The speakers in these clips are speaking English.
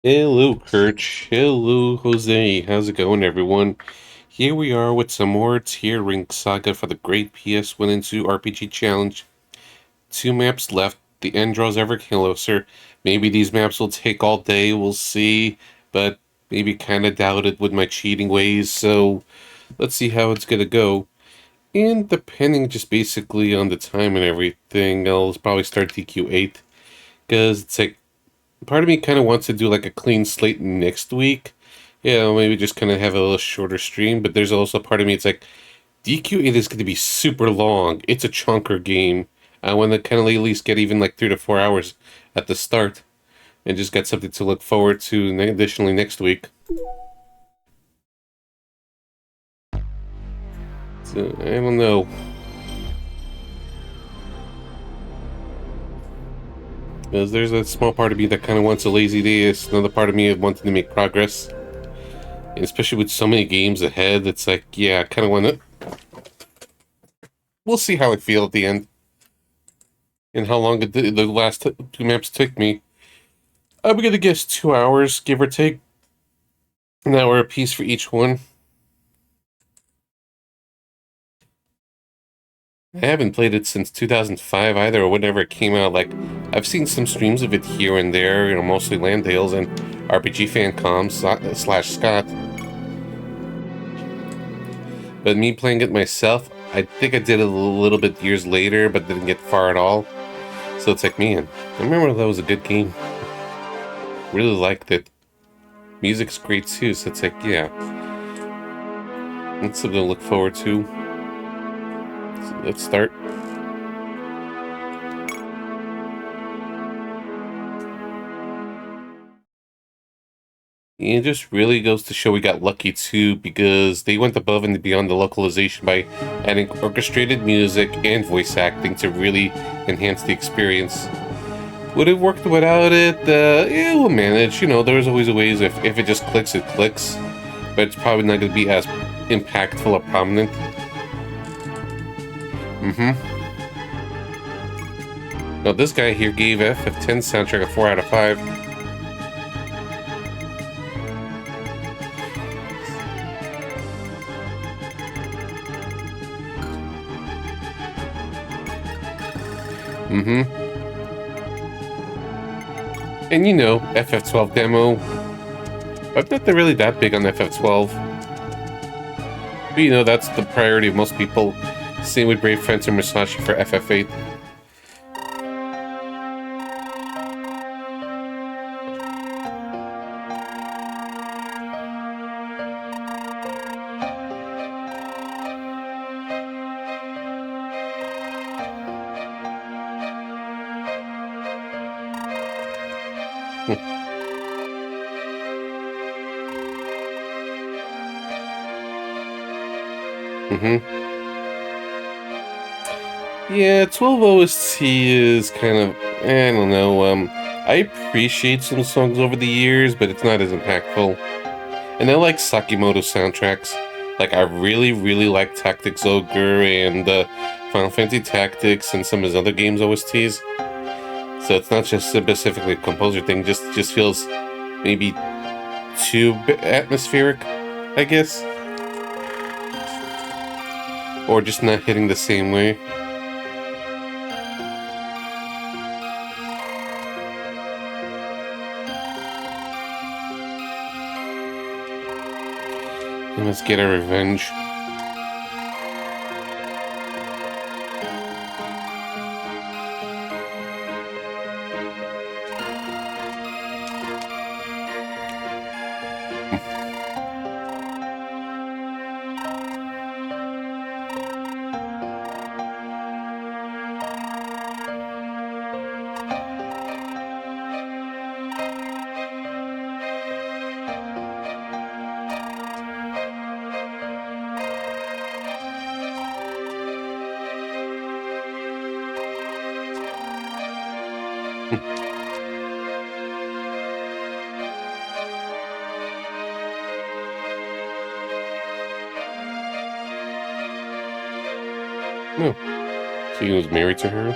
Hello, Kurt. Hello, Jose. How's it going, everyone? Here we are with some more TearRing Saga for the great PS1 and 2 RPG challenge. Two maps left. The end draws ever closer. Maybe these maps will take all day. We'll see. But maybe kind of doubt it with my cheating ways. So let's see how it's gonna go. And depending just basically on the time and everything, I'll probably start DQ8 because it's like part of me kind of wants to do like a clean slate next week. Maybe just kind of have a little shorter stream. But there's also part of me, it's like DQ8 is going to be super long. It's a chunker game. I want to kind of at least get even like 3 to 4 hours at the start and just get something to look forward to additionally next week. So, I don't know. Because there's a small part of me that kind of wants a lazy day. There's another part of me wanting to make progress. And especially with so many games ahead, it's like, yeah, I kind of want to. We'll see how I feel at the end and how long the last two maps took me. I'm gonna guess 2 hours, give or take. An hour apiece for each one. I haven't played it since 2005 either, or whenever it came out. Like, I've seen some streams of it here and there, mostly Landales and RPG Fan Comms slash Scott. But me playing it myself, I think I did it a little bit years later, but didn't get far at all. So it's like, man, I remember that was a good game. Really liked it. Music's great too, so it's like, yeah. That's something to look forward to. So let's start. It just really goes to show we got lucky too, because they went above and beyond the localization by adding orchestrated music and voice acting to really enhance the experience. Would it worked without it? Yeah, we'll manage. There's always a ways if it just clicks, it clicks. But it's probably not going to be as impactful or prominent. Now, this guy here gave FF10 soundtrack a 4 out of 5. And FF12 demo. I'm not really that big on FF12. But that's the priority of most people. Same with Brave Fencer Musashi for FF8. Yeah, 12 OST is kind of, I don't know, I appreciate some songs over the years, but it's not as impactful. And I like Sakimoto soundtracks. Like, I really, really like Tactics Ogre and Final Fantasy Tactics and some of his other games OSTs. So it's not just specifically a composer thing, just feels maybe too atmospheric, I guess. Or just not hitting the same way. And let's get our revenge. No. So he was married to her?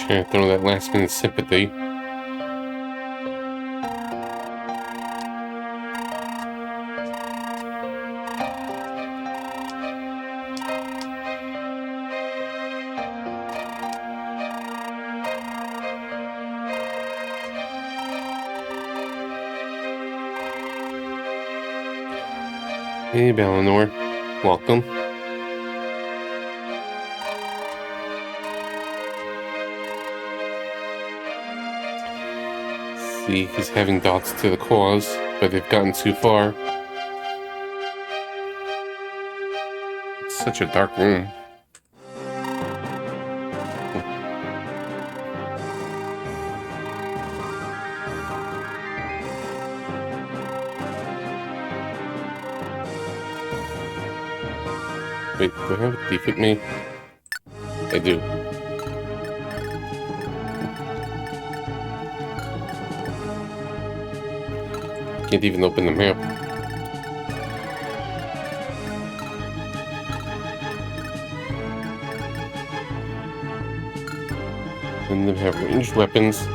Trying to throw that last minute sympathy. Hey, Balinor. Welcome. See, he's having doubts to the cause, but they've gotten too far. It's such a dark room. Wait, do I have a thief with me? I do. Can't even open the map. And they have ranged weapons.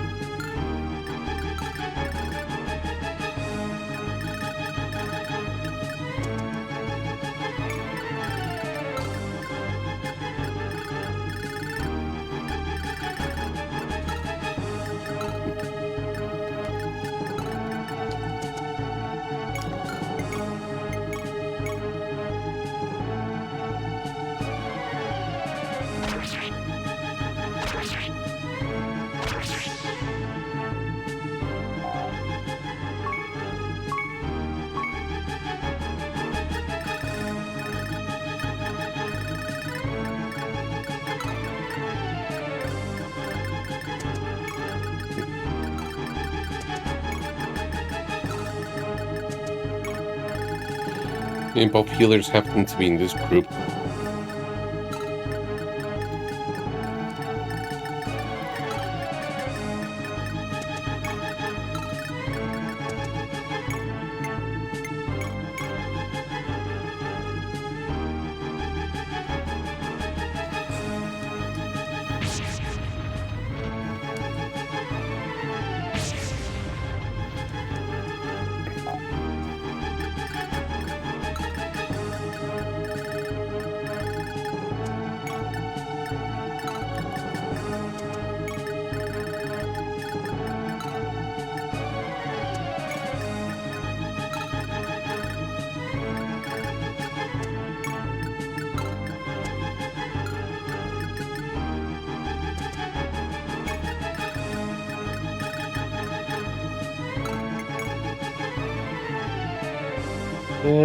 And both healers happen to be in this group.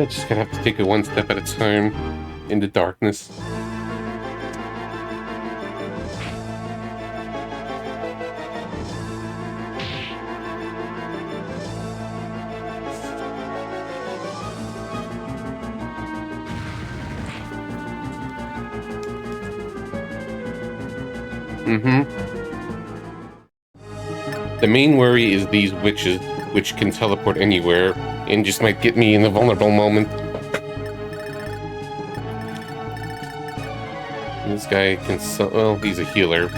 Just gonna have to take it one step at a time in the darkness. The main worry is these witches, which can teleport anywhere and just might get me in a vulnerable moment. This guy can, well, he's a healer.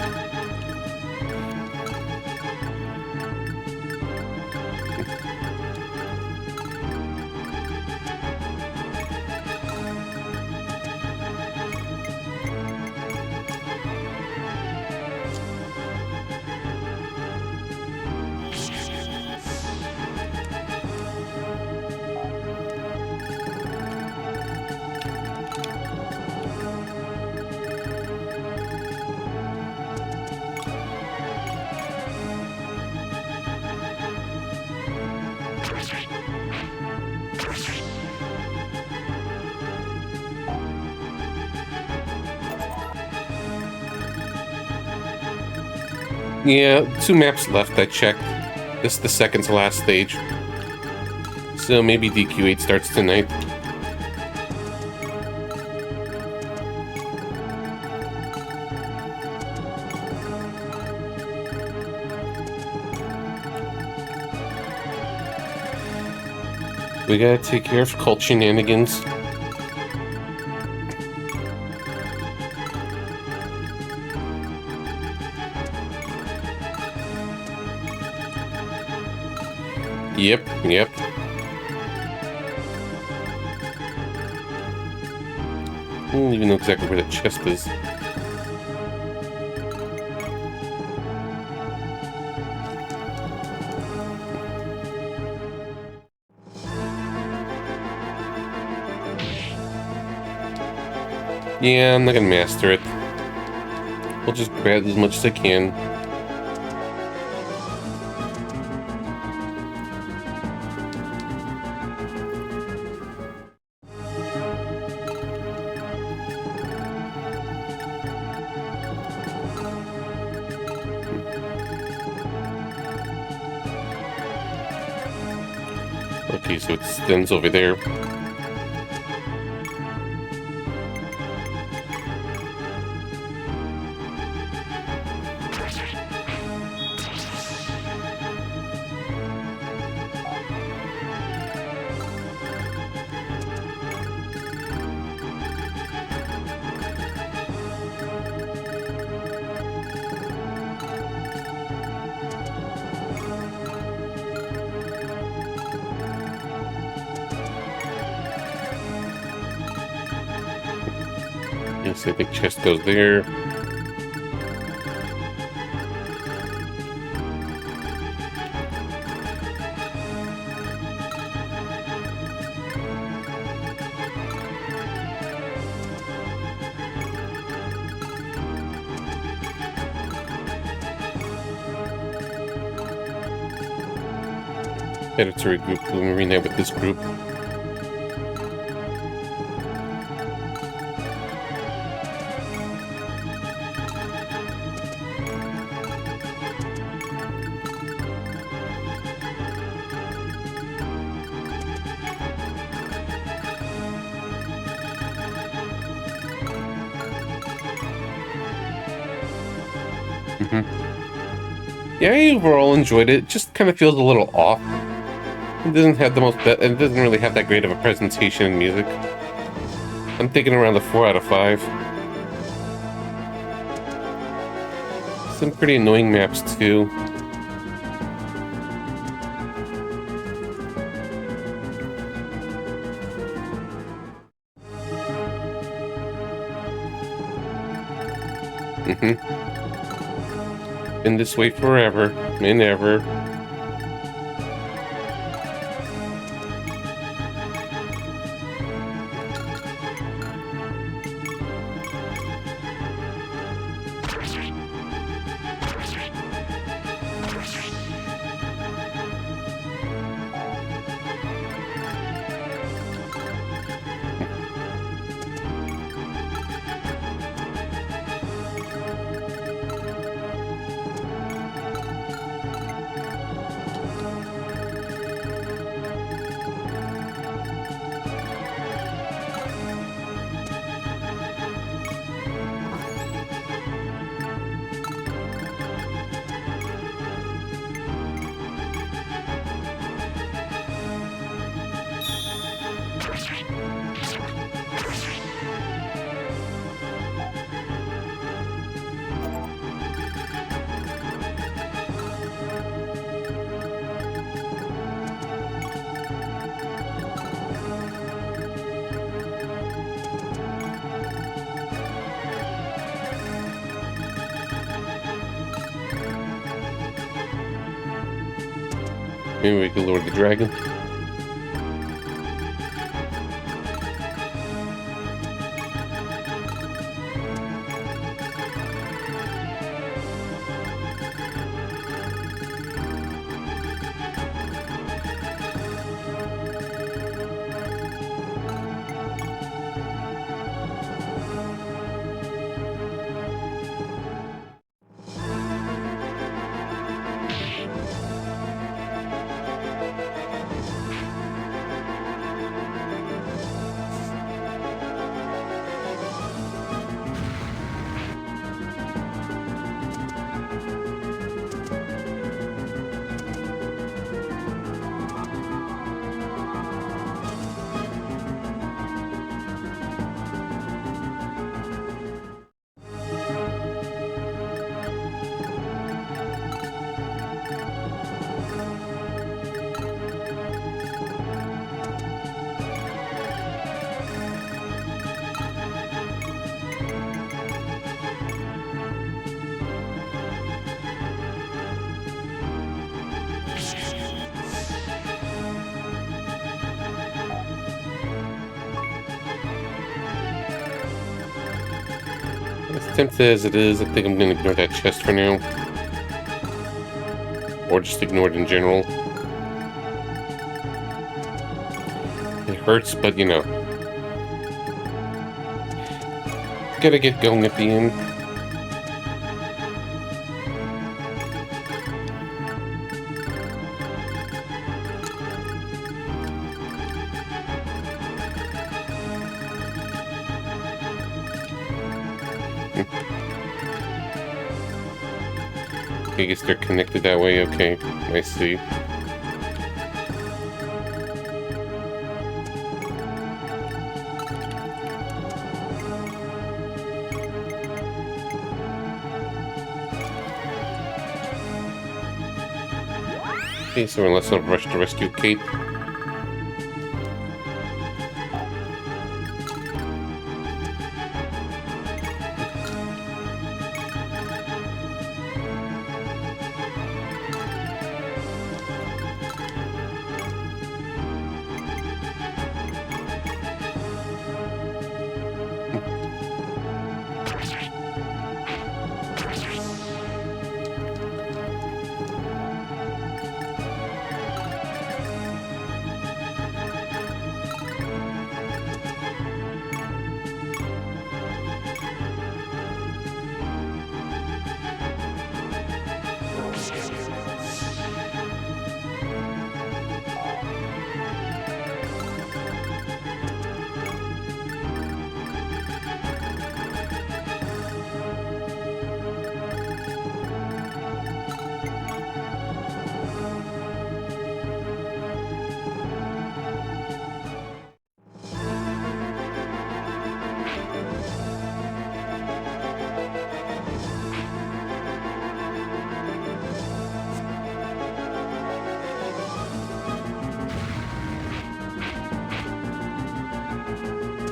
Yeah, 2 maps left, I checked. This is the second to last stage. So maybe DQ8 starts tonight. We gotta take care of cult shenanigans. Yep, yep. I don't even know exactly where the chest is. Yeah, I'm not gonna master it. I'll just grab as much as I can. Okay, so it extends over there. Yes, I think chest goes there. Better to regroup Blue Marina with this group. Yeah, I overall enjoyed it. It just kind of feels a little off. It doesn't have the most. It doesn't really have that great of a presentation in music. I'm thinking around the 4 out of 5. Some pretty annoying maps too. Been this way forever and ever. Maybe we can lure the dragon. Tempted as it is, I think I'm gonna ignore that chest for now. Or just ignore it in general. It hurts, but you know. Gotta get going at the end. I guess they're connected that way. Okay, I see. Okay, so unless I'll rush to rescue Kate.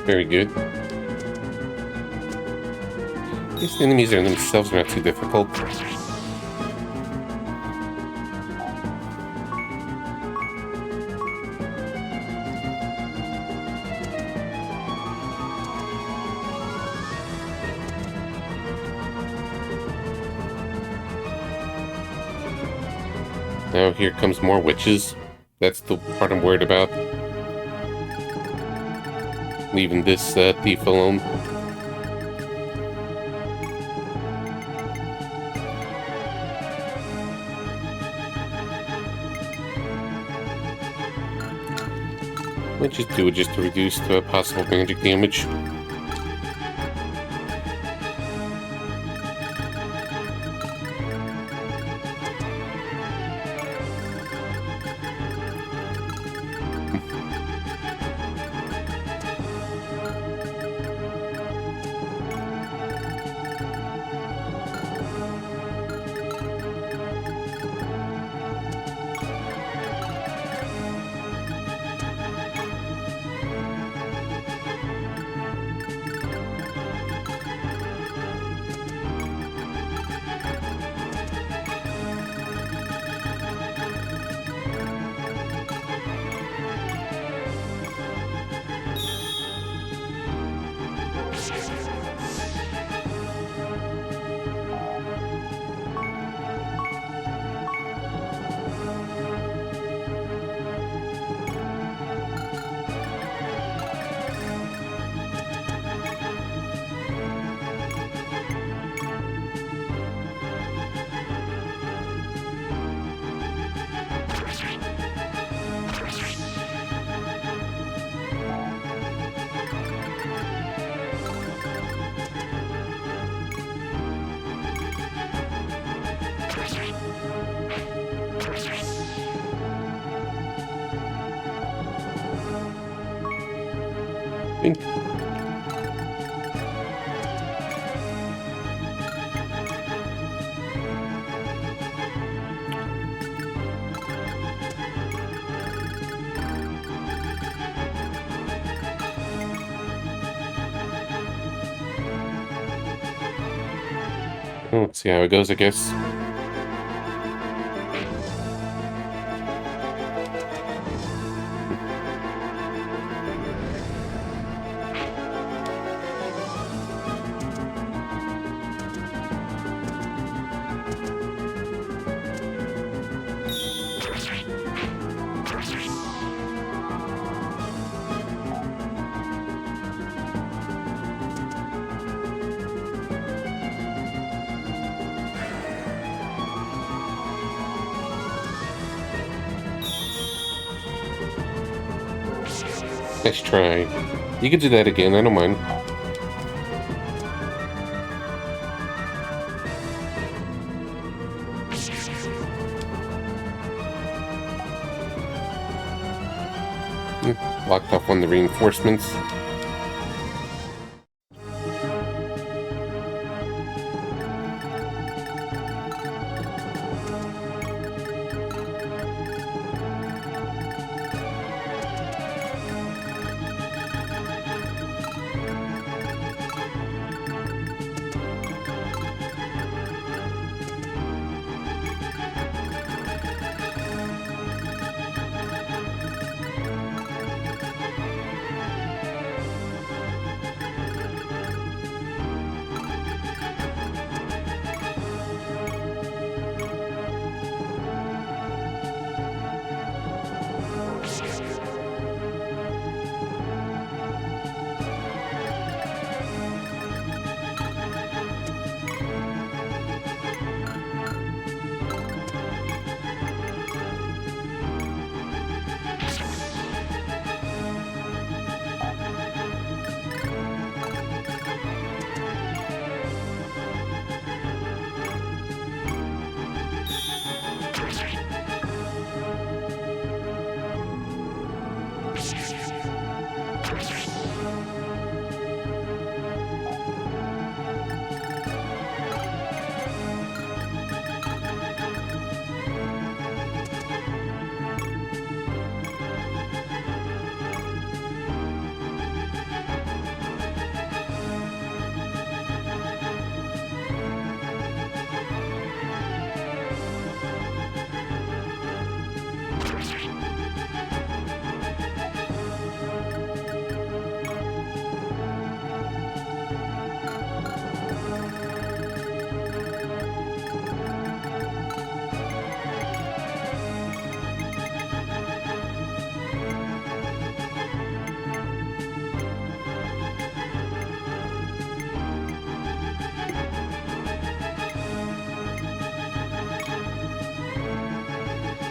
Very good. These enemies are themselves not too difficult. Now here comes more witches. That's the part I'm worried about. Leaving this thief alone. Witches do it just to reduce the possible magic damage. Let's see how it goes, I guess. Nice try. You can do that again, I don't mind. Locked off on the reinforcements.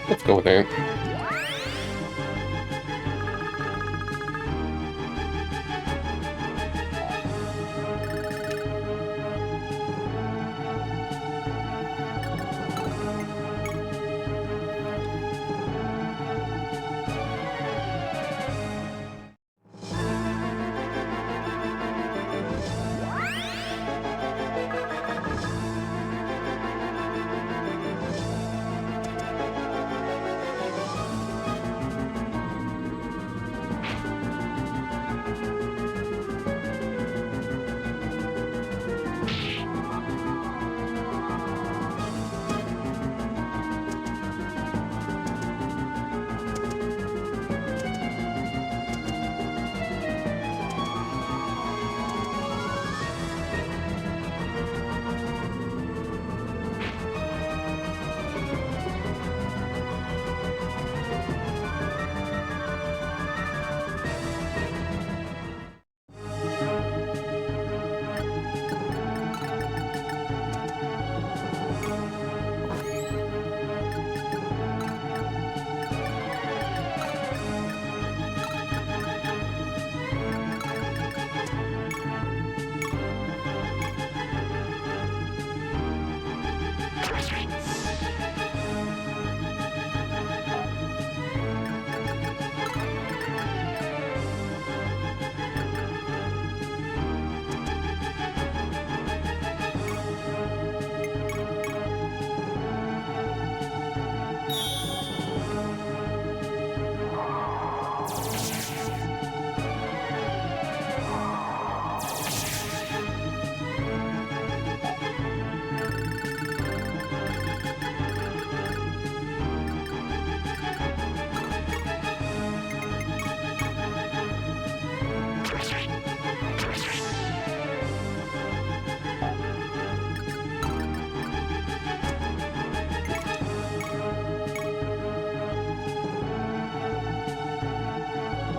Let's go with that.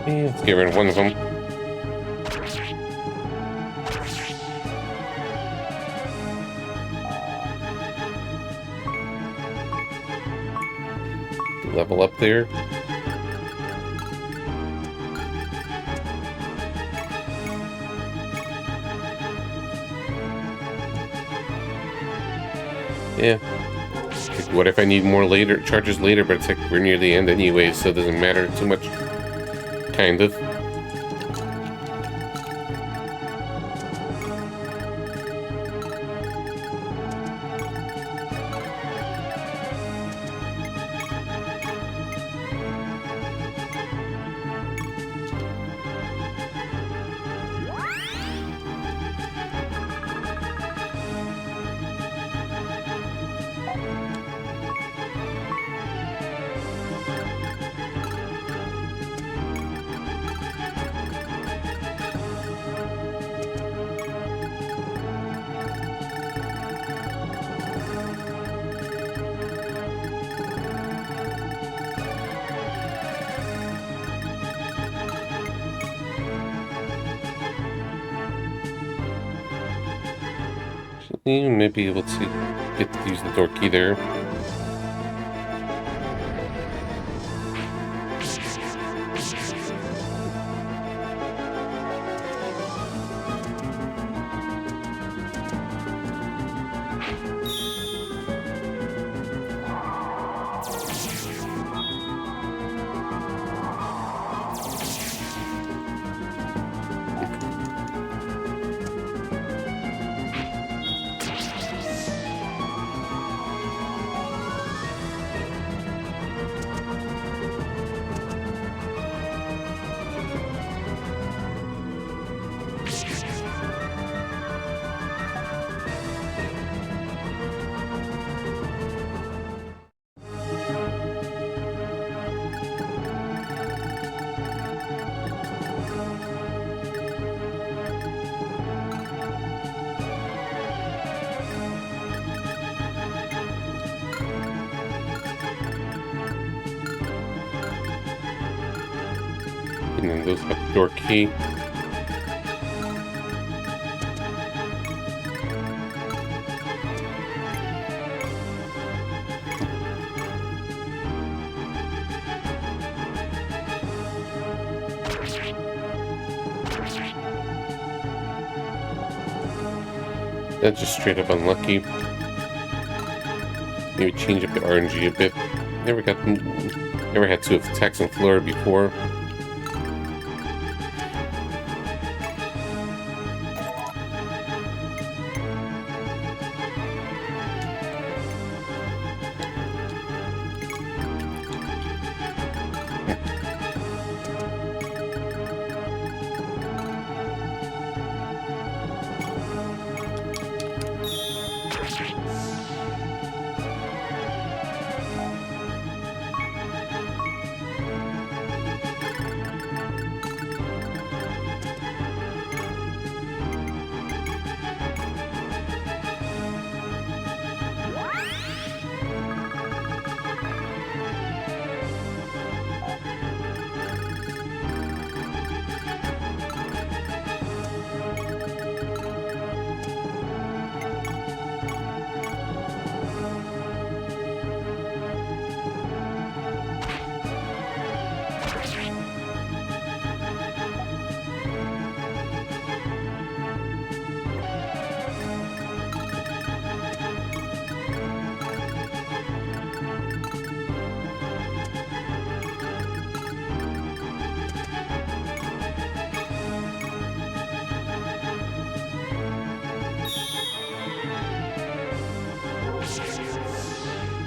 Let's get rid of one of them. Level up there. Yeah. Like, what if I need more later charges later, but it's like we're near the end anyway, so it doesn't matter too much. Kind of. You may be able to use the door key there. And then those have the door key. That's just straight up unlucky. Maybe change up the RNG a bit. Never had to have attacks on Flora before.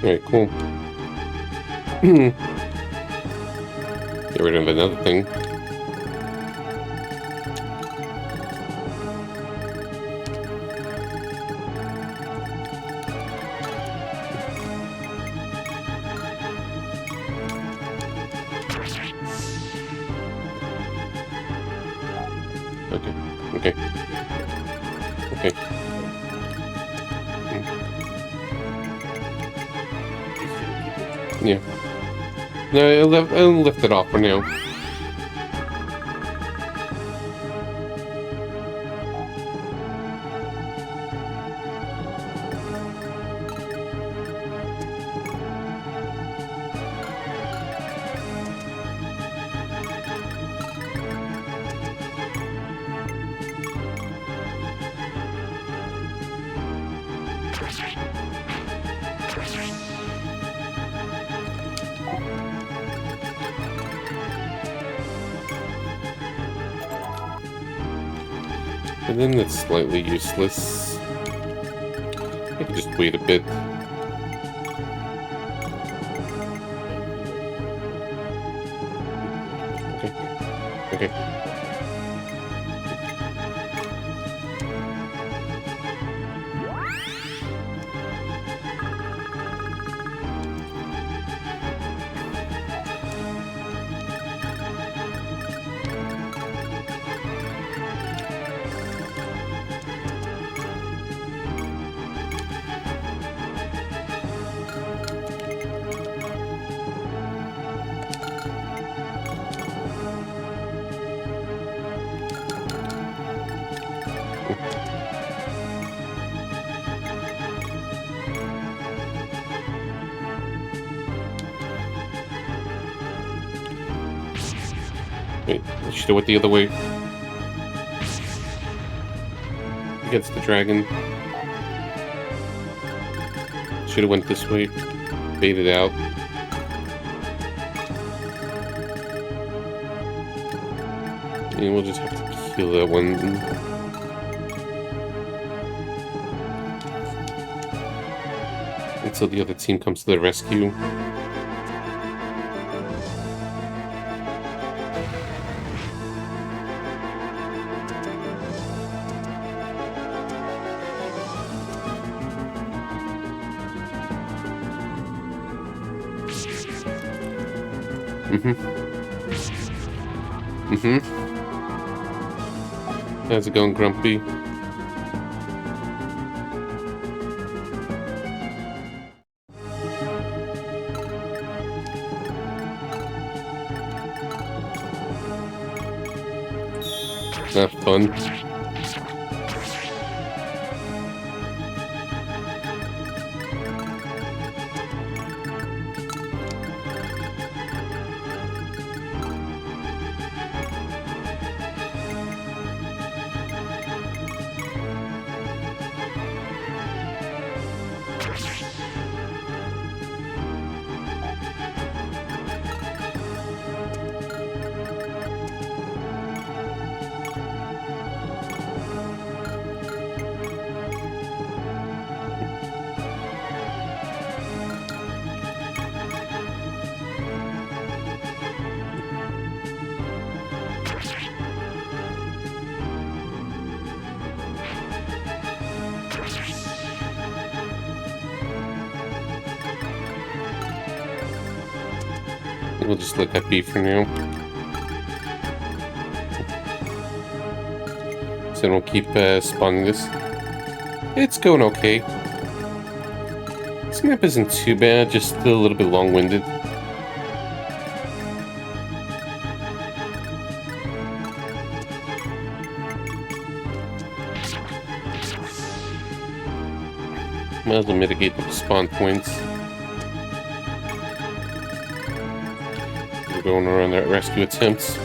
Alright, cool. Get rid of another thing. Okay, okay. Okay. Yeah. No, I'll lift it off for now. And then that's slightly useless. I can just wait a bit. Okay. Okay. Wait, I should have went the other way. Against the dragon. Should have went this way. Baited out. And we'll just have to kill that one. Until the other team comes to the rescue. How's it going, Grumpy? Not fun. We'll just let that be for now. So then we'll keep spawning this. It's going okay. This map isn't too bad, just a little bit long-winded. Might as well mitigate the spawn points. We're going around that rescue attempts.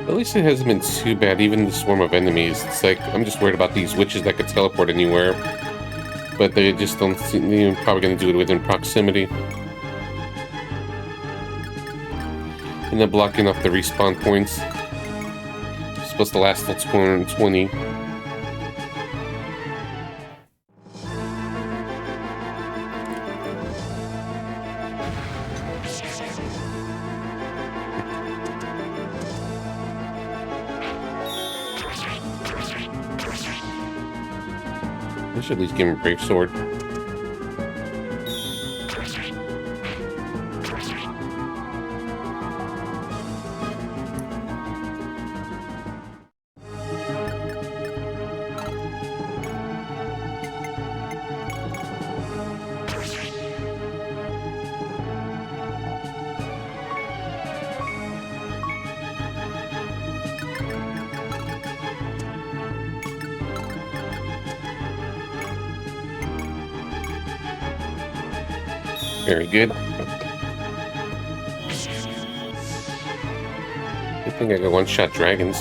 At least it hasn't been too bad, even the swarm of enemies. It's like, I'm just worried about these witches that could teleport anywhere. But they just don't seem, they're probably going to do it within proximity. And then blocking off the respawn points. It's supposed to last till 220. I should at least give him a brave sword. Very good. think I got one-shot dragons.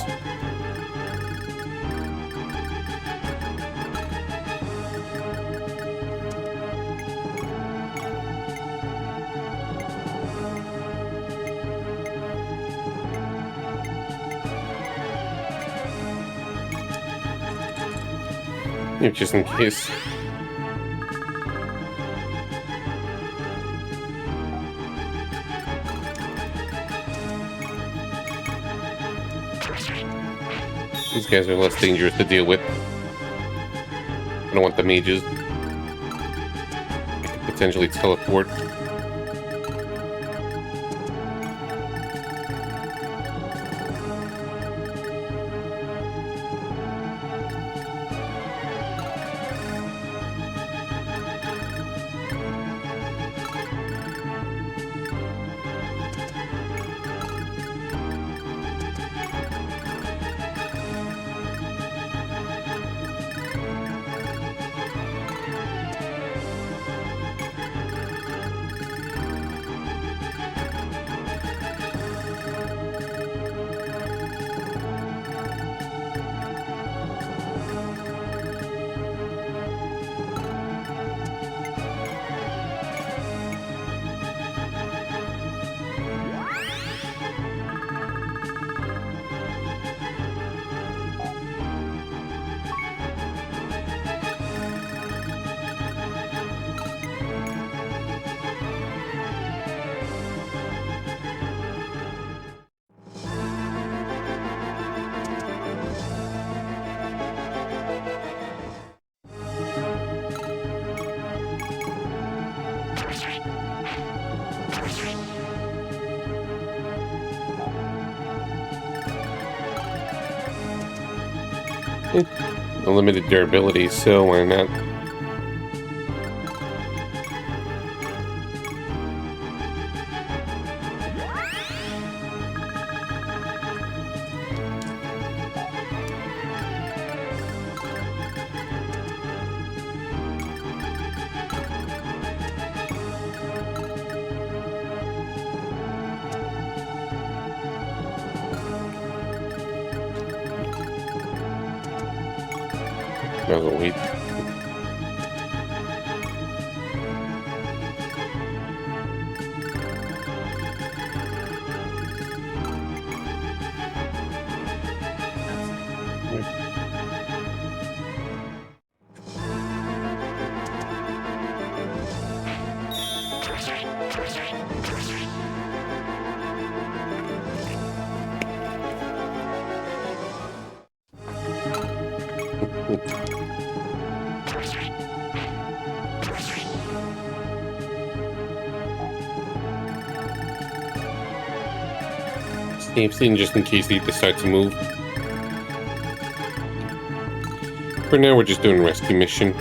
Yeah, just in case. These guys are less dangerous to deal with. I don't want the mages. I could potentially teleport. Unlimited durability, so why not? Might as well wait. Save scene just in case they decide to move. For now, we're just doing a rescue mission.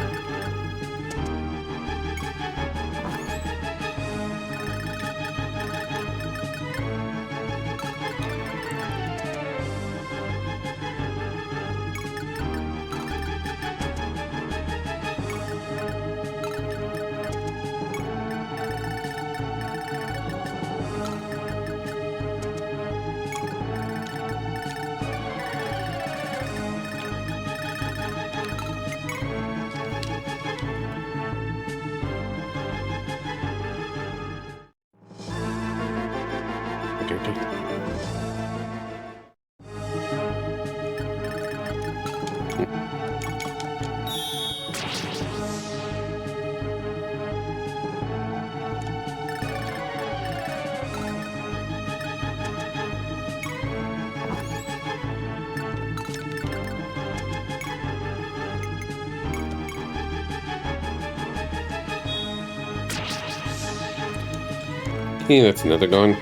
Okay, that's another gone.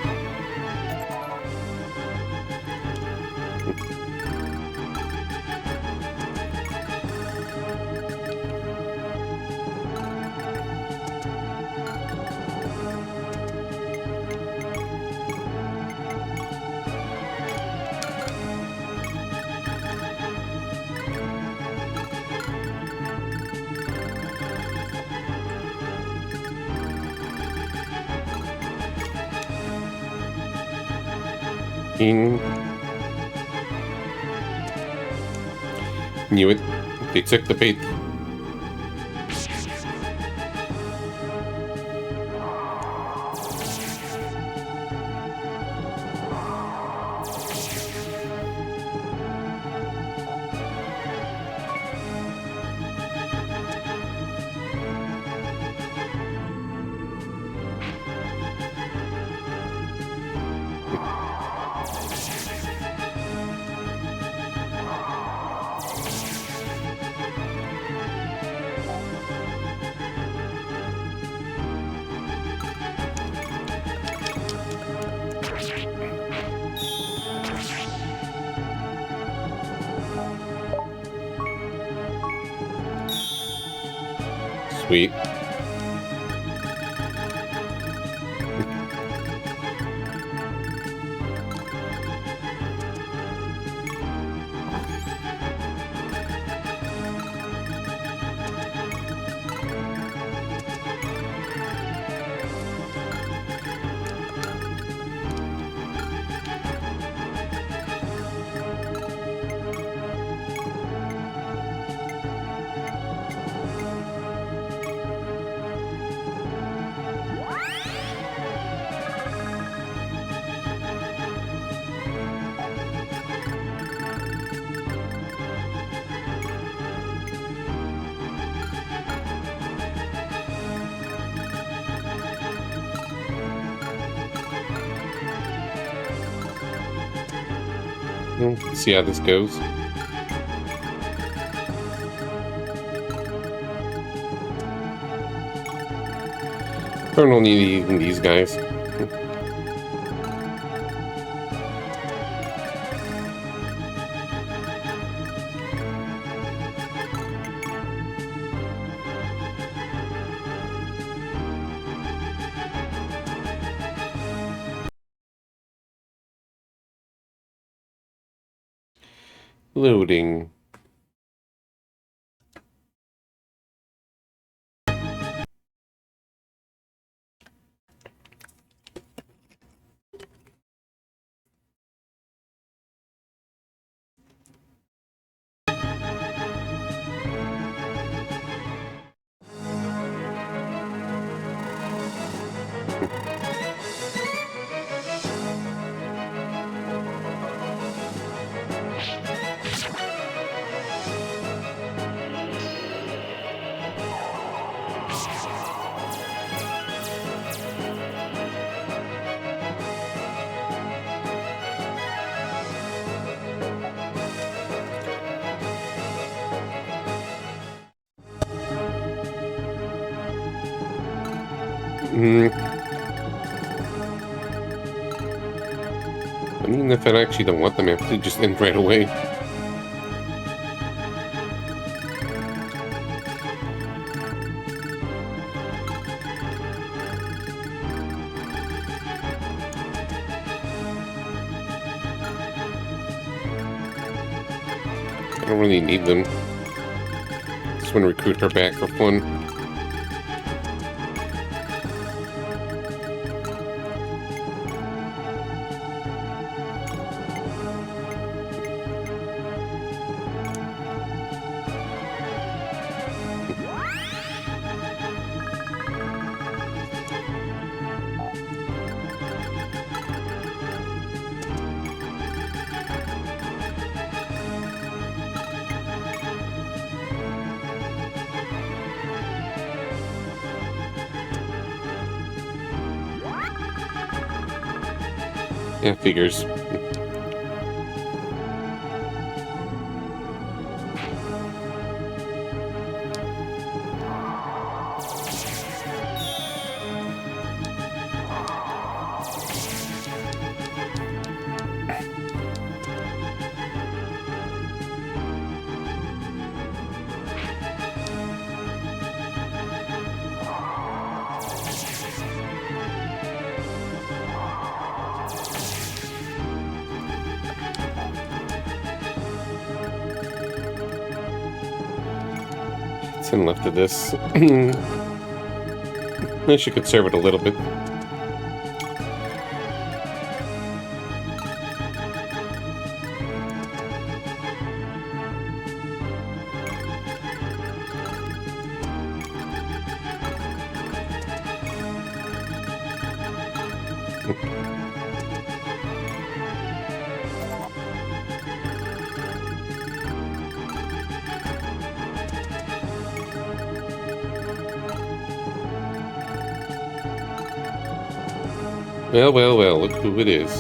Knew it. They took the bait. Sweet. Let's see how this goes. I don't need even these guys. Loading. I mean, if I actually don't want them, I have to just end right away. I don't really need them. Just want to recruit her back for fun. Yeah, figures. And left of this. I should conserve it a little bit. Well, well, well, look who it is.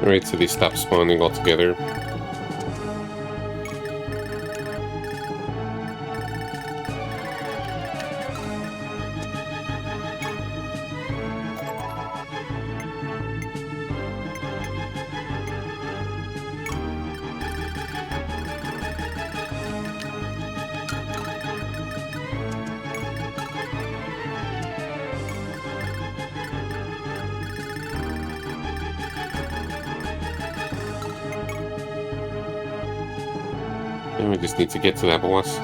Alright, so they stop spawning altogether. And we just need to get to that boss.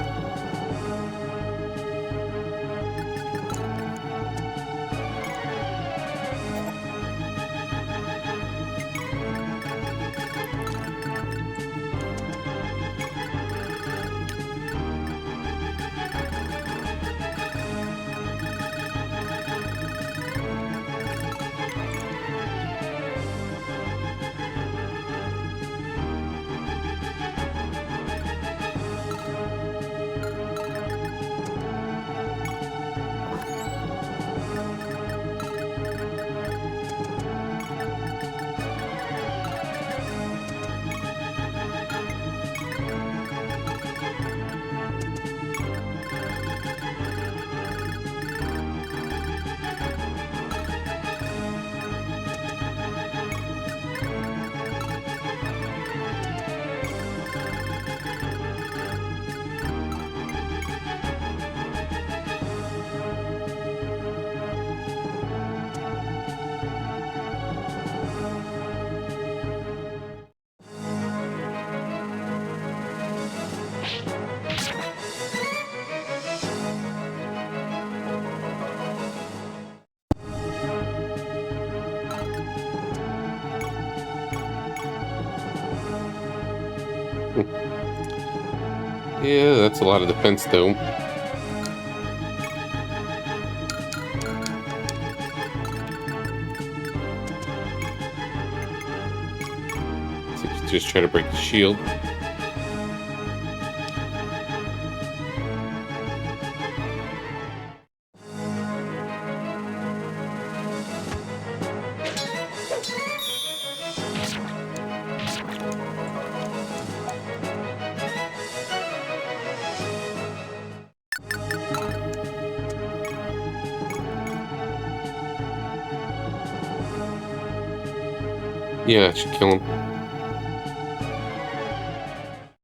Yeah, that's a lot of defense, though. So if you just try to break the shield. Yeah, I should kill him.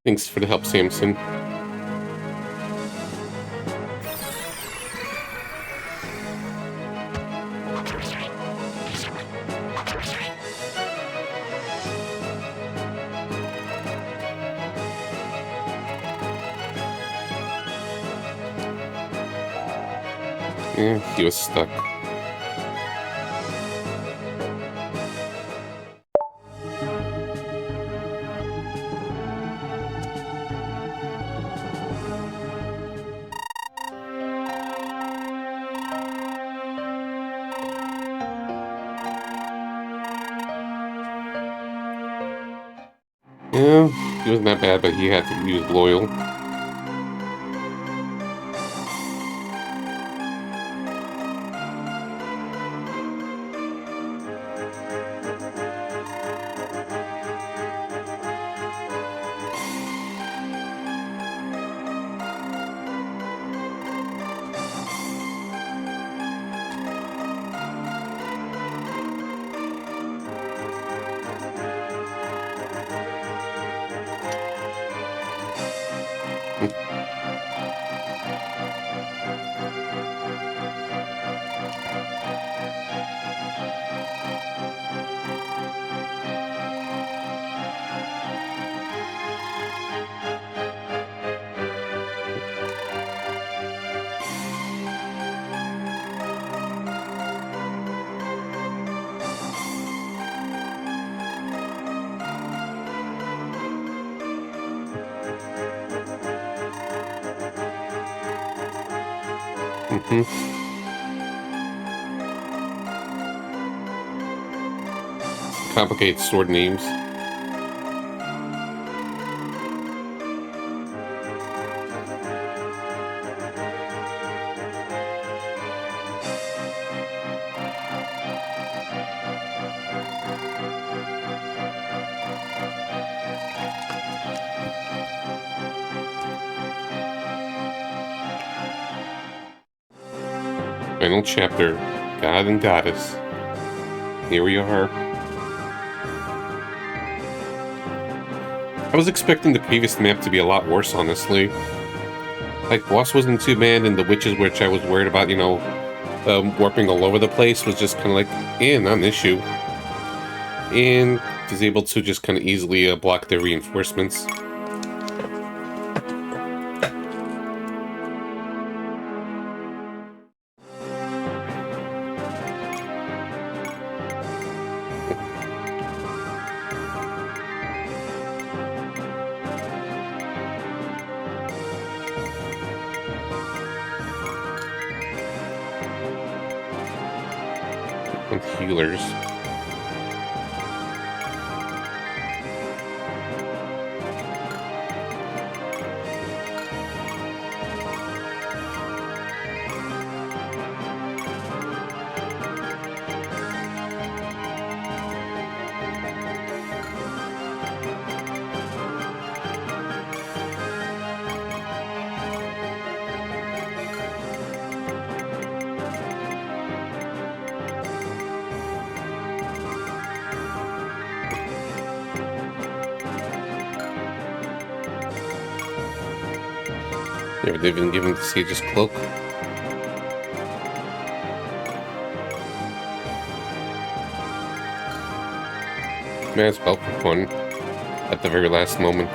Thanks for the help, Samson. Yeah, he was stuck. Yeah, he wasn't that bad, but he had to use loyal. Complicated sword names. Final chapter, God and Goddess. Here we are. I was expecting the previous map to be a lot worse, honestly. Like, boss wasn't too bad, and the witches, which I was worried about, warping all over the place, was just kind of like, not an issue. And is able to just kind of easily block their reinforcements. And healers. Yeah, they've been given the Sage's Cloak. May as well for fun at the very last moment.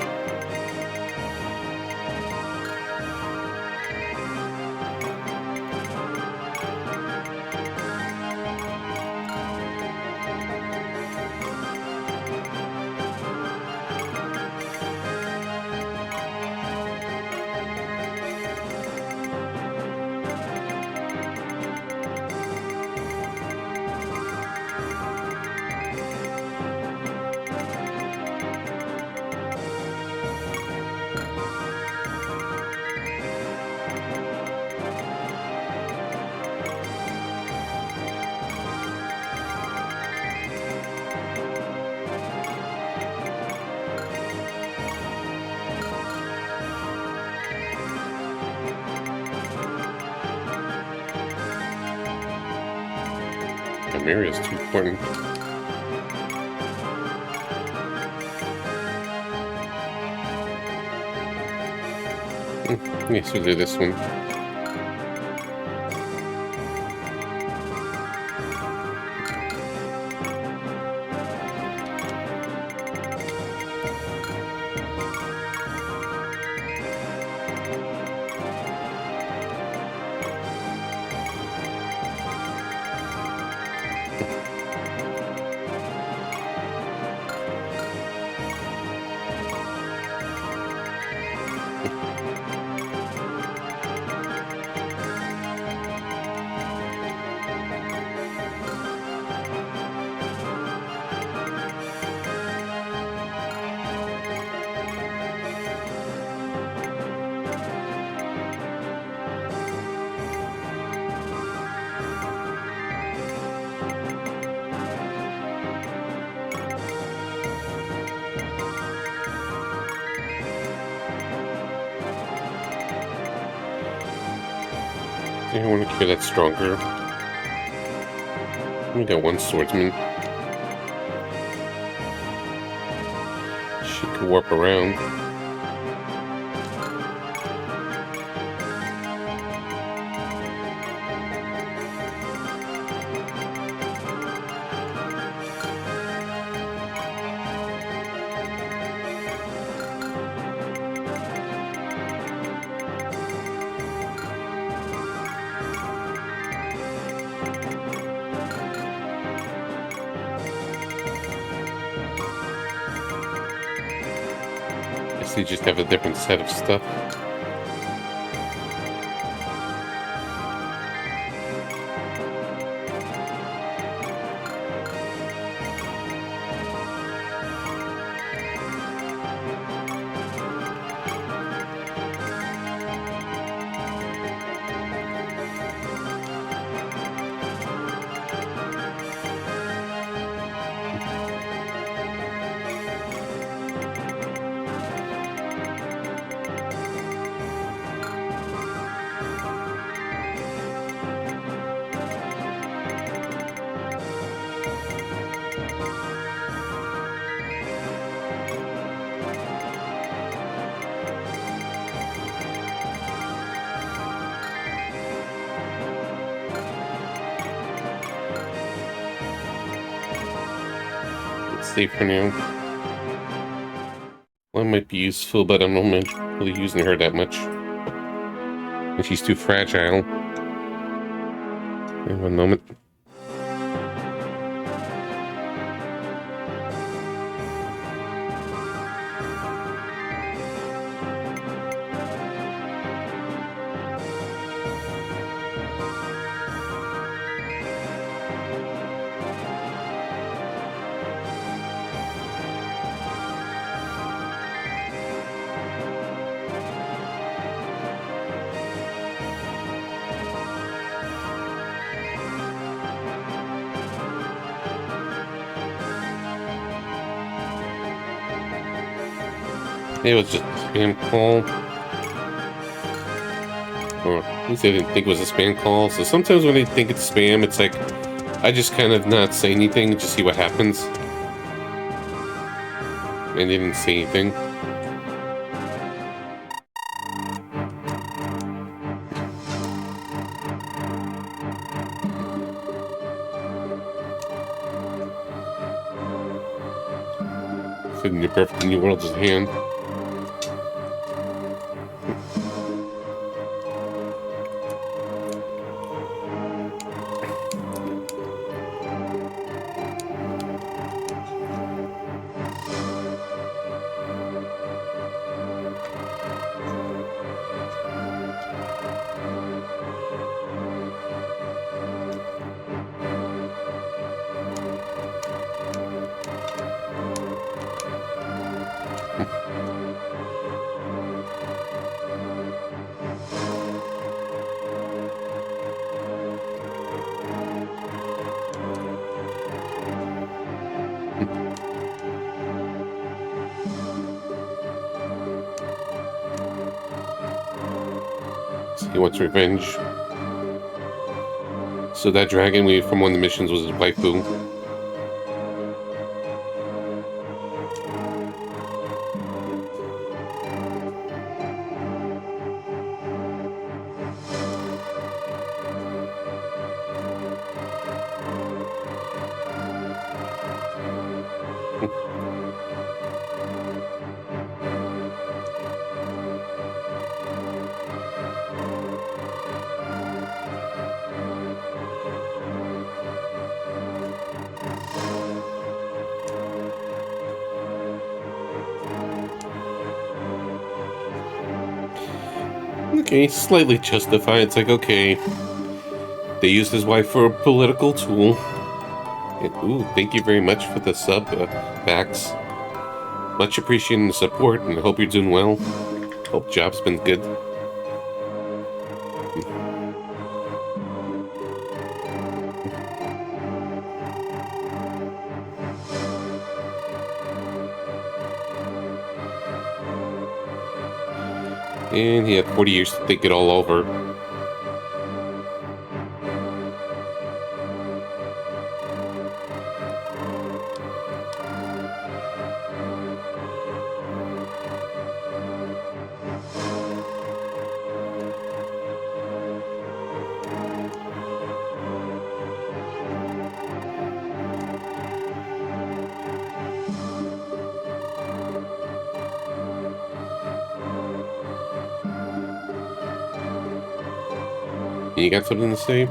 Maria's too important. Yes, we'll do this one. I want to kill that stronger. We got one swordsman. She could warp around. They just have a different set of stuff. It's safe for now. One might be useful, but I'm not really using her that much. And she's too fragile. In one moment. It was just a spam call. Or at least I didn't think it was a spam call. So sometimes when I think it's spam, it's like I just kind of not say anything, just see what happens. And they didn't say anything. Sitting your perfect new world's hand. He wants revenge. So that dragon we from one of the missions was his waifu. Okay, slightly justified. It's like, okay, they used his wife for a political tool. And, ooh, thank you very much for the sub, Bax. Much appreciating the support, and I hope you're doing well. Hope job's been good. And he had 40 years to think it all over. You got something to say?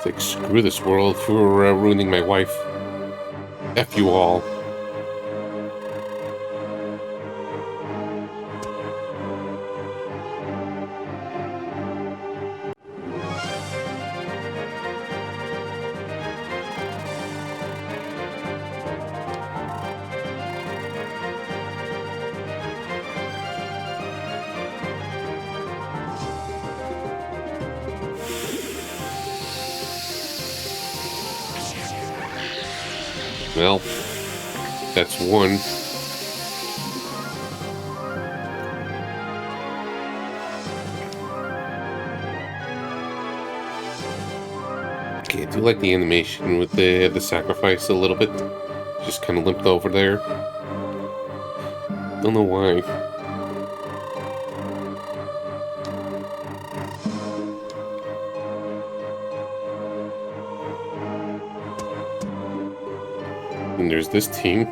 It's like, screw this world for ruining my wife. F you all. Well, that's one. Okay, I do like the animation with the sacrifice a little bit. Just kind of limped over there. Don't know why. And there's this team.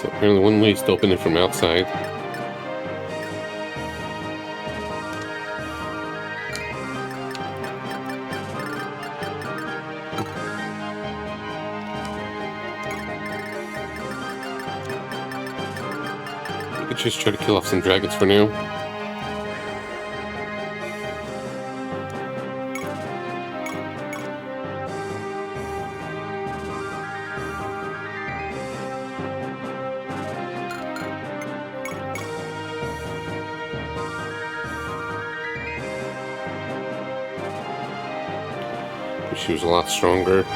So apparently one way is to open it from outside. We could just try to kill off some dragons for now. She was a lot stronger.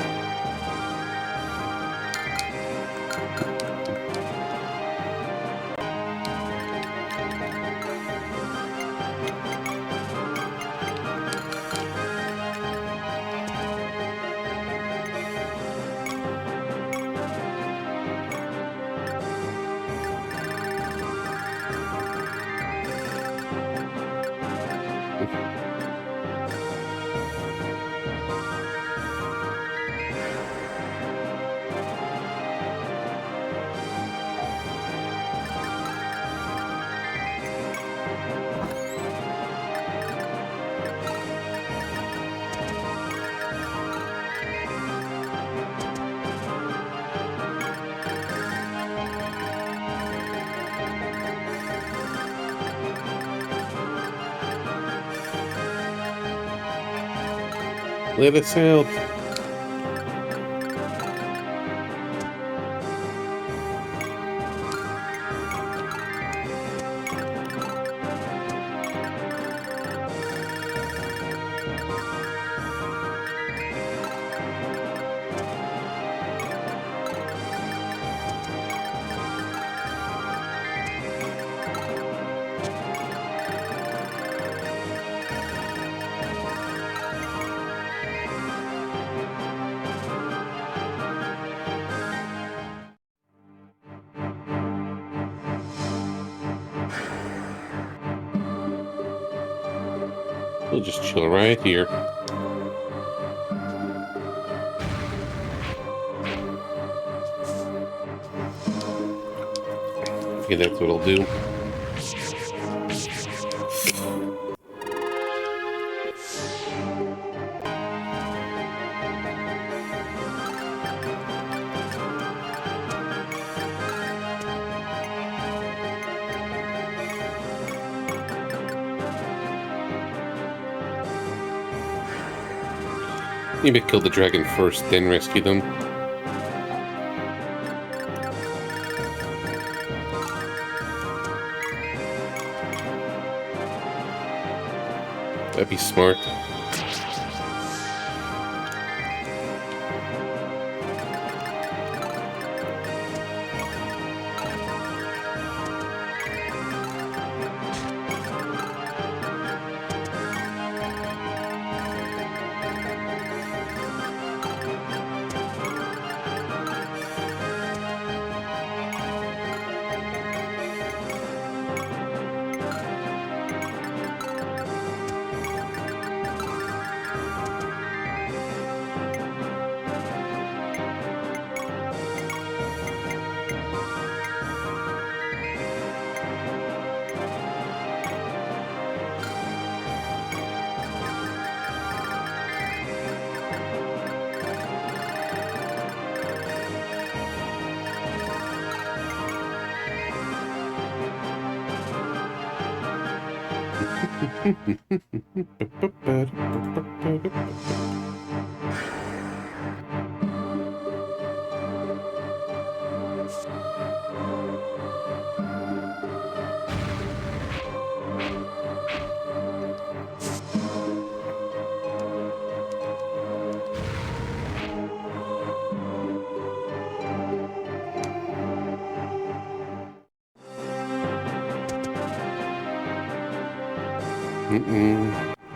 Let us out. We'll just chill right here. Okay, that's what I'll do. Maybe kill the dragon first, then rescue them. That'd be smart.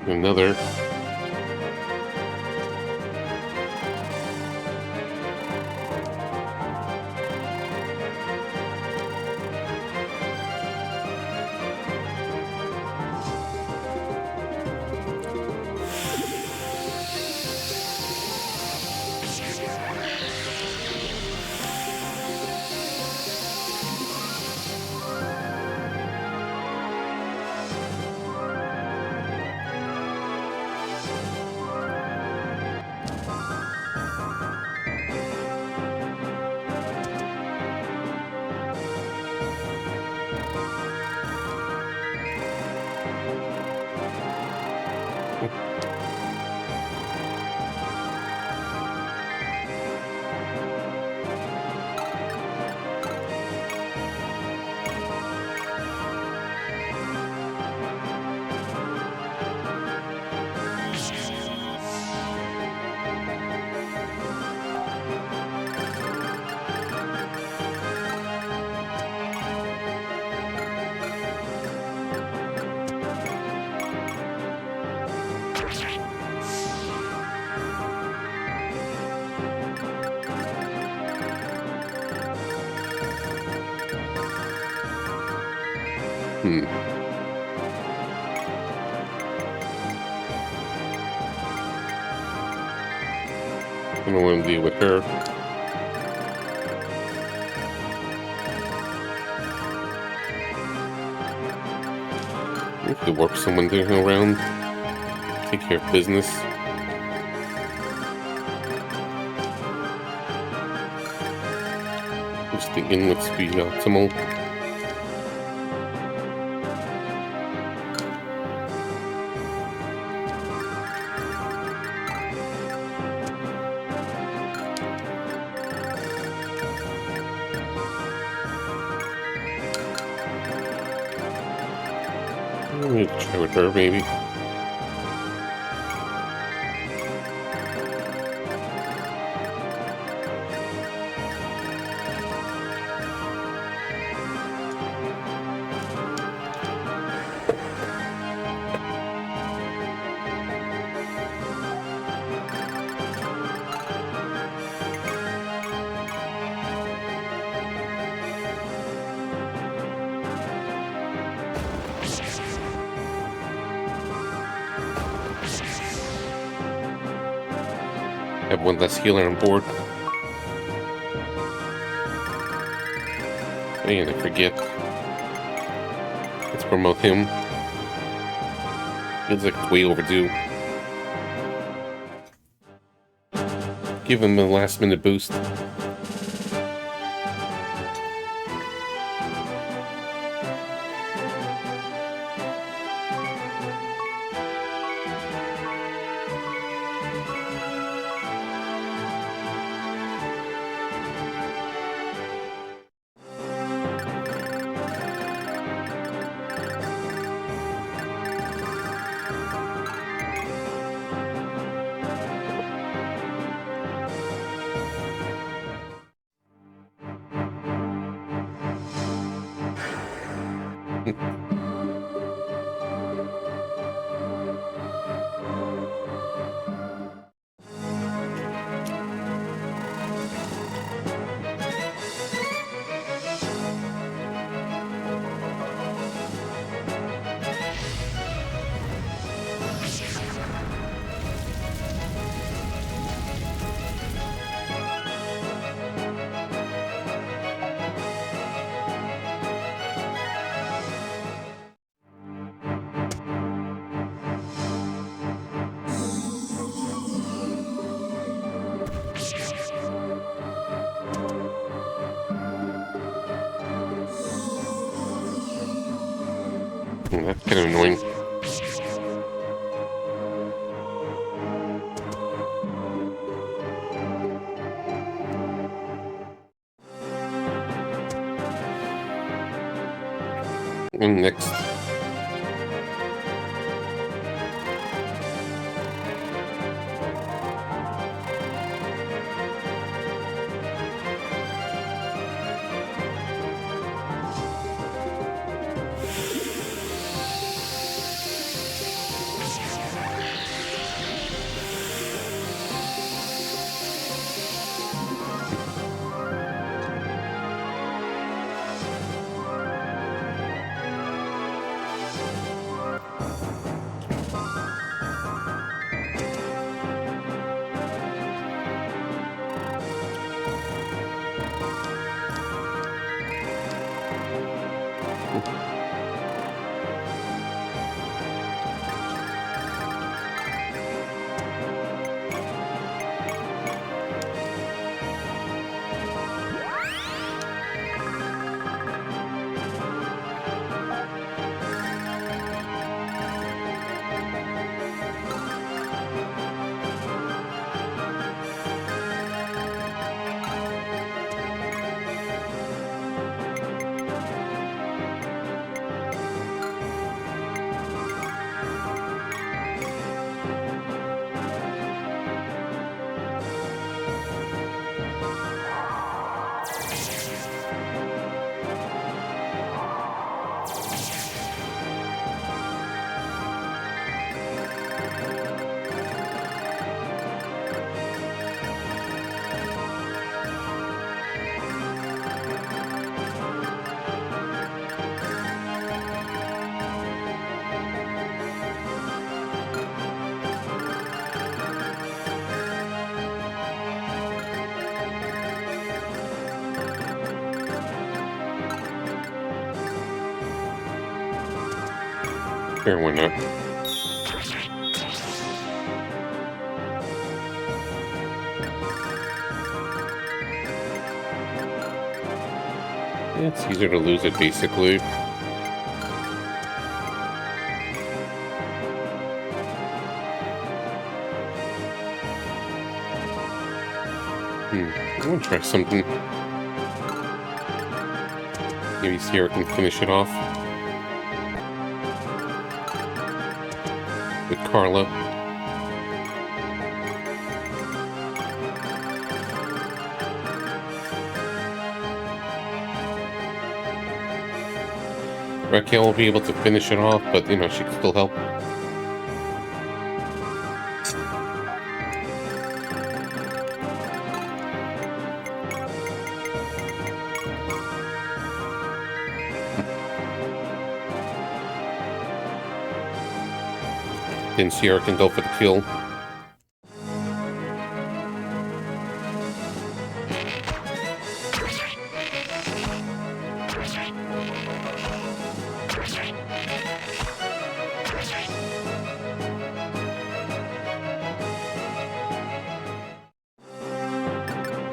Another. I don't want to deal with her. We could work someone around, take care of business. Just thinking what's be optimal. I'm gonna try with her, maybe. Have one less healer on board. Man, I forget. Let's promote him. Feels like it's way overdue. Give him a last minute boost. That's kind of annoying. And next. Sure, why not? Yeah, it's easier to lose it, basically. I want to try something. Maybe Sierra can finish it off with Carla. Raquel will be able to finish it off, but, you know, she can still help. Then Sierra can go for the kill.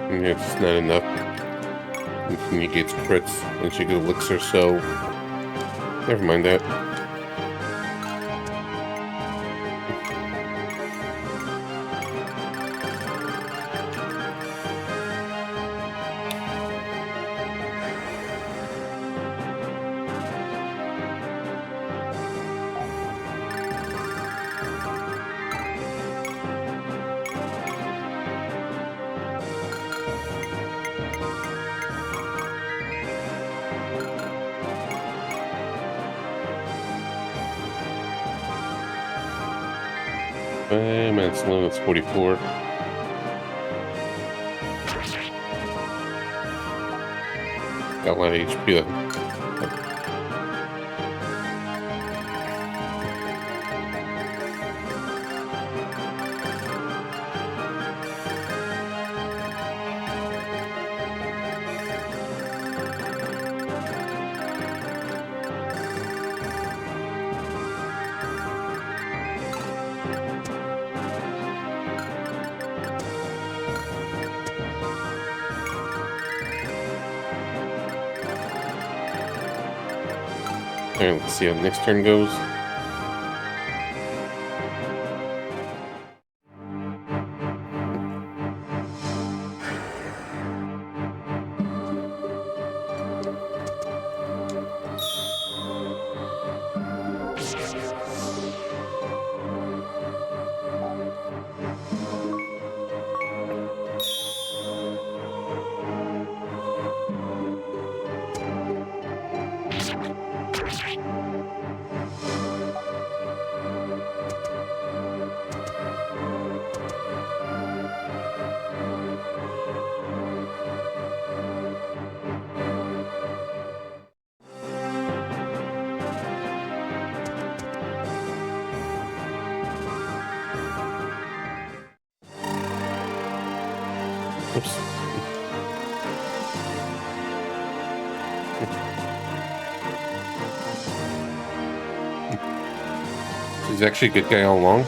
And it's not enough. And she negates crits, and she gets elixir, so never mind that. Minutes long, that's 44. Got a lot of HP though. Alright, let's see how the next turn goes. Oops. He's actually a good guy all along.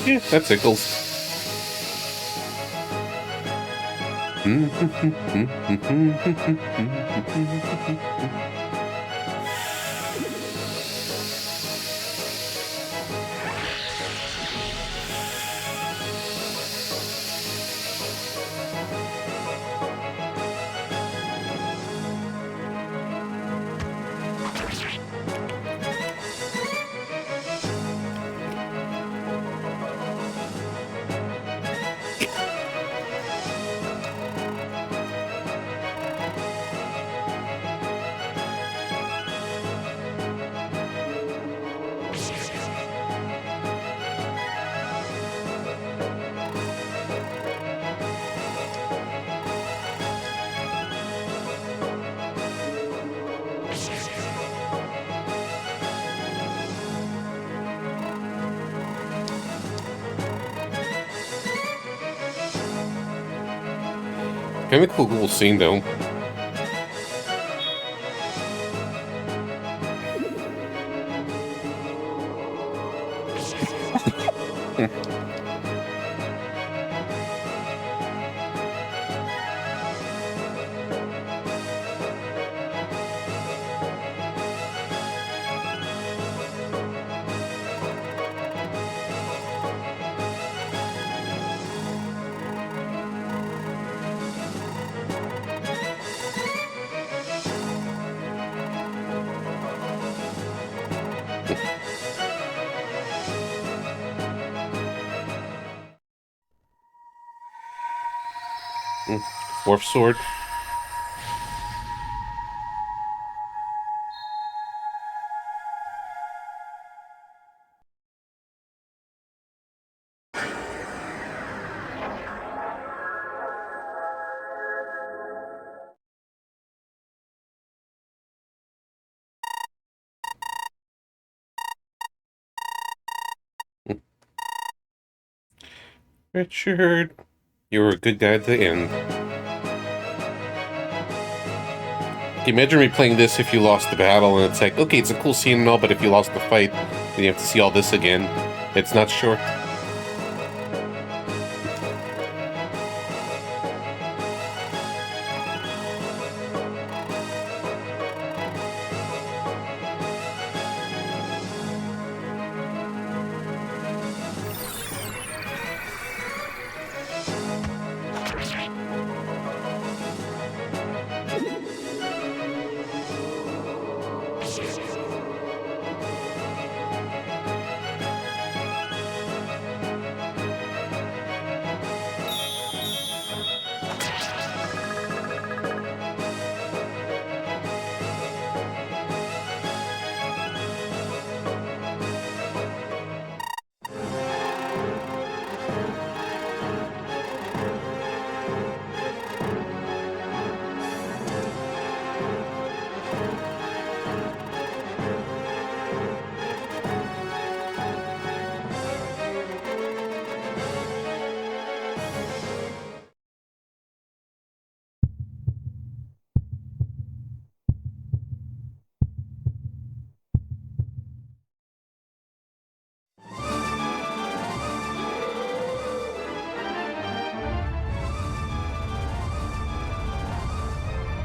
Yeah, that tickles. Kind of cool little scene, though. Fourth sword. Richard, you were a good guy at the end. Imagine replaying this if you lost the battle, and it's like, okay, it's a cool scene and all, but if you lost the fight, then you have to see all this again. It's not short.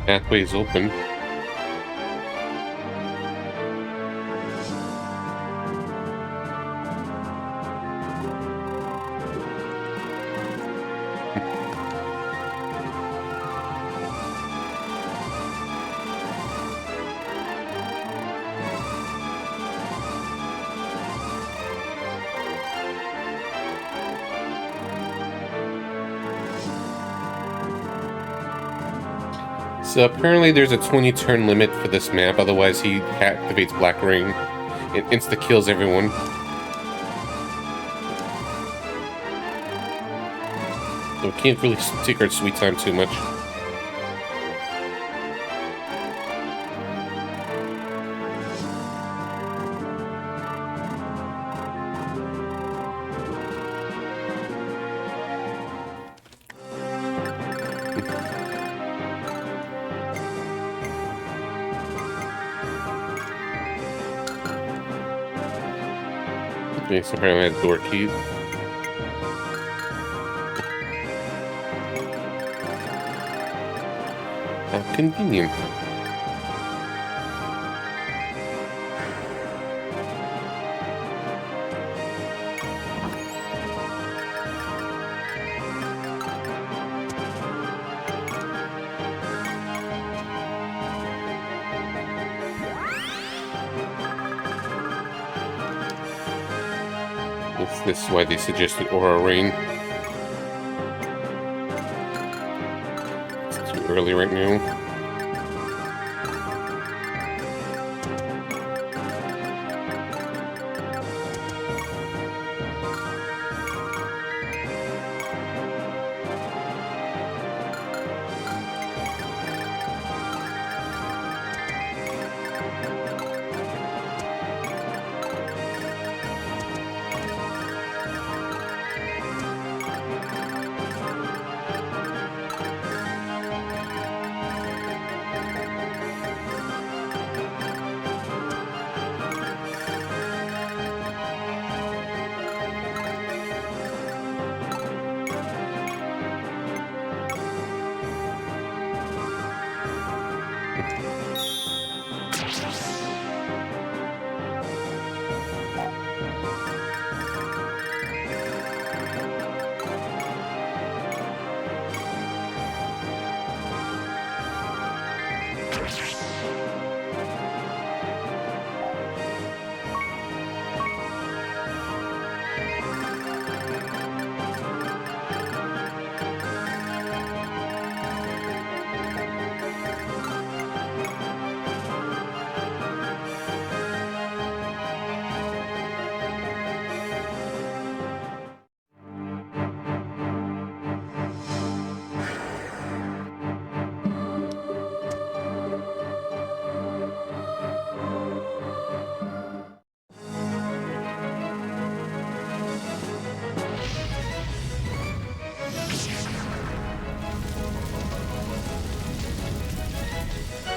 Pathway is open. So apparently there's a 20 turn limit for this map, otherwise he activates Black Ring. It insta-kills everyone. So we can't really take our sweet time too much. Okay, so apparently I had door keys. How convenient. This is why they suggested Aura Rain. It's too early right now.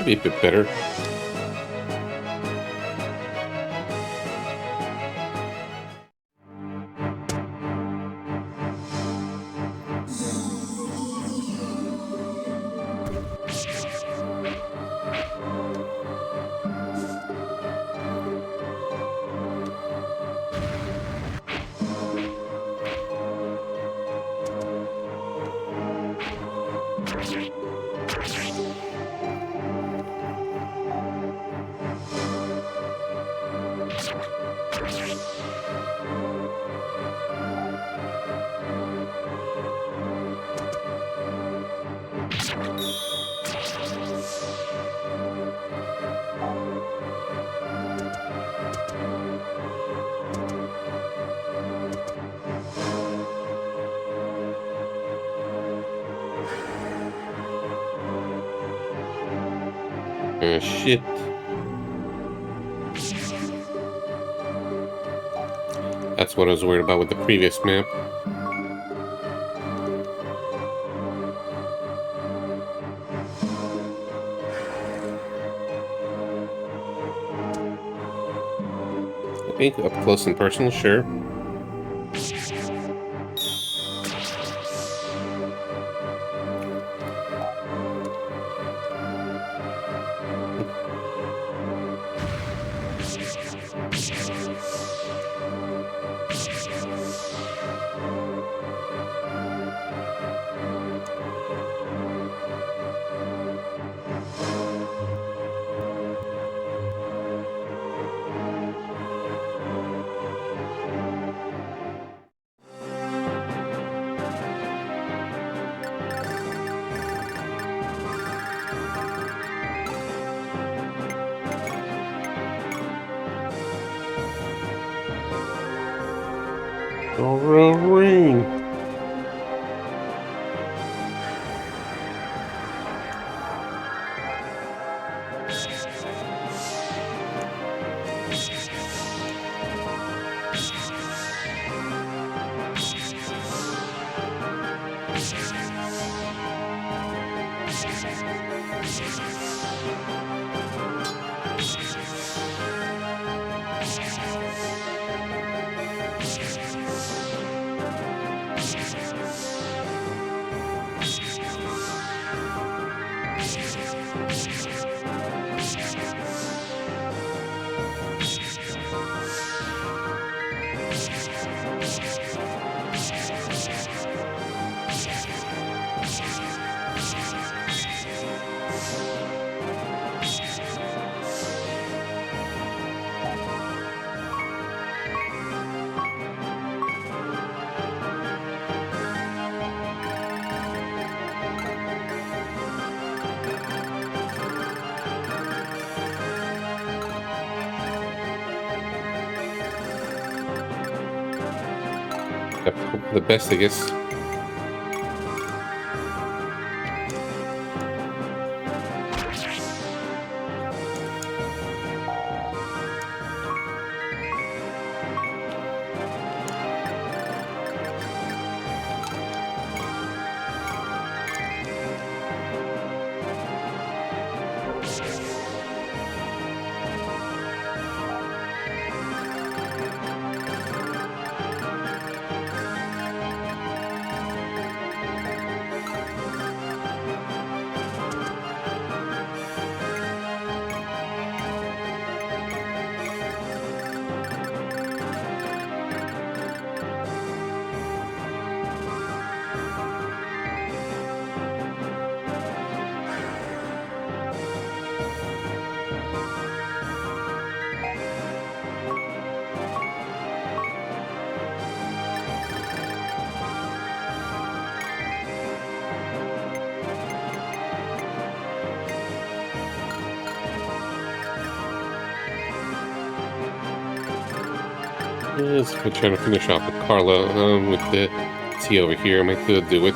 Be a bit better. Shit. That's what I was worried about with the previous map. I think up close and personal, sure. TearRing. Hope for the best, I guess. Yes, I'm trying to finish off with Carla with the tea over here. I might be able to do it.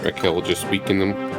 Raquel will just weaken them.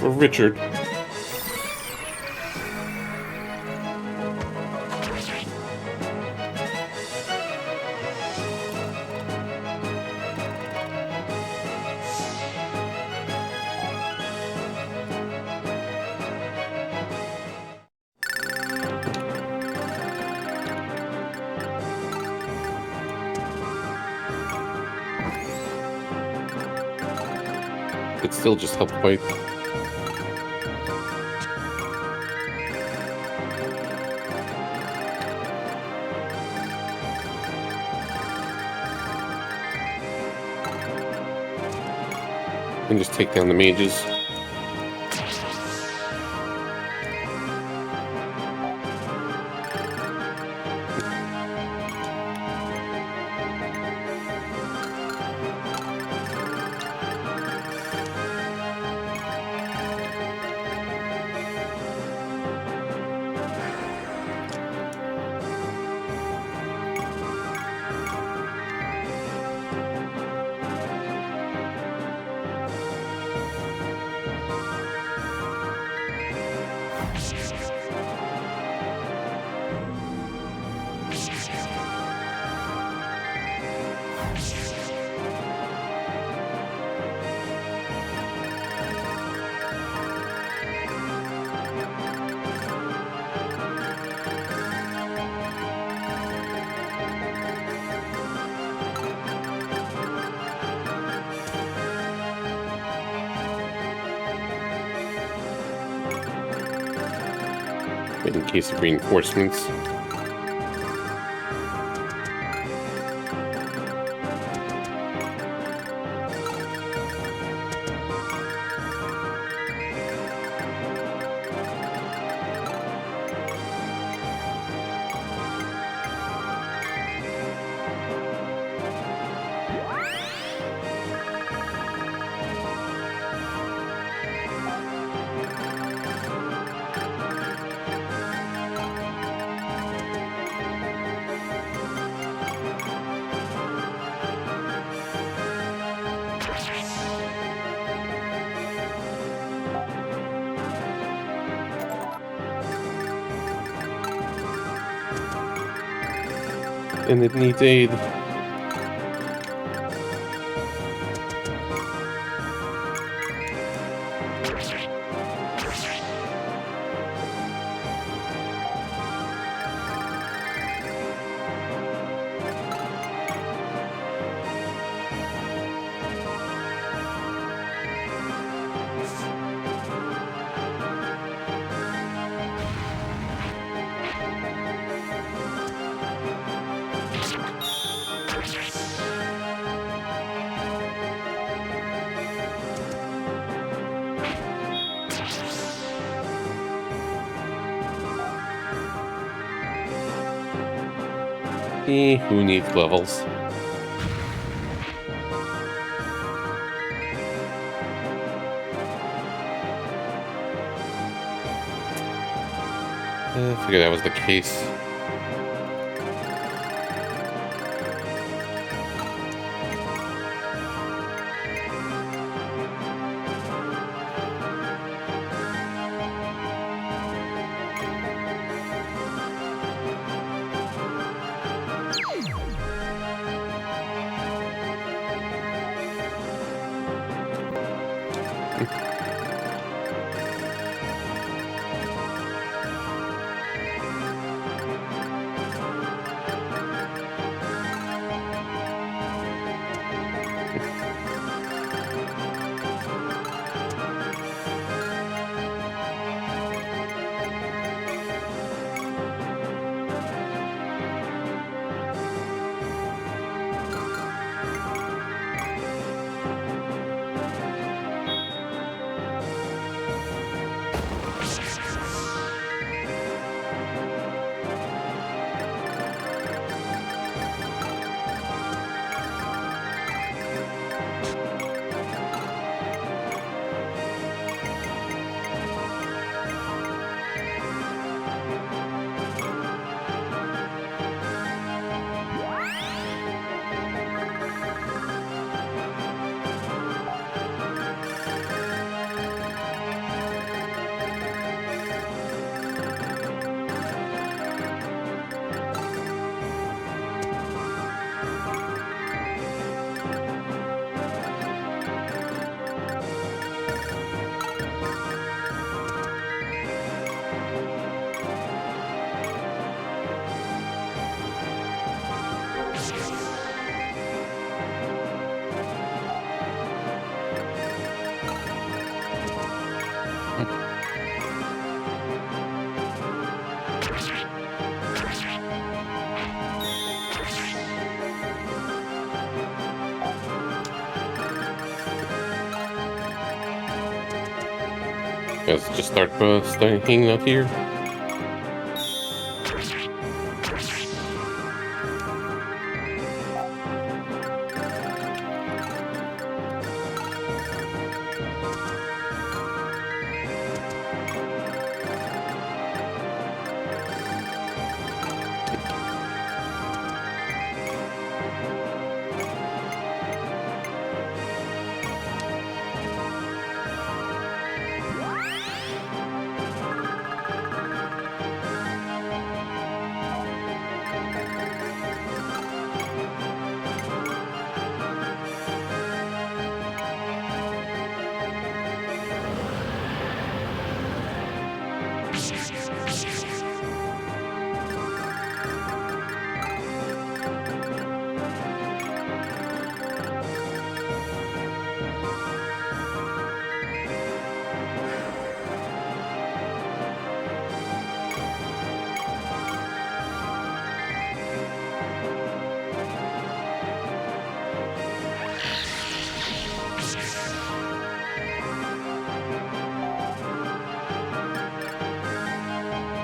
Or Richard. It still just helped quite. And just take down the mages. In case of reinforcements. And it needs aid. Who needs levels? I figured that was the case. Let's just start hanging out here.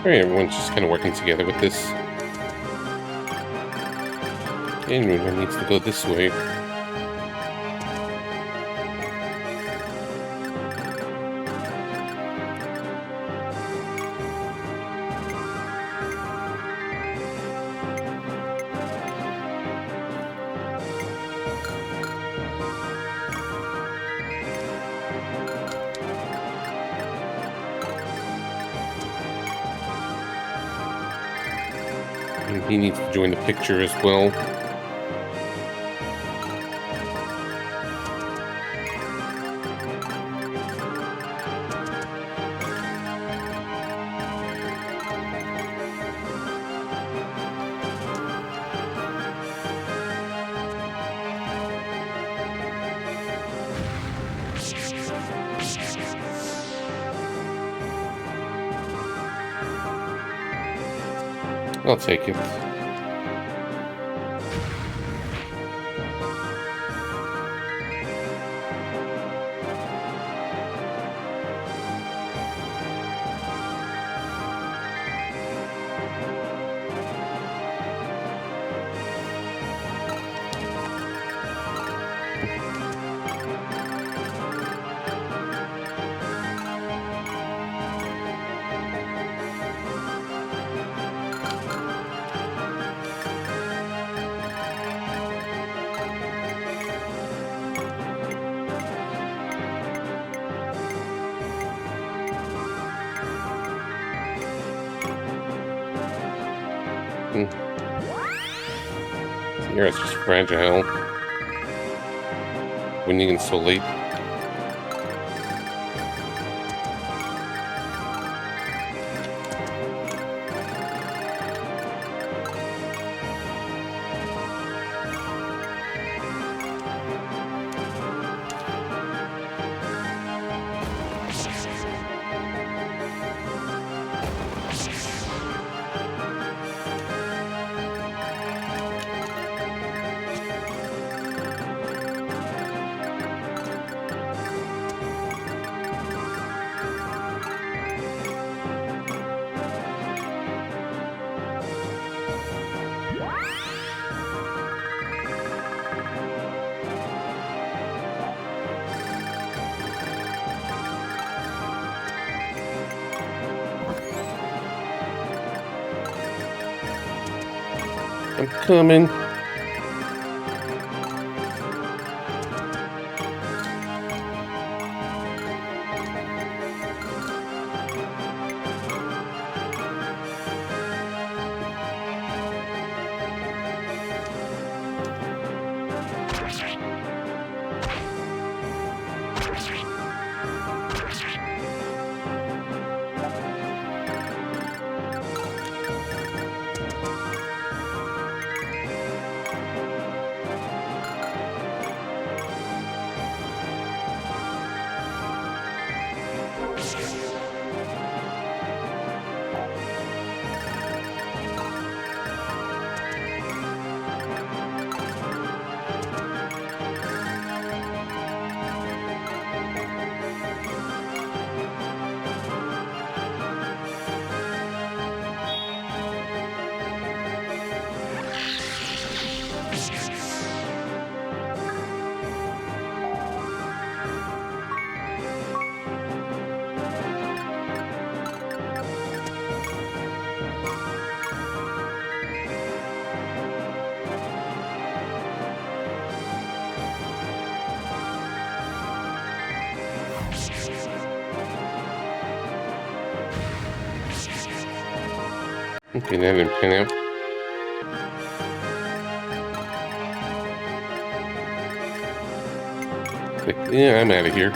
Alright, everyone's just kind of working together with this. And everyone needs to go this way. And he needs to join the picture as well. I'll take it. Sierra's just fragile. Winning in so late. I'm coming. Okay, that didn't pan out. Yeah, I'm out of here.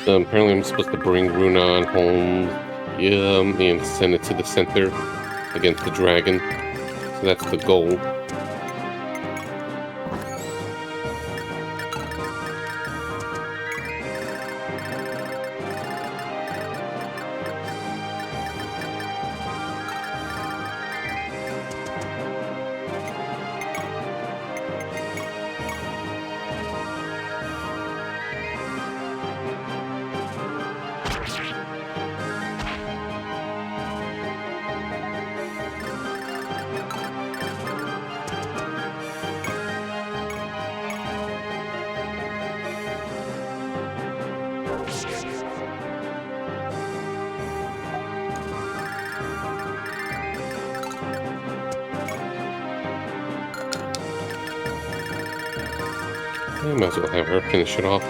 Apparently I'm supposed to bring Runan home, and send it to the center against the dragon. So that's the goal. I might as well have her finish it off.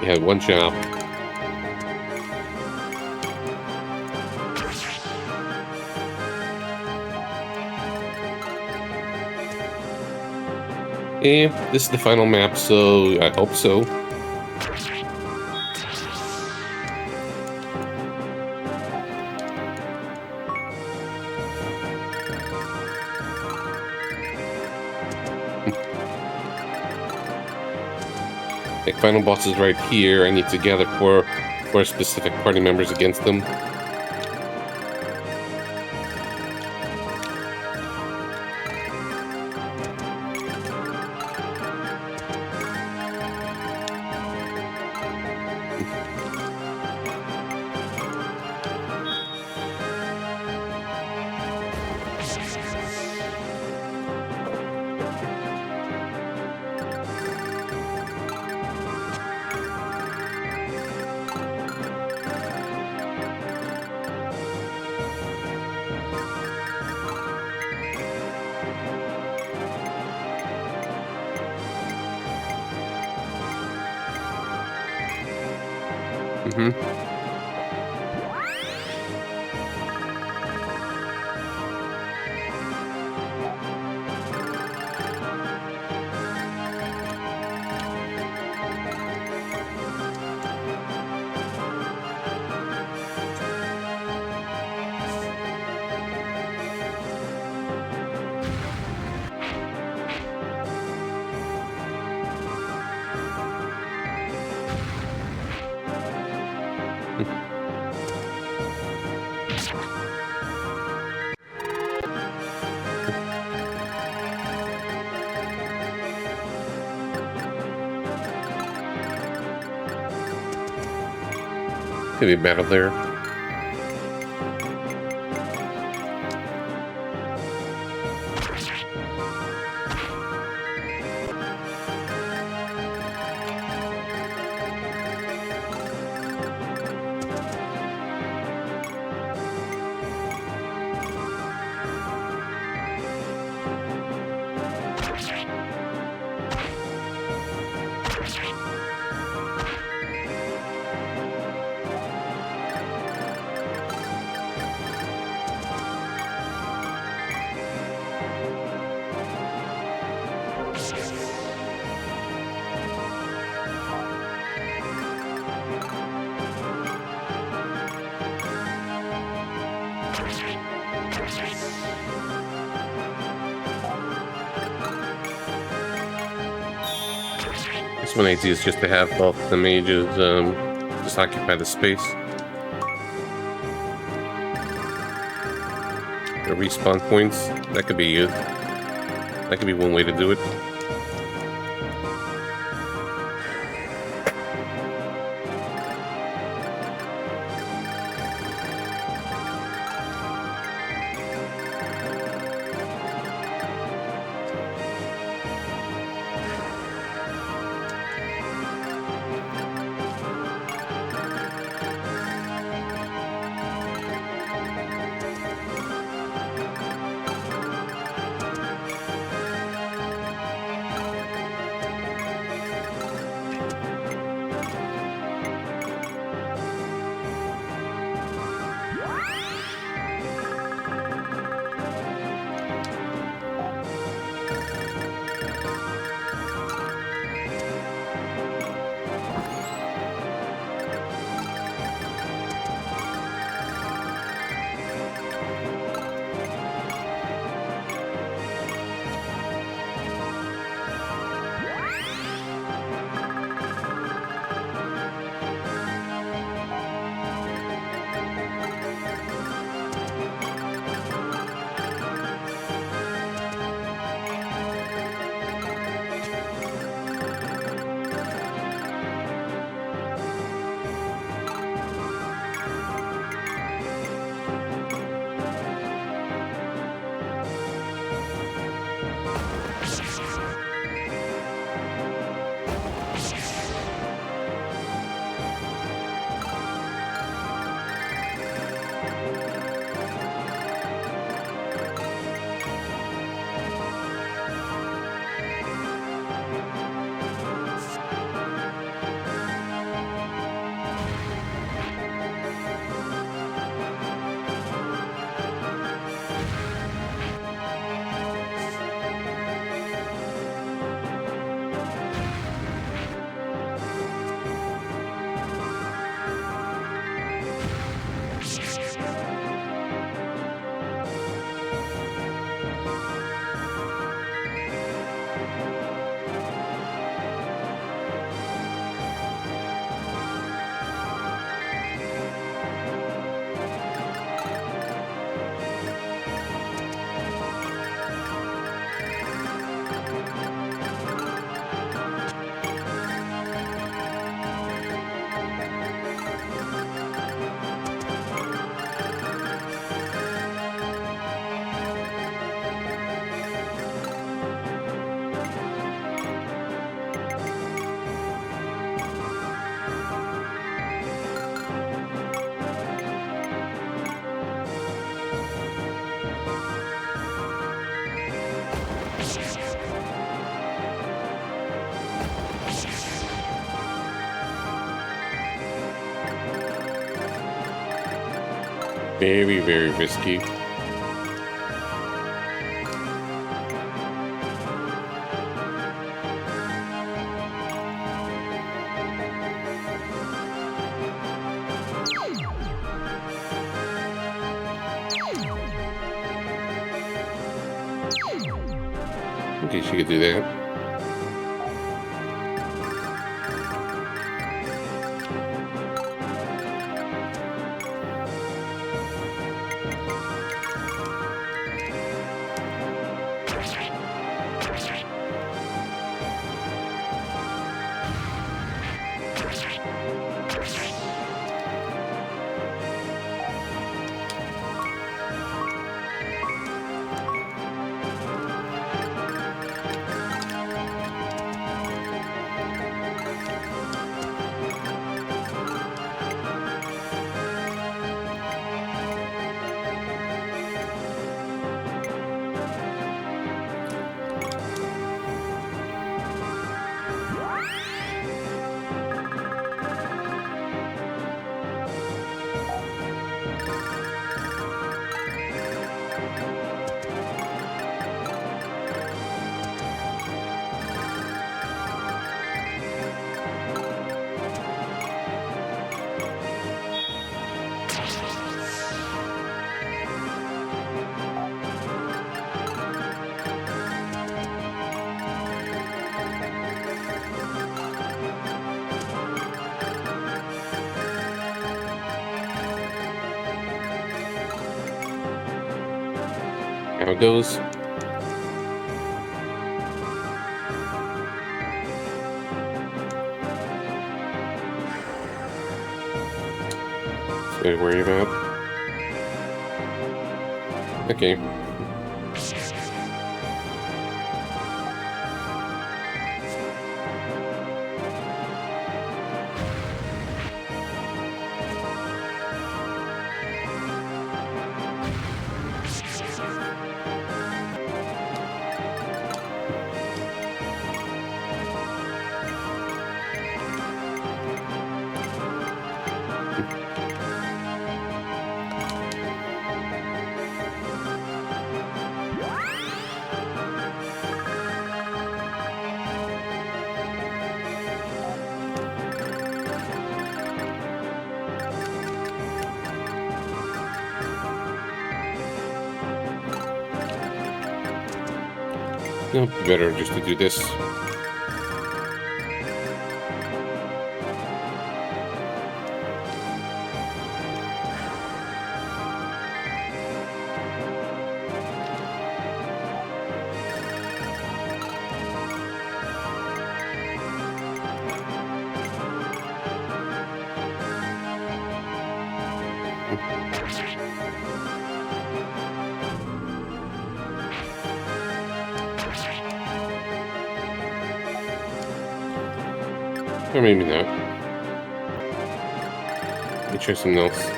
You had one job. And this is the final map, so I hope so. The final boss is right here. I need to gather four specific party members against them. Mm-hmm. Could be battle there. guess one idea is just to have both the mages just occupy the space. The respawn points, that could be one way to do it. Very, very risky. Okay, she could do that. how it goes. So I worry about. Okay. No, better just to do this. Or maybe not. Let me try something else.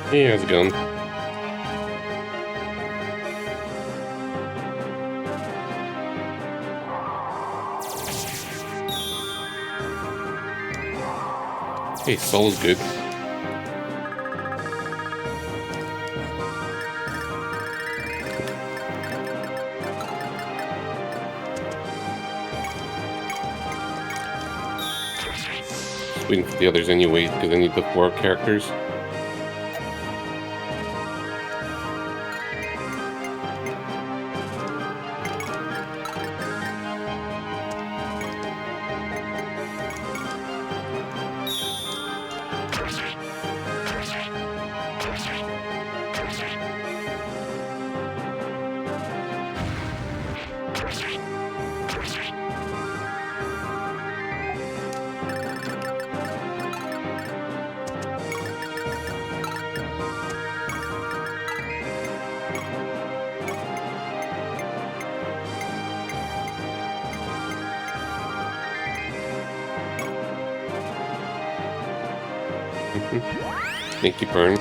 Hey, how's it going? Hey, Soul's good. Just waiting for the others anyway, because I need the 4 characters. Thank you, Burn.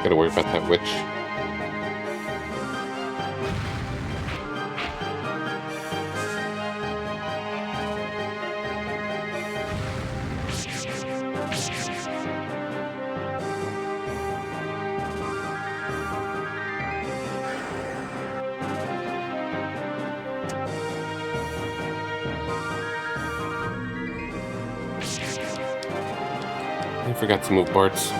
Gotta worry about that witch. forgot to move parts.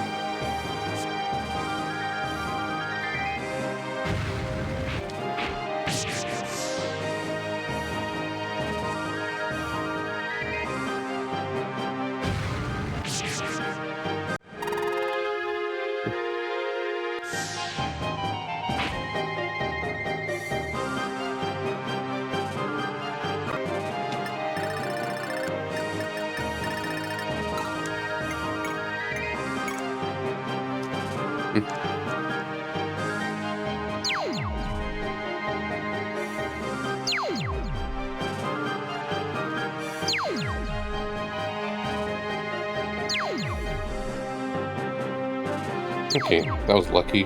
Okay, that was lucky.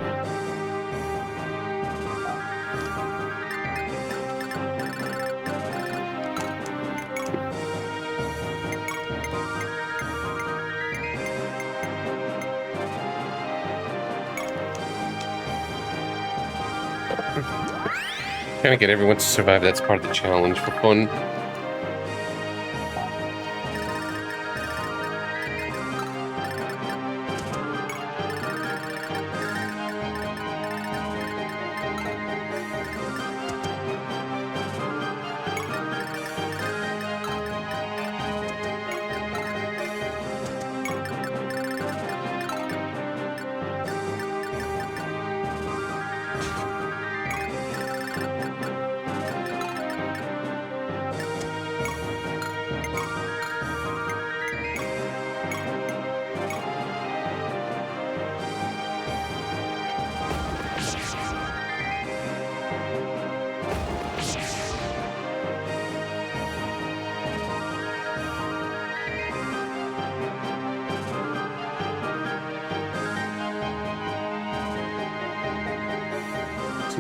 Trying to get everyone to survive, that's part of the challenge for fun.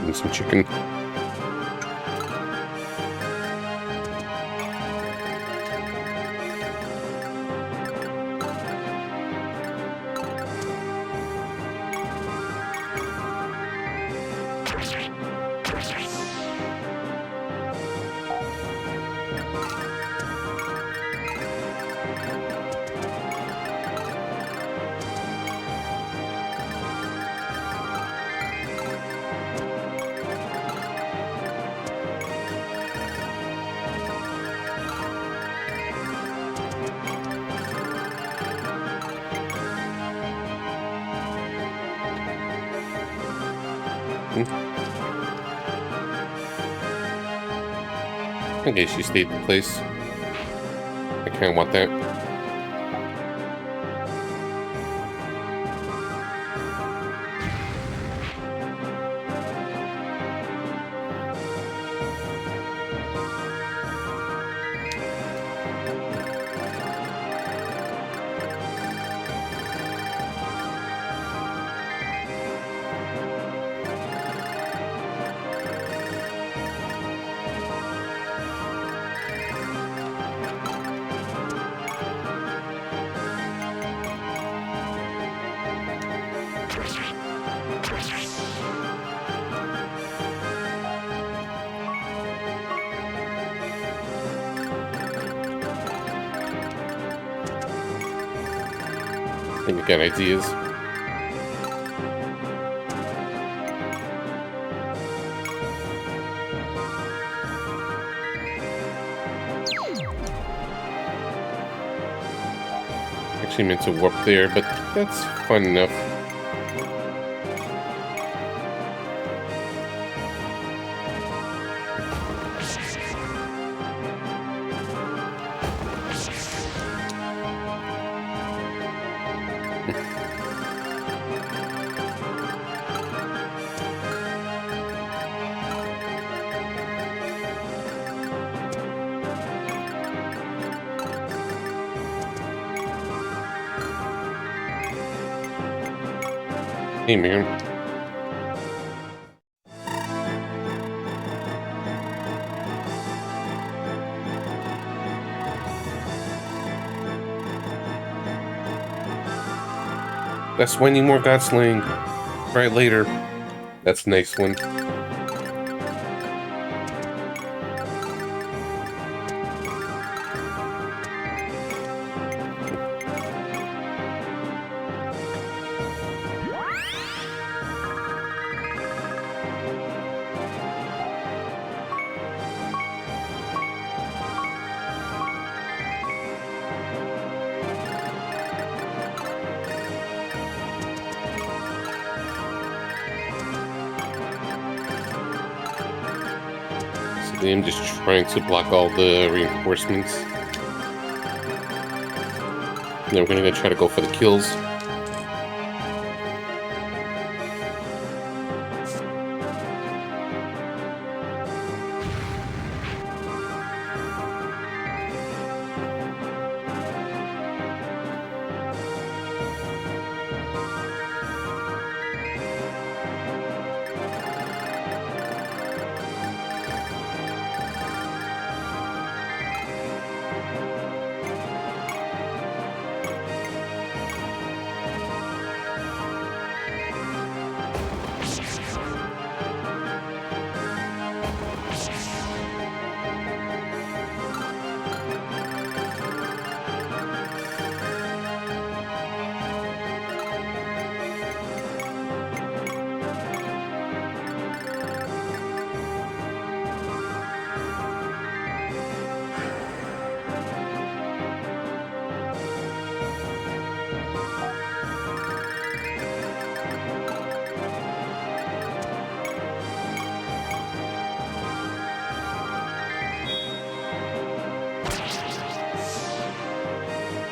Eating some chicken. Okay, she stayed in place. I kinda want that. I think you got ideas. Actually meant to warp there, but that's fun enough. Hey, man. That's why I need more God Slaying. Right later. That's a nice one. basically I'm just trying to block all the reinforcements. And then we're gonna try to go for the kills.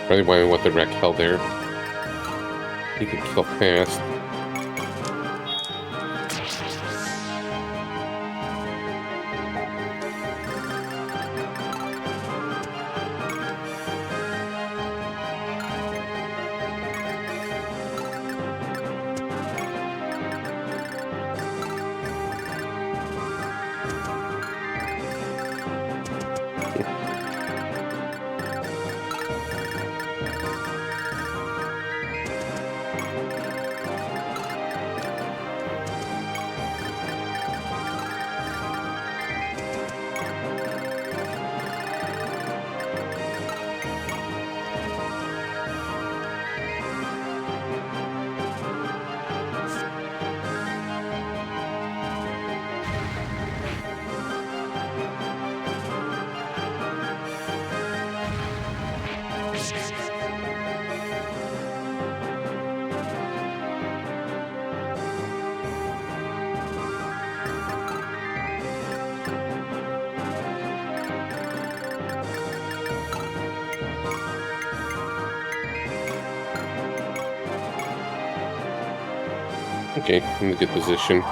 Probably why I want the wreck hell there. He can kill fast. Okay, in a good position.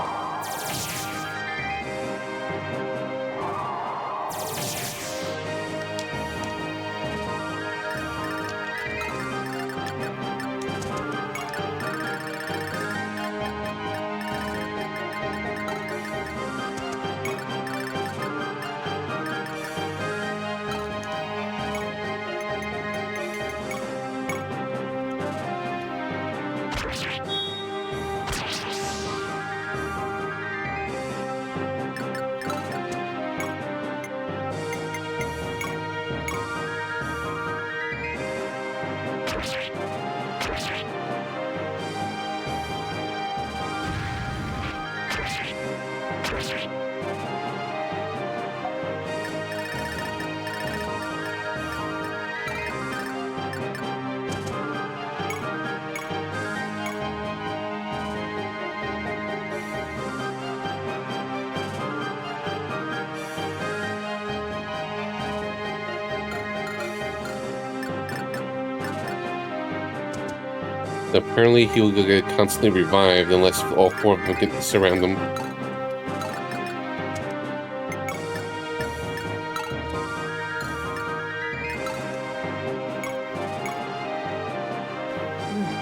Apparently he will get constantly revived unless all four of them get to surround him.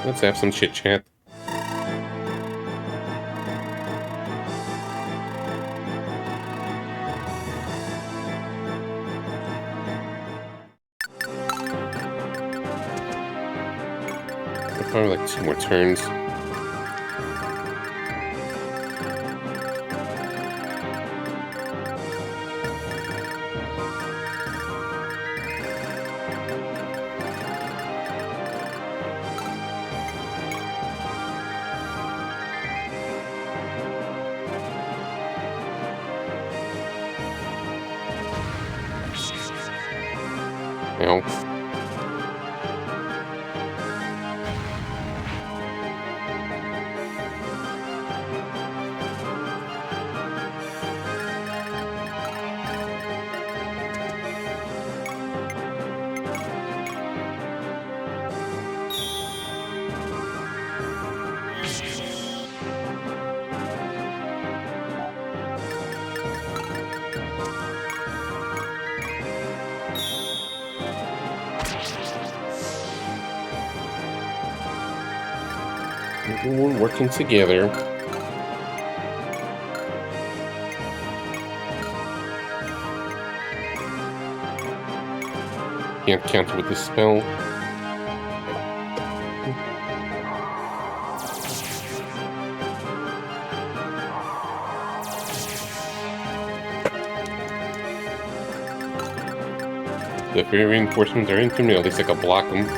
Let's have some chit chat. Probably like 2 more turns. Ow. Everyone working together. Can't counter with the spell. The fairy reinforcements are incoming, at least I can block them.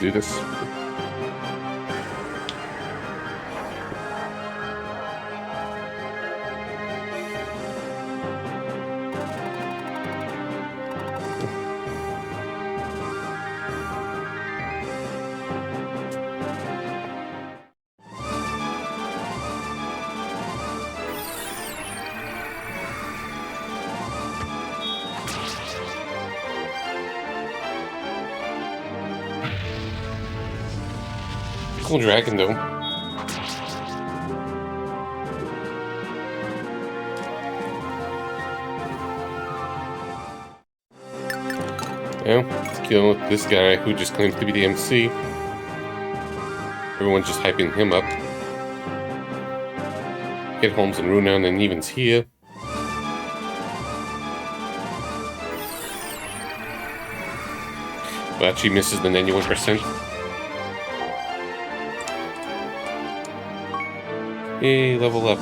Do this. Cool dragon, though. Well, let's kill this guy who just claims to be the MC. Everyone's just hyping him up. Get Holmes and Runan and Even's here. But she misses the 91%. Hey, level up.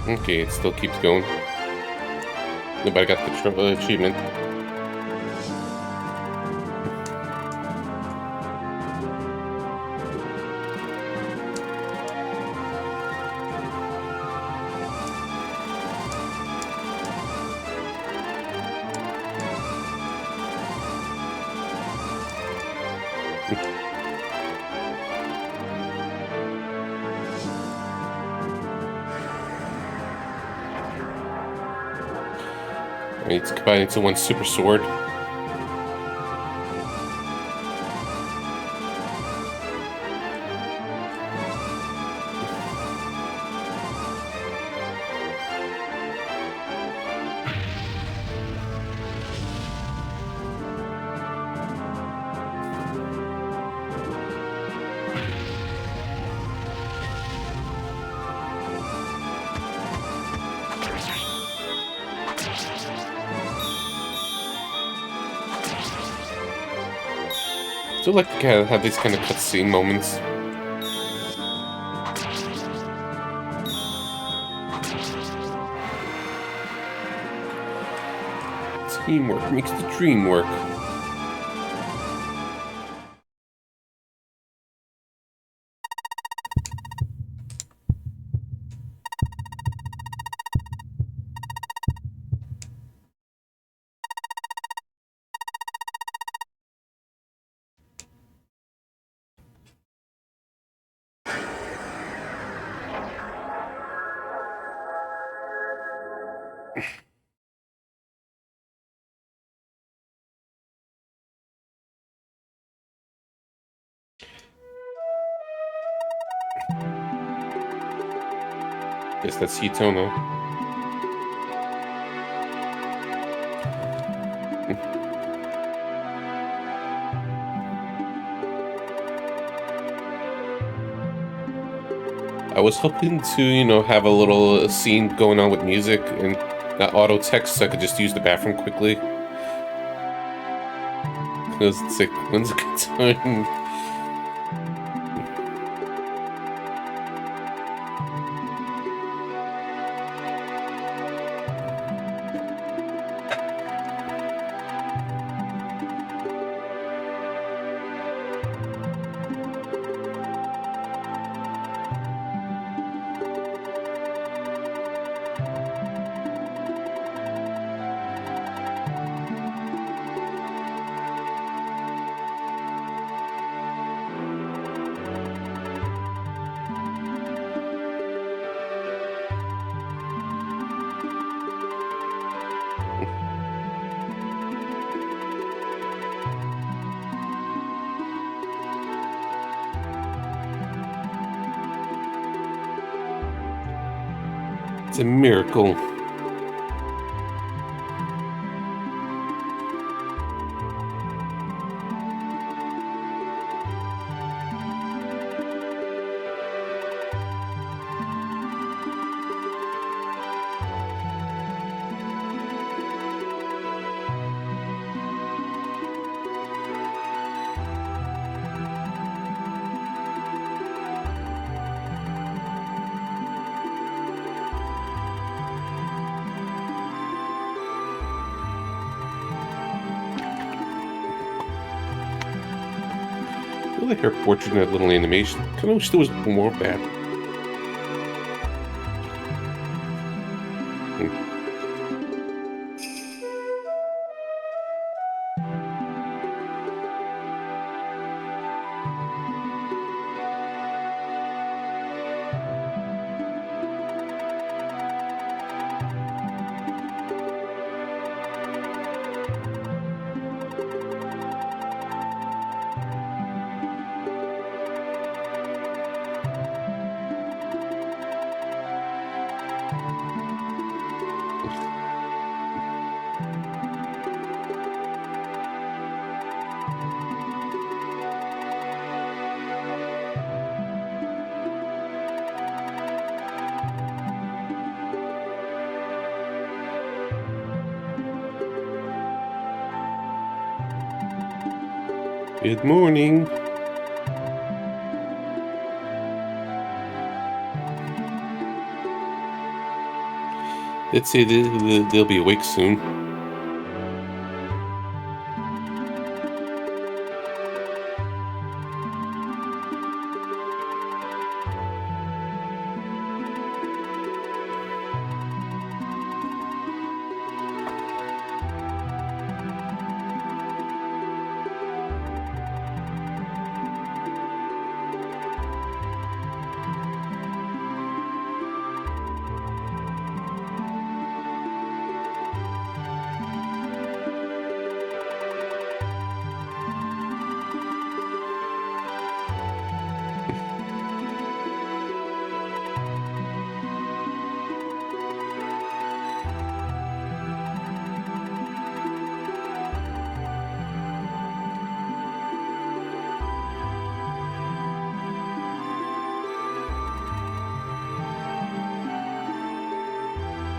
Okay, it still keeps going. Nobody got the achievement. It's combined into one super sword. Still like to kind of have these kind of cutscene moments. Teamwork makes the dream work. Guess that's Hitono. I was hoping to, have a little scene going on with music and not auto text so I could just use the bathroom quickly. Because it's like, when's a good time? It's a miracle. I like her portrait in that little animation. Kind of wish there was more of that. Good morning. Let's say they'll be awake soon.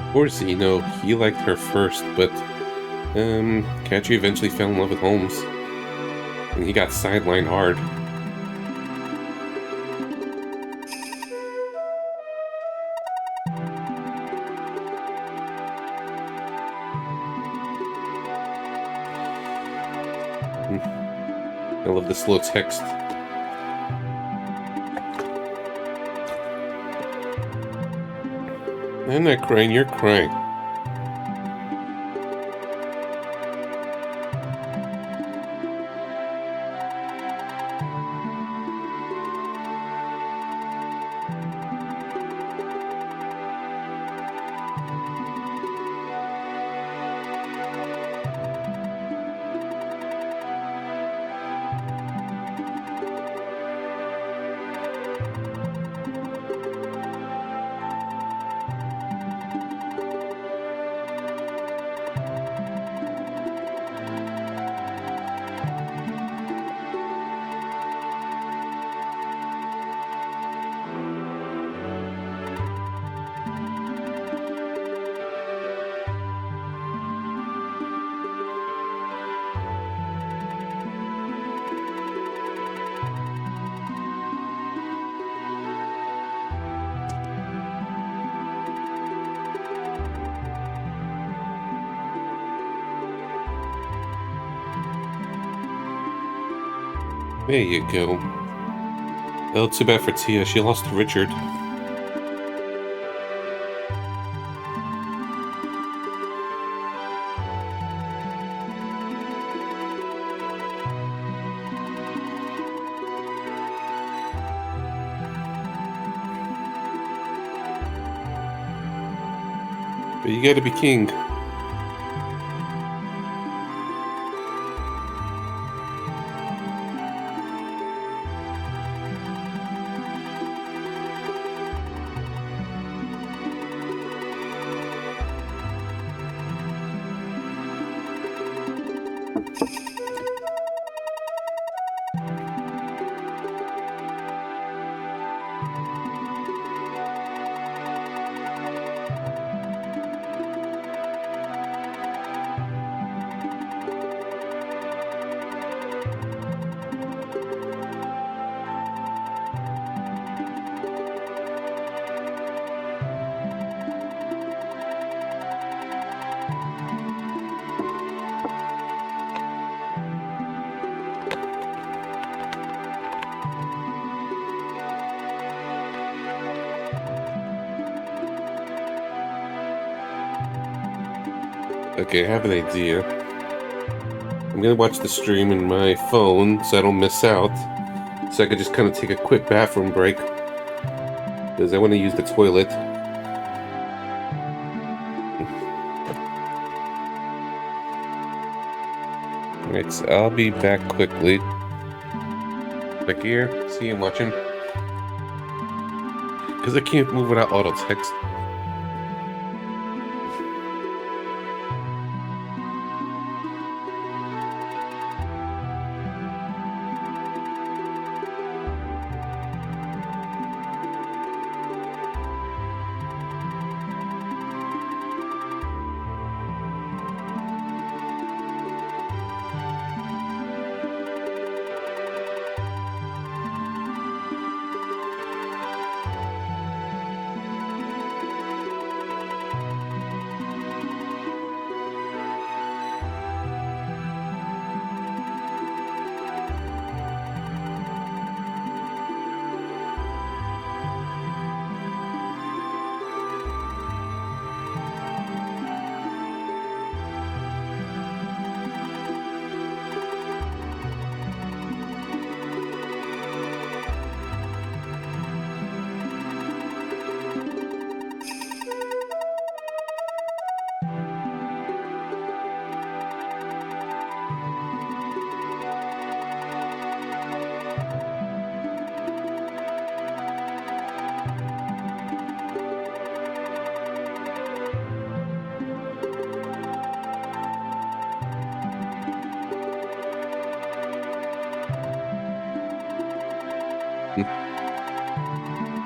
Of course, he liked her first, but Katri eventually fell in love with Holmes. And he got sidelined hard. I love this little text. I'm not crying, you're crying. There you go. Well, too bad for Tia. She lost to Richard. But you gotta be king. Okay, I have an idea. I'm gonna watch the stream in my phone so I don't miss out. So I could just kind of take a quick bathroom break. Because I want to use the toilet. Alright, so I'll be back quickly. Back here, see I'm watching. Because I can't move without auto text.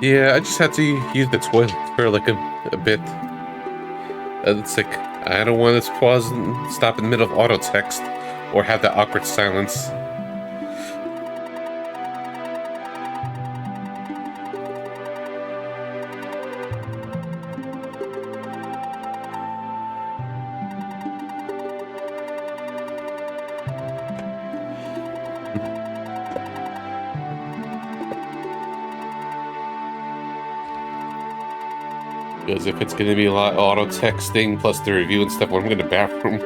Yeah, I just had to use the toilet for like a bit. It's like, I don't want to pause and stop in the middle of auto text or have that awkward silence. Because if it's going to be a lot of auto texting plus the review and stuff, when I'm going to bathroom.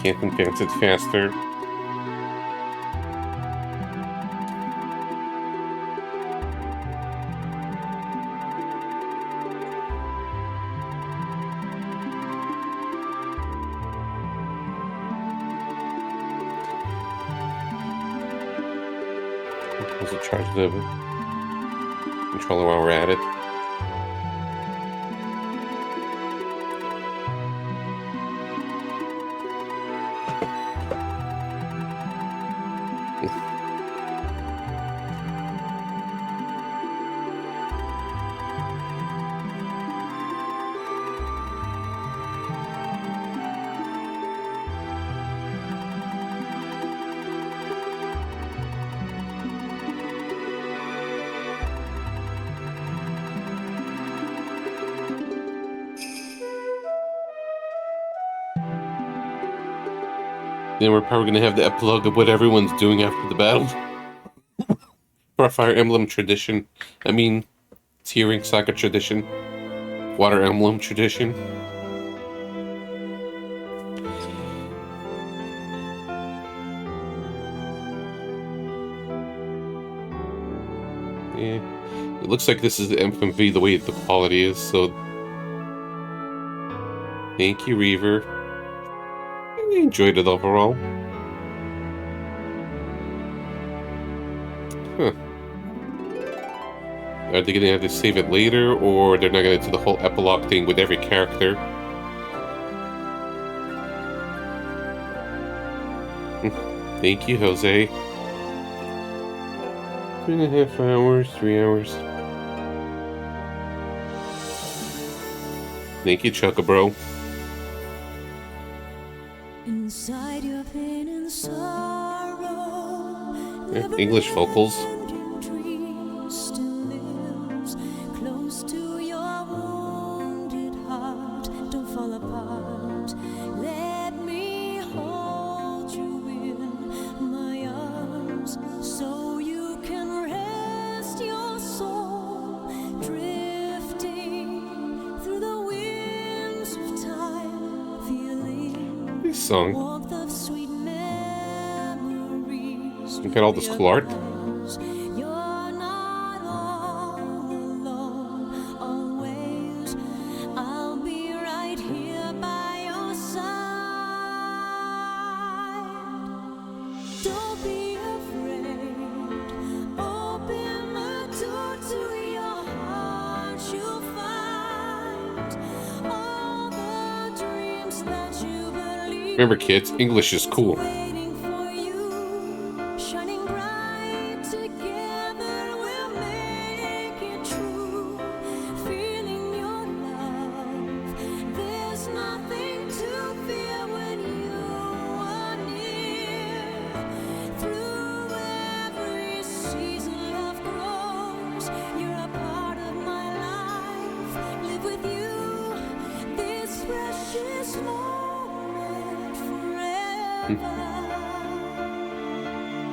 Can't advance it faster. Let's charge the controller while we're at it. Then we're probably going to have the epilogue of what everyone's doing after the battle. For a Fire Emblem tradition. I mean, TearRing Saga tradition. Water Emblem tradition. Yeah. It looks like this is the FMV the way the quality is, so... Thank you, Reaver. I enjoyed it overall. Huh. Are they going to have to save it later, or they're not going to do the whole epilogue thing with every character? Thank you, Jose. 2.5 hours, 3 hours. Thank you, Chocobro. Inside your pain and sorrow, English vocals. Close to your wounded heart, don't fall apart. Let me hold you in my arms, so you can rest your soul, drifting through the winds of time, feeling this song. Look at all this cool art. Remember, kids, English is cool.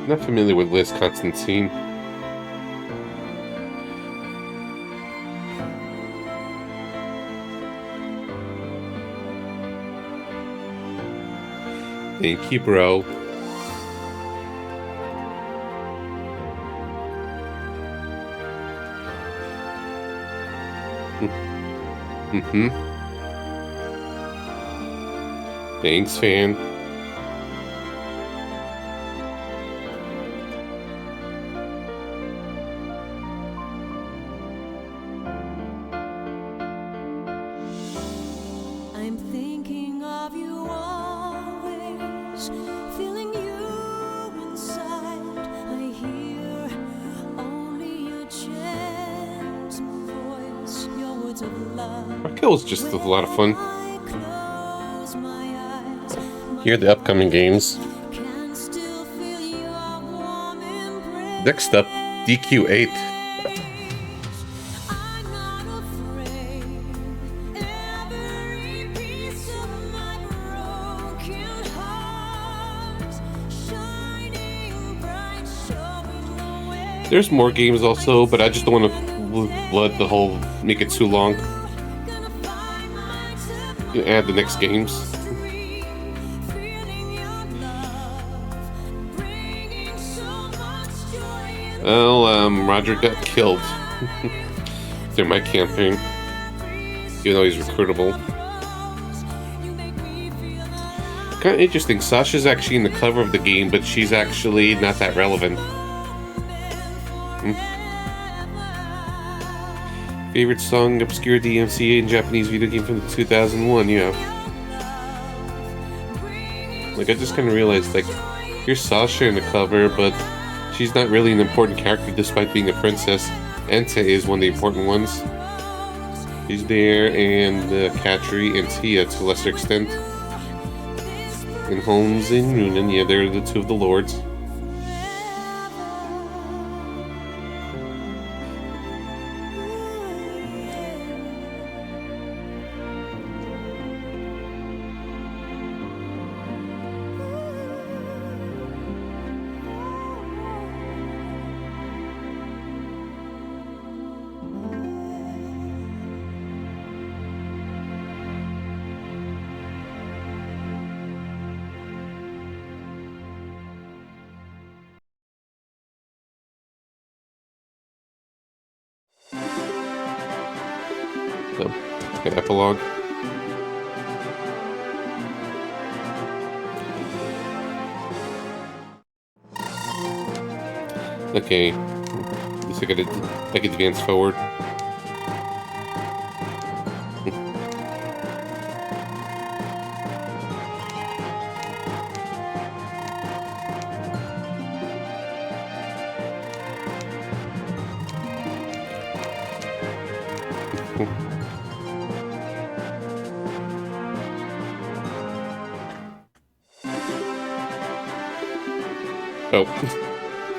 Not familiar with Liz Constantine. Thank you, bro. Thanks, fan. I'm thinking of you always, feeling you inside. I hear only your gentle voice, your words of love. Raquel was just a lot of fun. Here are the upcoming games. Next up, DQ8. There's more games also, but I just don't want to let the whole make it too long. You add the next games. Well, Roger got killed through my campaign, even though he's recruitable. Kind of interesting. Sasha's actually in the cover of the game, but she's actually not that relevant. Favorite song, obscure DMCA in Japanese video game from 2001, yeah. Like, I just kind of realized, like, here's Sasha in the cover, but she's not really an important character despite being a princess. Entei is one of the important ones. She's there, and Katri and Tia to a lesser extent. And Holmes and Noonan, yeah, they're the two of the lords. So, okay, epilogue. Okay, at least I could advance forward. Oh,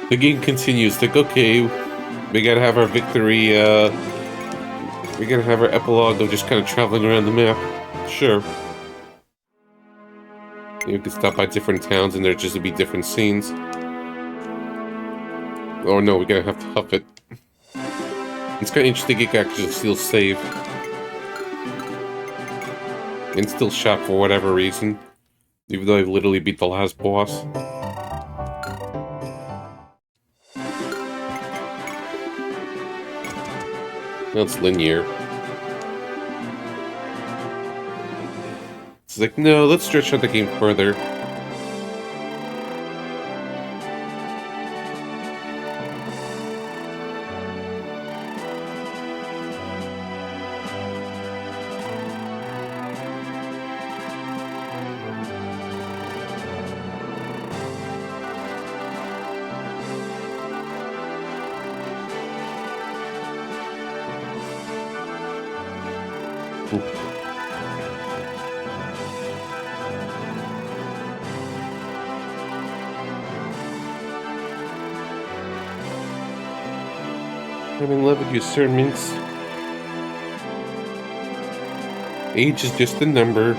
the game continues. Like, okay, we gotta have our victory, we gotta have our epilogue of just kind of traveling around the map. Sure. You can stop by different towns and there'd just be different scenes. Oh no, we gotta have to huff it. It's kind of interesting you can actually still save. And still shop for whatever reason. Even though I literally beat the last boss. Well, it's linear. It's like, no, let's stretch out the game further. I'm in love with you, Sir Minx. Age is just a number.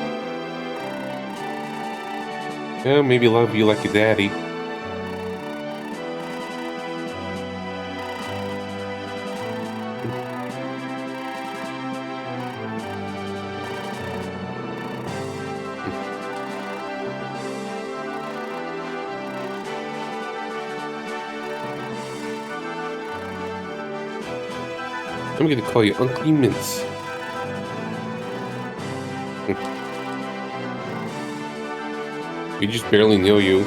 Yeah, maybe love you like a daddy. I'm gonna call you Uncle Mince. We just barely know you.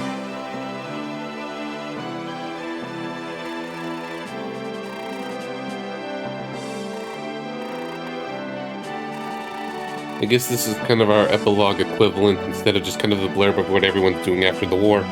I guess this is kind of our epilogue equivalent instead of just kind of the blurb of what everyone's doing after the war.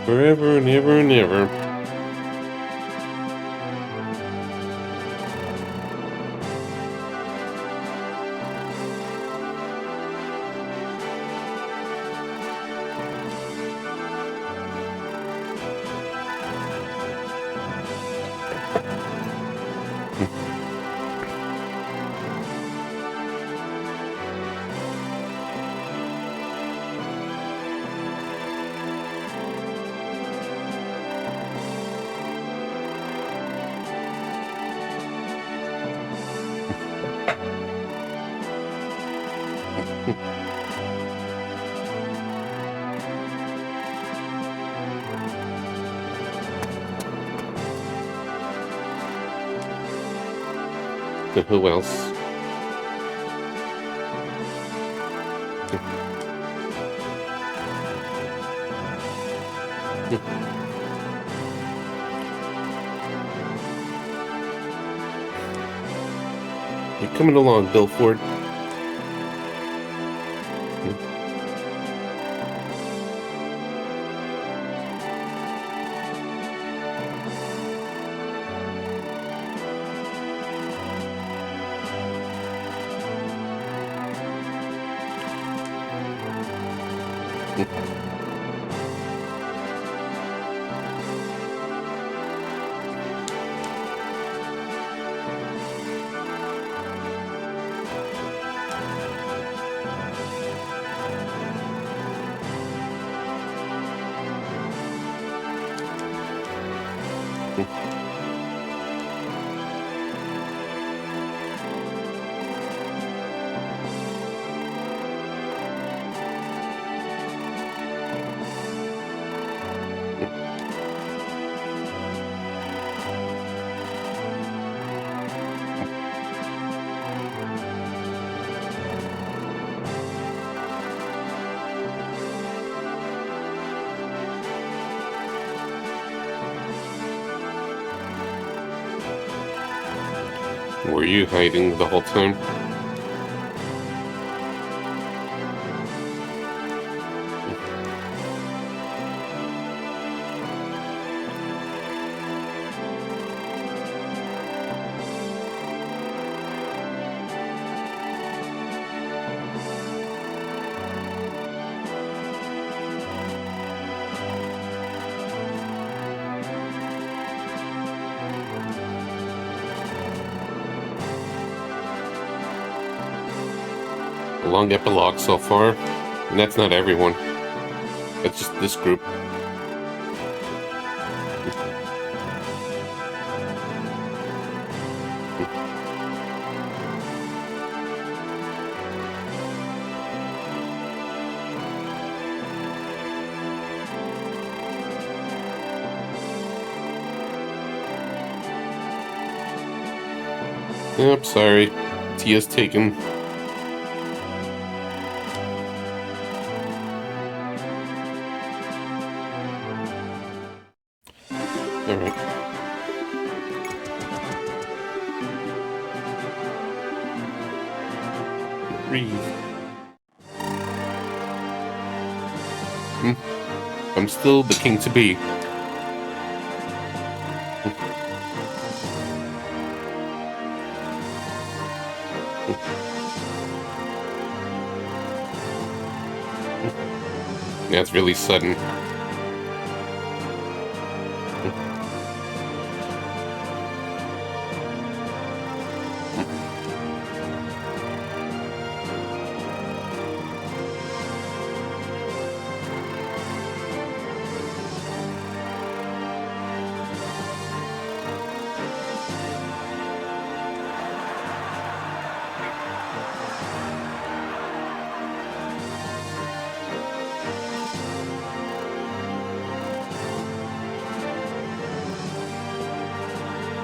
Forever and ever and ever. Who else? You're coming along, Bill Ford. Were you hiding the whole time? A long epilogue so far, and that's not everyone. That's just this group. Yep, sorry. Tia's taken. Alright. Breathe. I'm still the king to be. That's really sudden.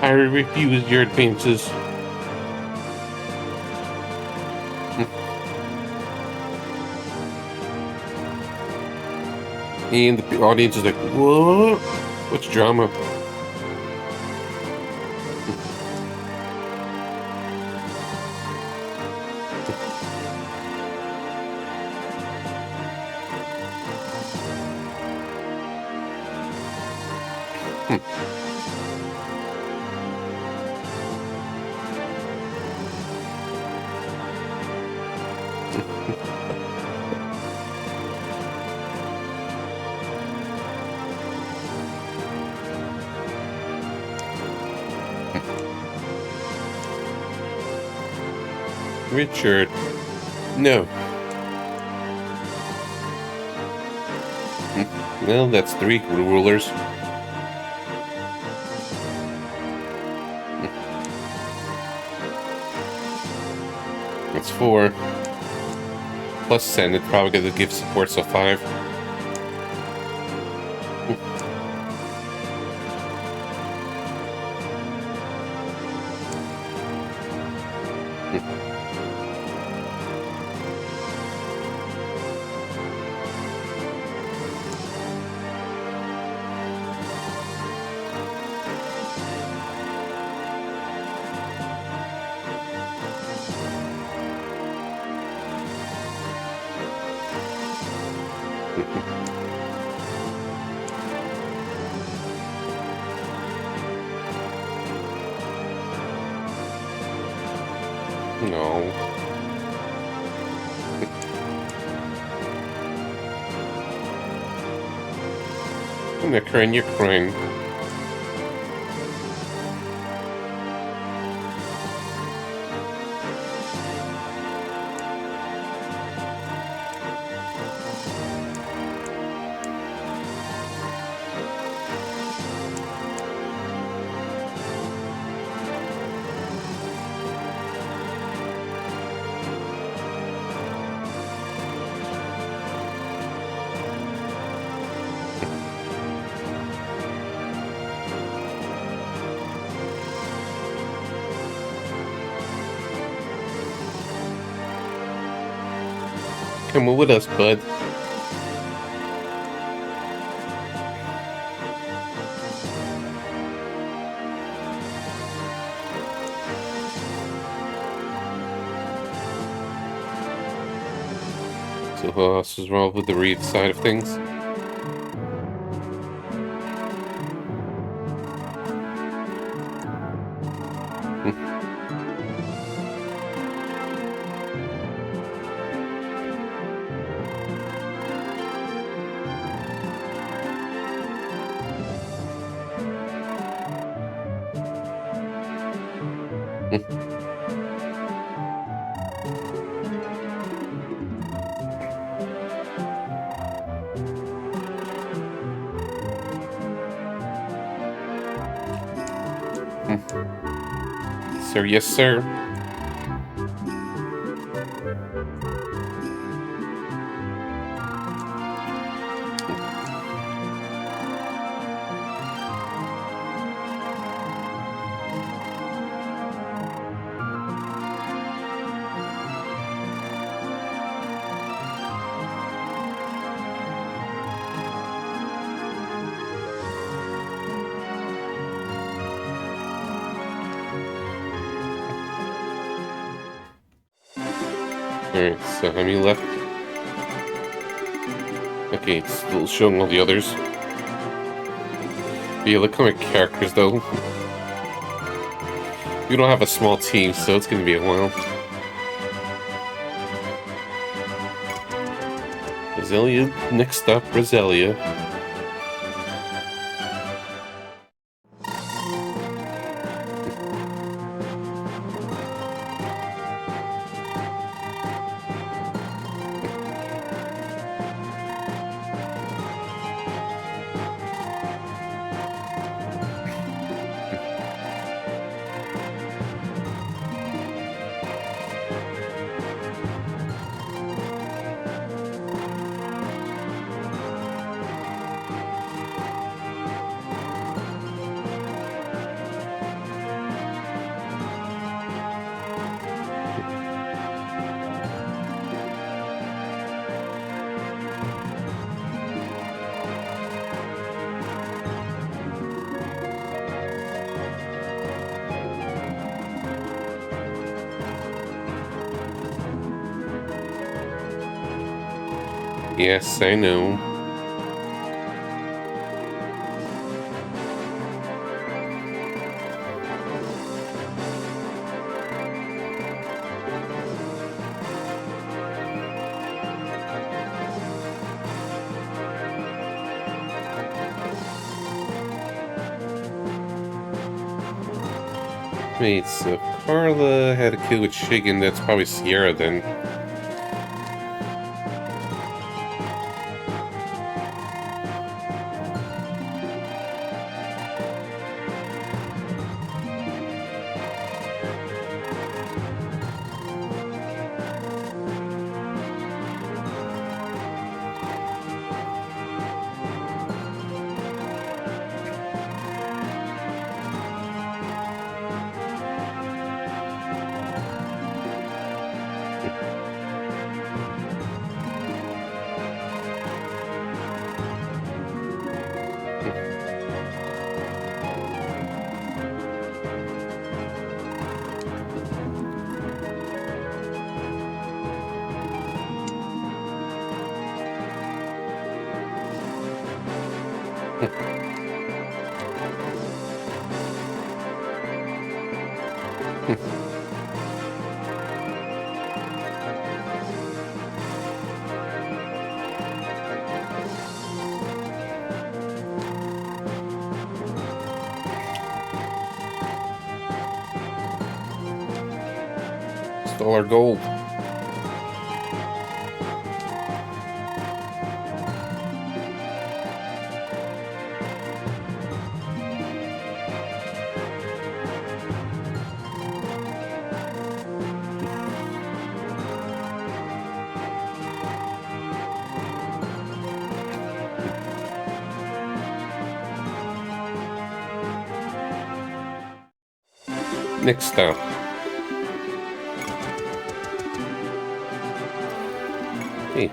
I refuse your advances. And the audience is like, what? What's drama? Hmm. Richard. No. Well, that's 3 rulers. That's 4. Plus 10, it's probably going to give support, so 5. No. I'm not crying, you're crying. Come with us, bud. So who else is wrong with the read side of things? Sir, yes, sir. Alright, so how many left? Okay, it's still showing all the others. But yeah, look how many characters, though. We don't have a small team, so it's gonna be a while. Roselia, next up, Roselia. Yes, I know. Wait, so Carla had a kid with Shigen, that's probably Sierra then. Stole our gold. Next stop. Hey.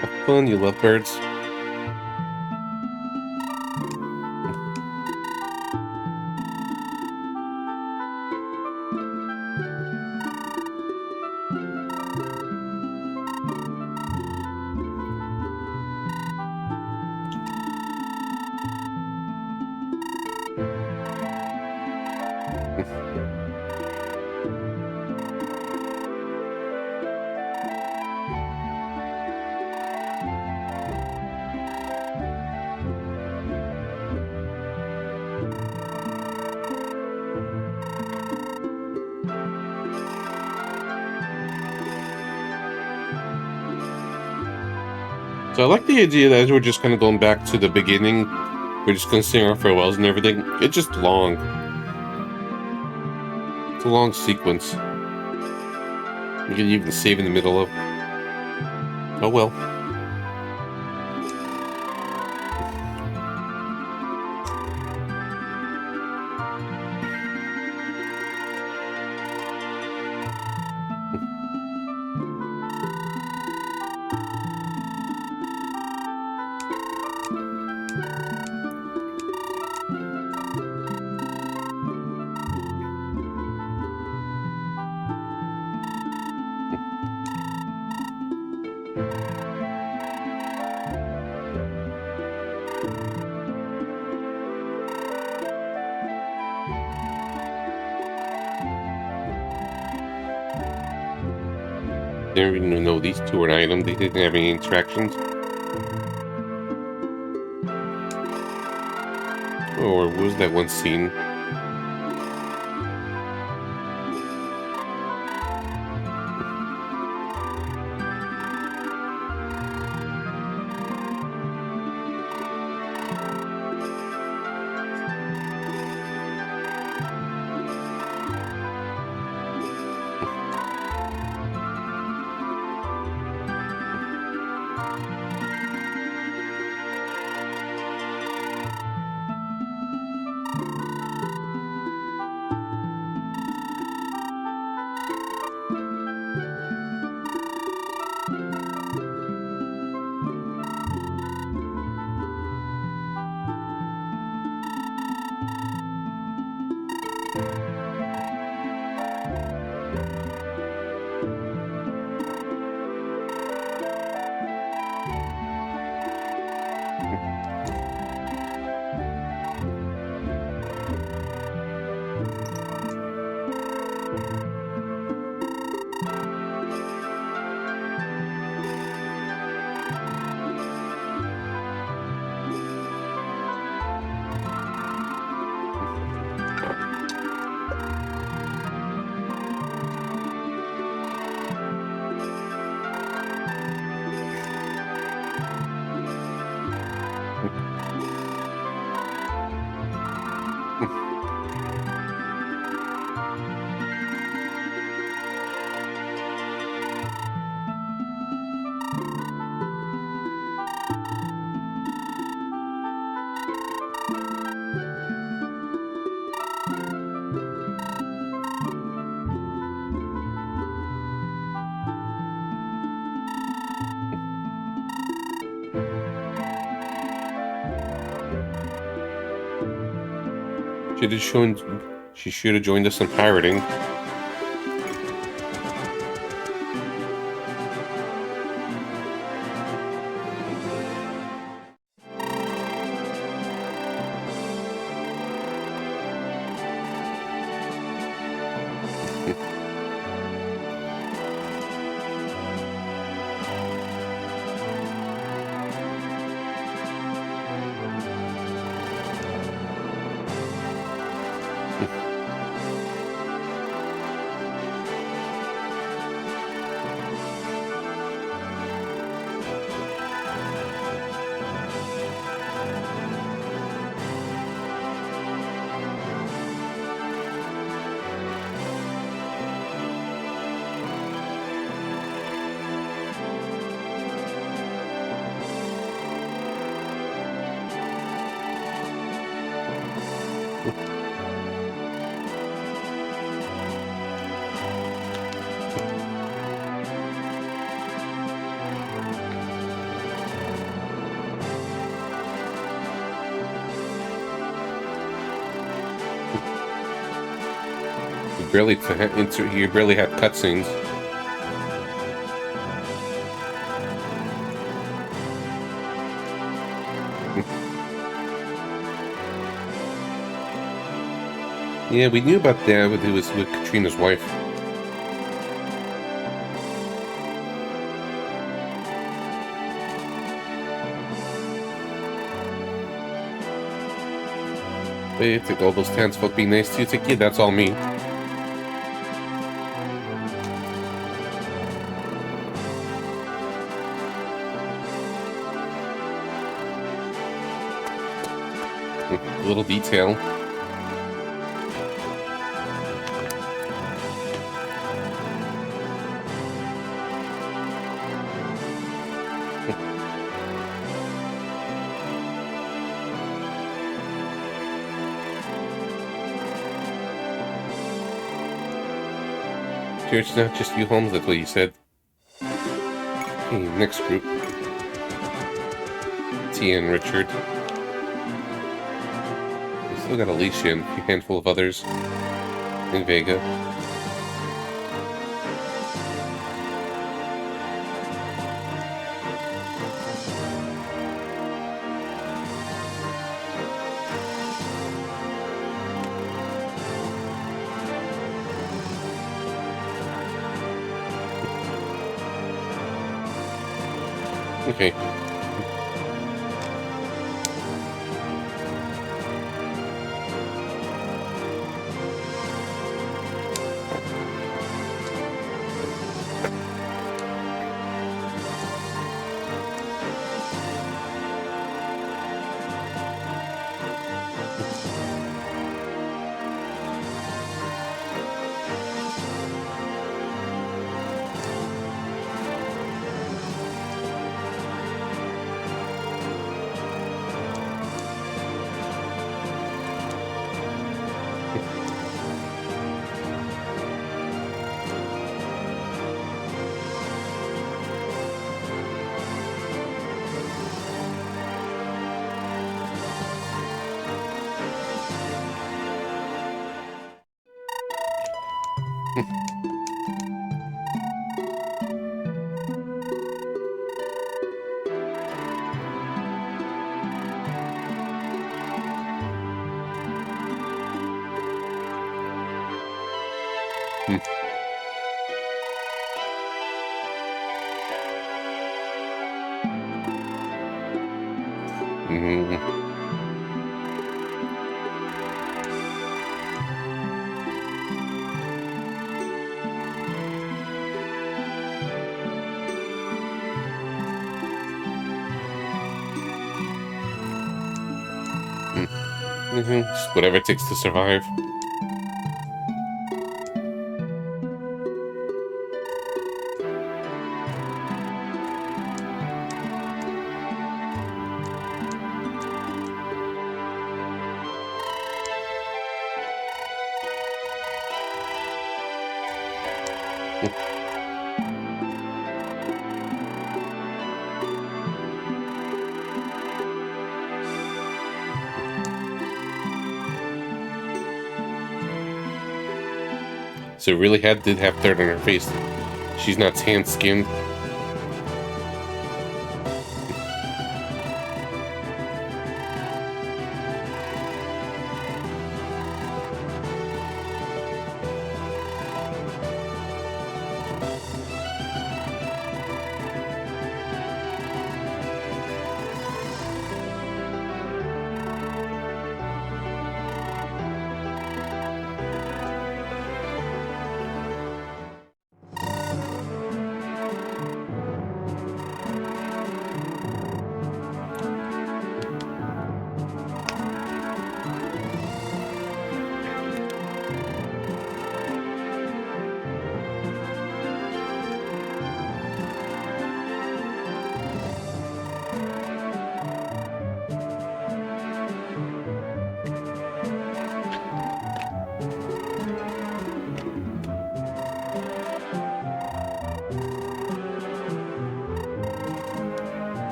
Have fun, you lovebirds. So I like the idea that we're just kind of going back to the beginning. We're just going to sing our farewells and everything. It's just long. It's a long sequence. You can even save in the middle of. Oh well. Didn't even know these two were an item. They didn't have any interactions. Or what was that one scene? Should have joined. She should have joined us in pirating. You barely had cutscenes. Yeah, we knew about that, but it was with Katrina's wife. But it's like all those townsfolk being nice to you. It's like, yeah, that's all me. A little detail. Sure, it's not just you, Holmes. That's what you said. Okay, next group. Tia and Richard. We still got Alicia and a handful of others. And Vega. Okay. Mm-hmm. Just whatever it takes to survive. So it really did have dirt on her face. She's not tan-skinned.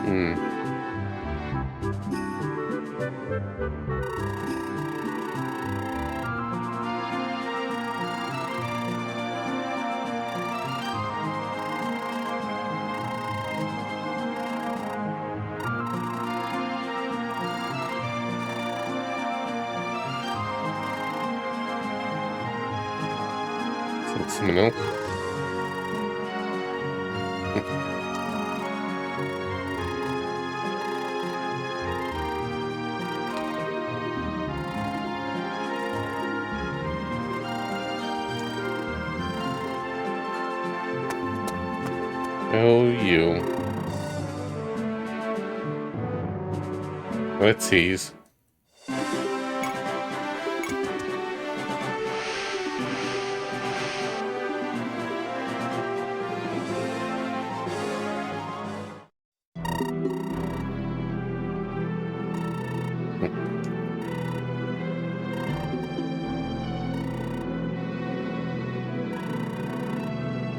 Hmm. So it's someone else. Oh, you. Let's tease.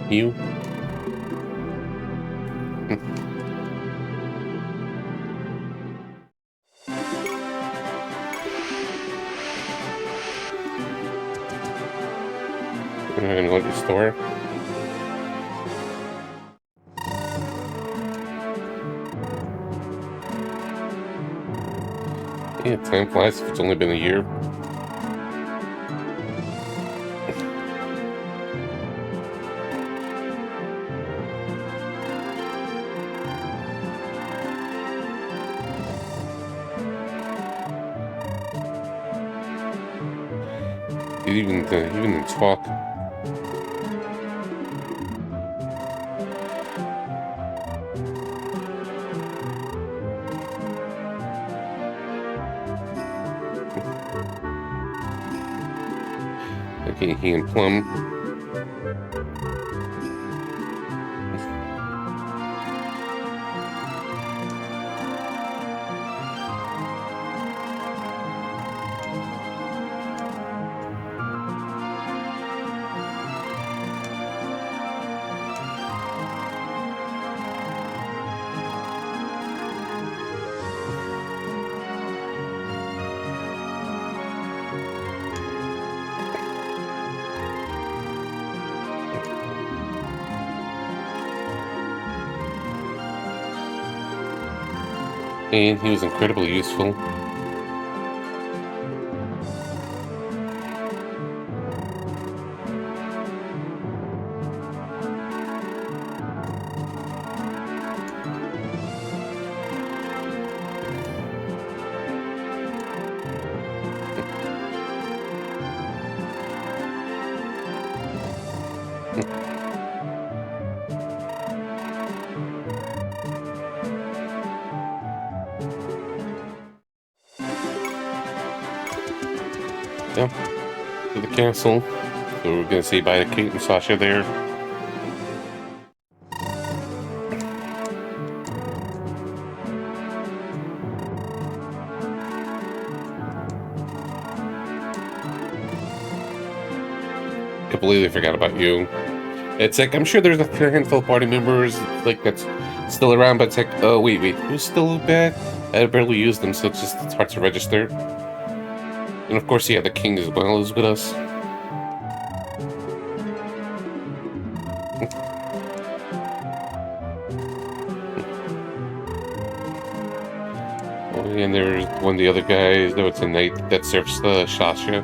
You. I'm gonna go to the store. Yeah, time flies if it's only been a year. Even in talk. Okay, he and Plum. And he was incredibly useful. Yeah, to the castle. So we're gonna say bye to Kate and Sasha there. Completely forgot about you. It's like I'm sure there's a handful of party members like that's still around, but it's like, oh wait, who's still back? I barely use them, so it's hard to register. And of course, yeah, the king as well is with us. Oh, and there's one of the other guys. Though it's a knight that serves Sasha.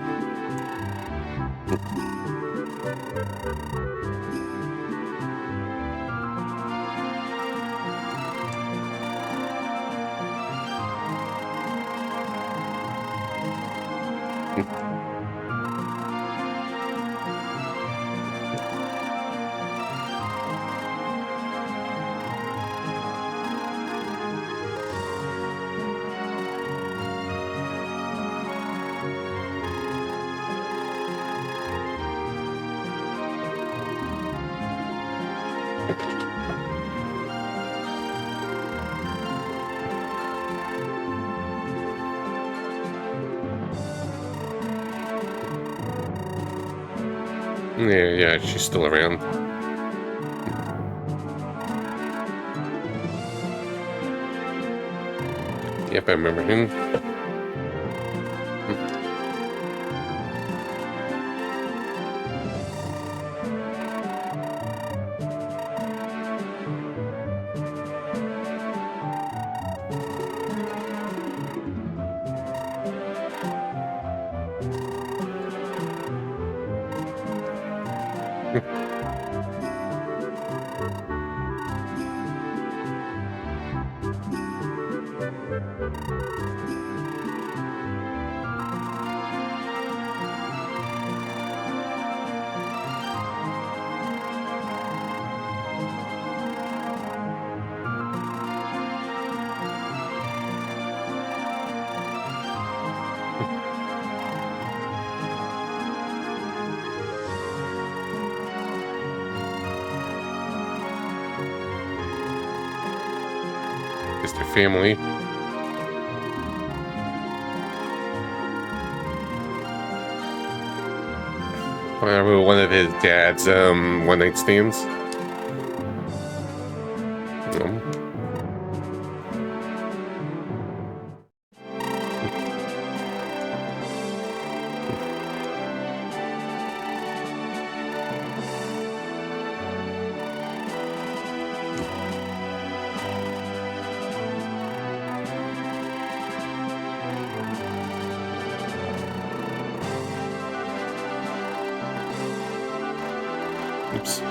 Yeah, she's still around. Yep, I remember him. It's their family. One of his dad's one night stands. Oops.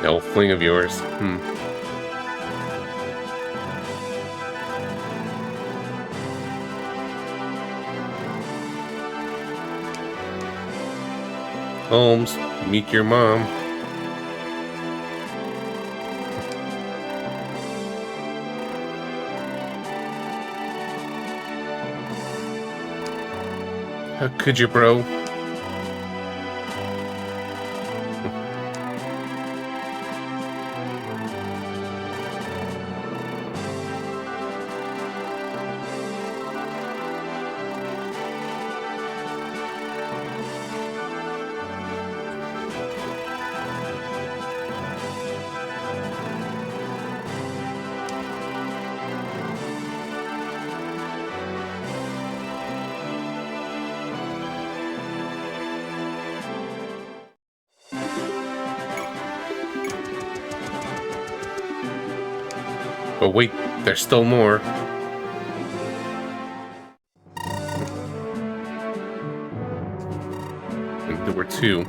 No fling of yours. Holmes, meet your mom. How could you, bro? Oh wait, there's still more. And there were two.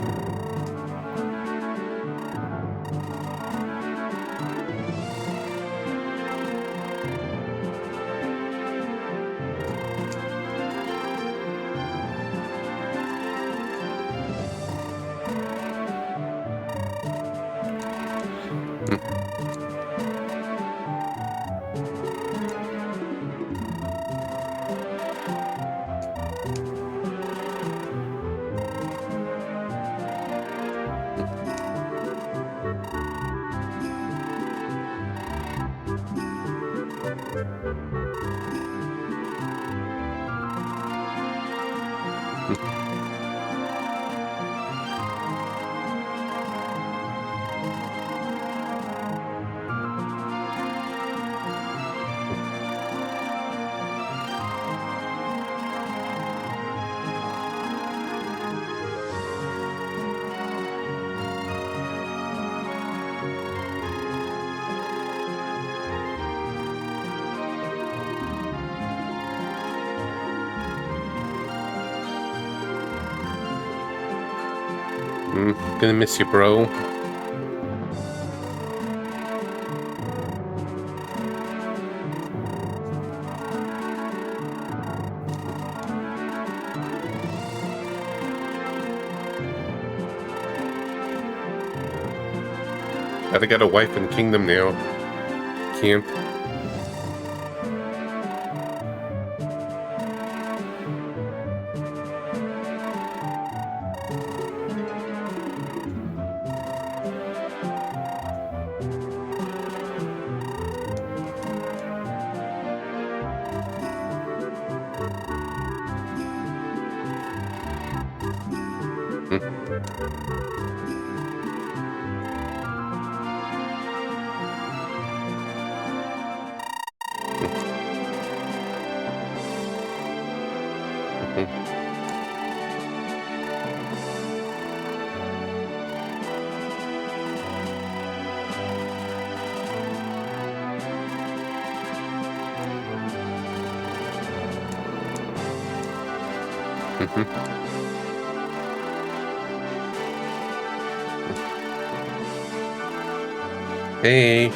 Gonna miss you, bro. Gotta got a wife and kingdom now. Can't. Hey.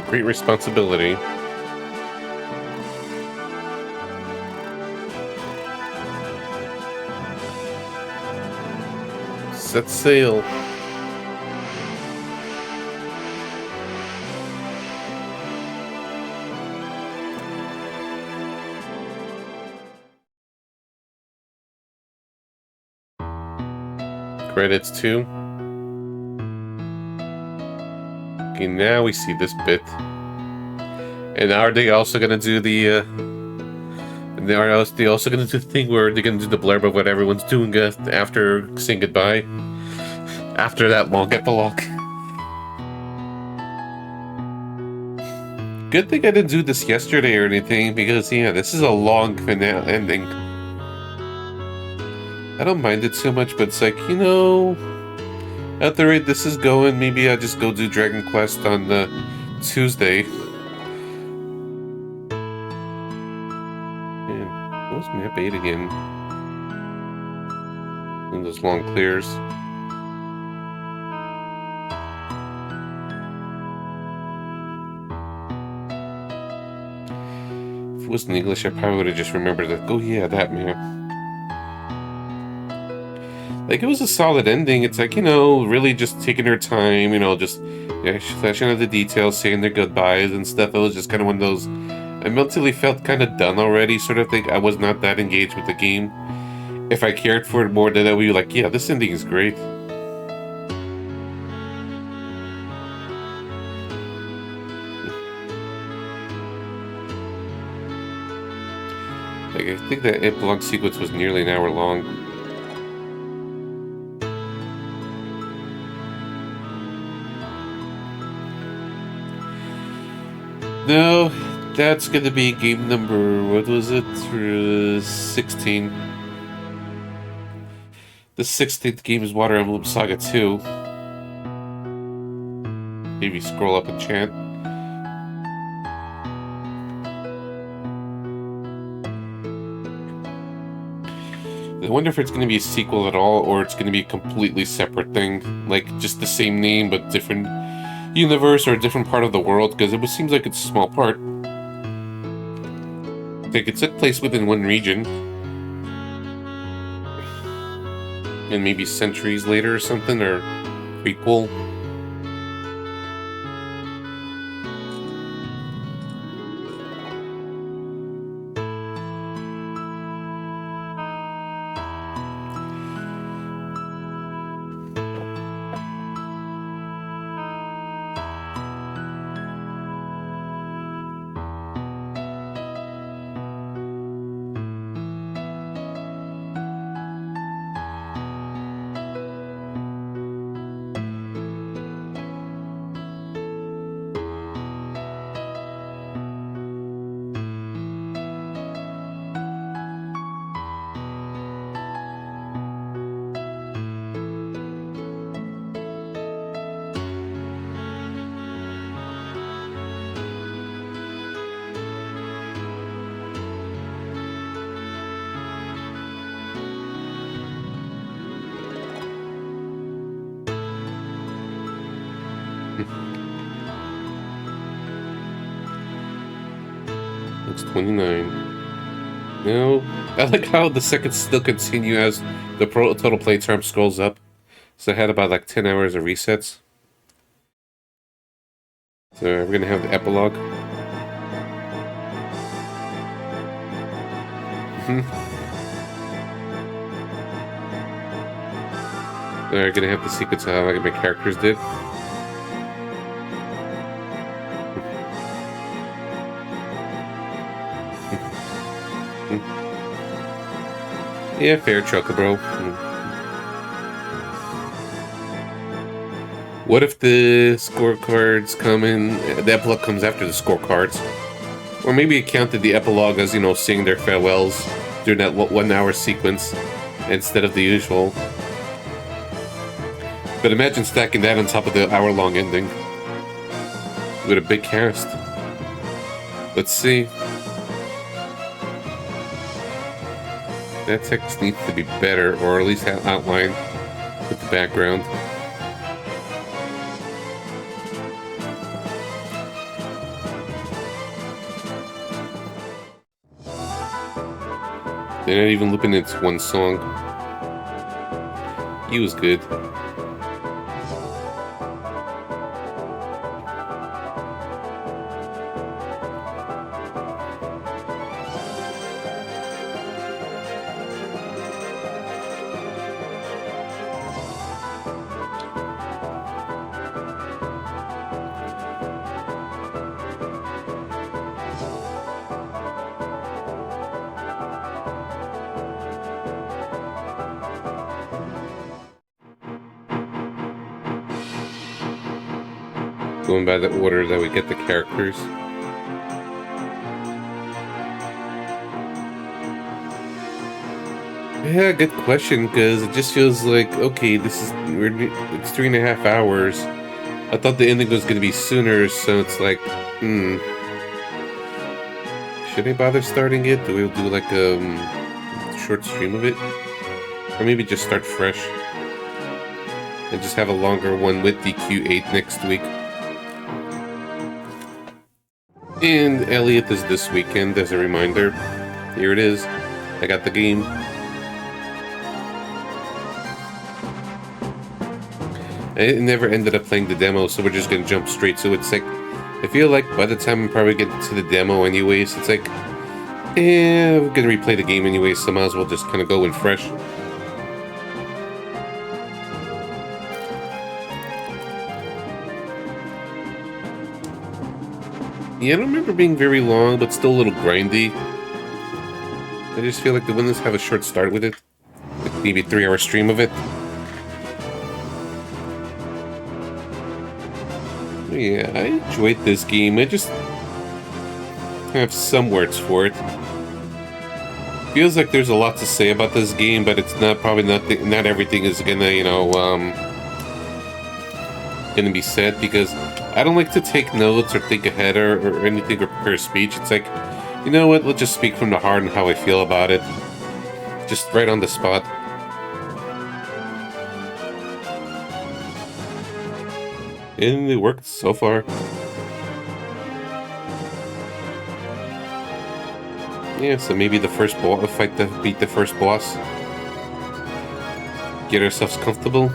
Great responsibility. Set sail. credits too. Okay, now we see this bit. And are they also gonna do the? They also gonna do the thing where they're gonna do the blurb of what everyone's doing after saying goodbye? After that long epilogue. Good thing I didn't do this yesterday or anything, because yeah, this is a long finale ending. I don't mind it so much, but it's like, you know, at the rate this is going, maybe I'll just go do Dragon Quest on Tuesday. Man, what was map 8 again? And those long clears. If it was in English, I probably would have just remembered that, oh yeah, that map. Like, it was a solid ending. It's like, you know, really just taking their time, you know, just flashing out the details, saying their goodbyes and stuff. It was just kind of one of those, I mentally felt kind of done already, sort of thing. I was not that engaged with the game. If I cared for it more, then I would be like, yeah, this ending is great. Like, I think that epilogue sequence was nearly an hour long. No, that's gonna be game number, what was it? 16. The 16th game is Water Emblem Saga 2. Maybe scroll up and chant. I wonder if it's going to be a sequel at all, or it's going to be a completely separate thing. Like, just the same name, but different universe or a different part of the world, because it seems like it's a small part. Like, it took place within one region. And maybe centuries later or something, or prequel. It's 29. No, I like how the seconds still continue as the total play time scrolls up. So I had about like 10 hours of resets. So we're gonna have the epilogue. We're gonna have the sequence of how my characters did. Yeah, fair, Chocobro. What if the scorecards come in, the epilogue comes after the scorecards? Or maybe it counted the epilogue as, you know, saying their farewells during that 1 hour sequence instead of the usual. But imagine stacking that on top of the hour-long ending. With a big cast. Let's see. That text needs to be better, or at least outlined with the background. They're not even looping into one song. He was good. Going by the order that we get the characters. Yeah, good question, because it just feels like, okay, it's 3.5 hours. I thought the ending was going to be sooner, so it's like, should I bother starting it? Do we do like a short stream of it? Or maybe just start fresh and just have a longer one with DQ8 next week. And Elliot is this weekend, as a reminder. Here it is. I got the game. I never ended up playing the demo, so we're just gonna jump straight. So it's like, I feel like by the time I'm probably get to the demo anyways, it's like, we're gonna replay the game anyways, so might as well just kind of go in fresh. Yeah, I don't remember being very long, but still a little grindy. I just feel like the winners have a short start with it. Like maybe a 3-hour stream of it. Yeah, I enjoyed this game. I just have some words for it. Feels like there's a lot to say about this game, but it's not not everything is gonna, gonna be said, because I don't like to take notes or think ahead or anything or prepare a speech. It's like, you know what, let's just speak from the heart and how I feel about it. Just right on the spot. And it worked so far. Yeah, so maybe the first fight to beat the first boss. Get ourselves comfortable.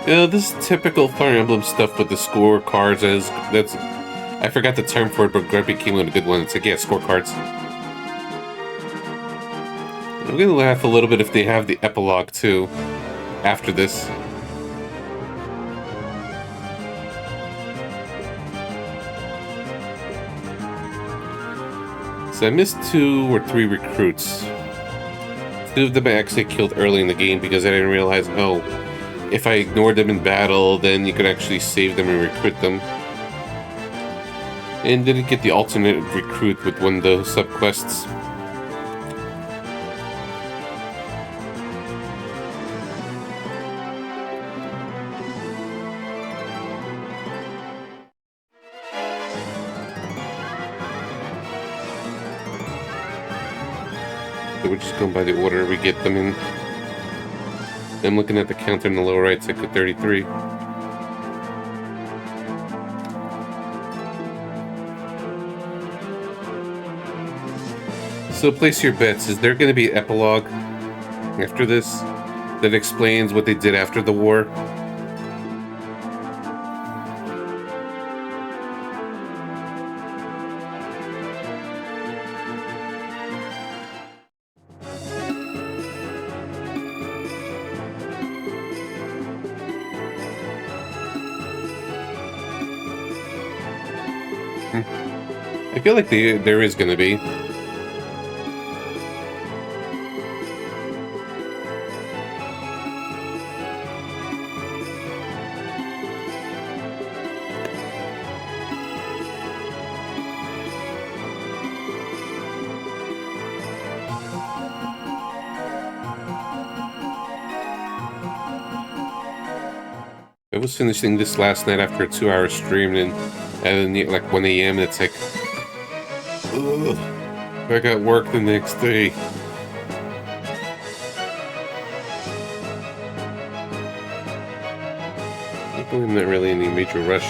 This is typical Fire Emblem stuff with the scorecards. I forgot the term for it, but Grumpy came with a good one. It's like, yeah, scorecards. I'm gonna laugh a little bit if they have the epilogue too, after this. So I missed 2 or 3 recruits. 2 of them I actually killed early in the game because I didn't realize, oh, if I ignored them in battle, then you could actually save them and recruit them. And didn't get the alternate recruit with one of the subquests. So we're just going by the order we get them in. I'm looking at the counter in the lower right, it's like 33. So place your bets. Is there going to be an epilogue after this that explains what they did after the war? I feel like there is going to be. I was finishing this last night after a 2-hour stream, and then like 1 a.m. It's like, ugh, I got work the next day. I'm not really in any major rush.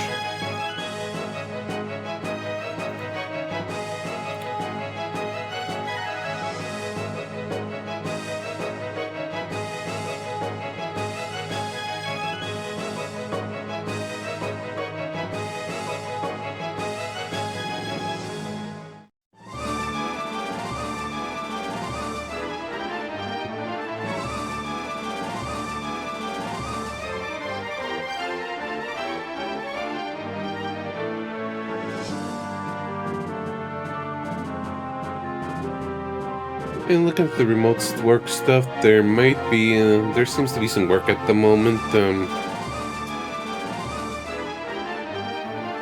And looking at the remote work stuff, there might be, there seems to be some work at the moment.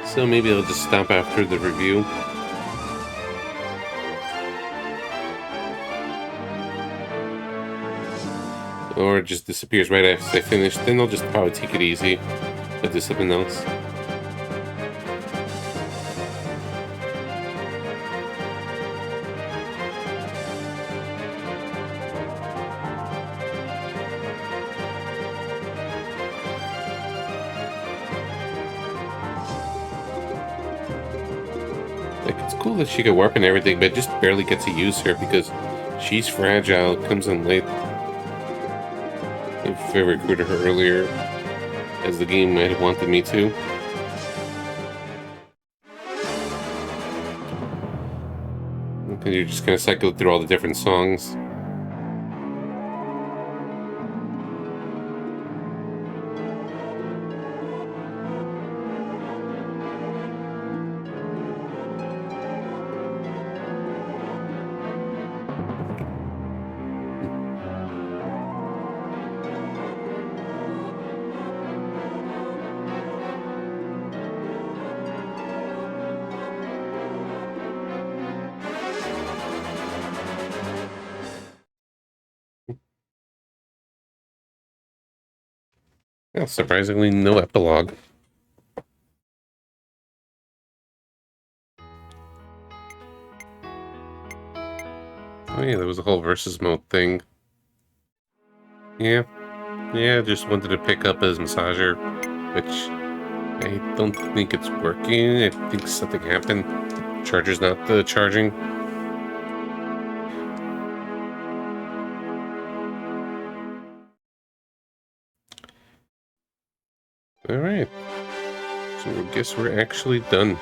So maybe I'll just stop after the review. Or it just disappears right after I finish. Then I'll just probably take it easy. I'll do something else. Like, it's cool that she can warp and everything, but just barely get to use her because she's fragile, comes in late. If I recruited her earlier, as the game might have wanted me to. And you're just gonna cycle through all the different songs. Well, surprisingly, no epilogue. Oh yeah, there was a whole versus mode thing. Yeah, just wanted to pick up as massager, which I don't think it's working. I think something happened. Charger's not charging. Alright. So I guess we're actually done.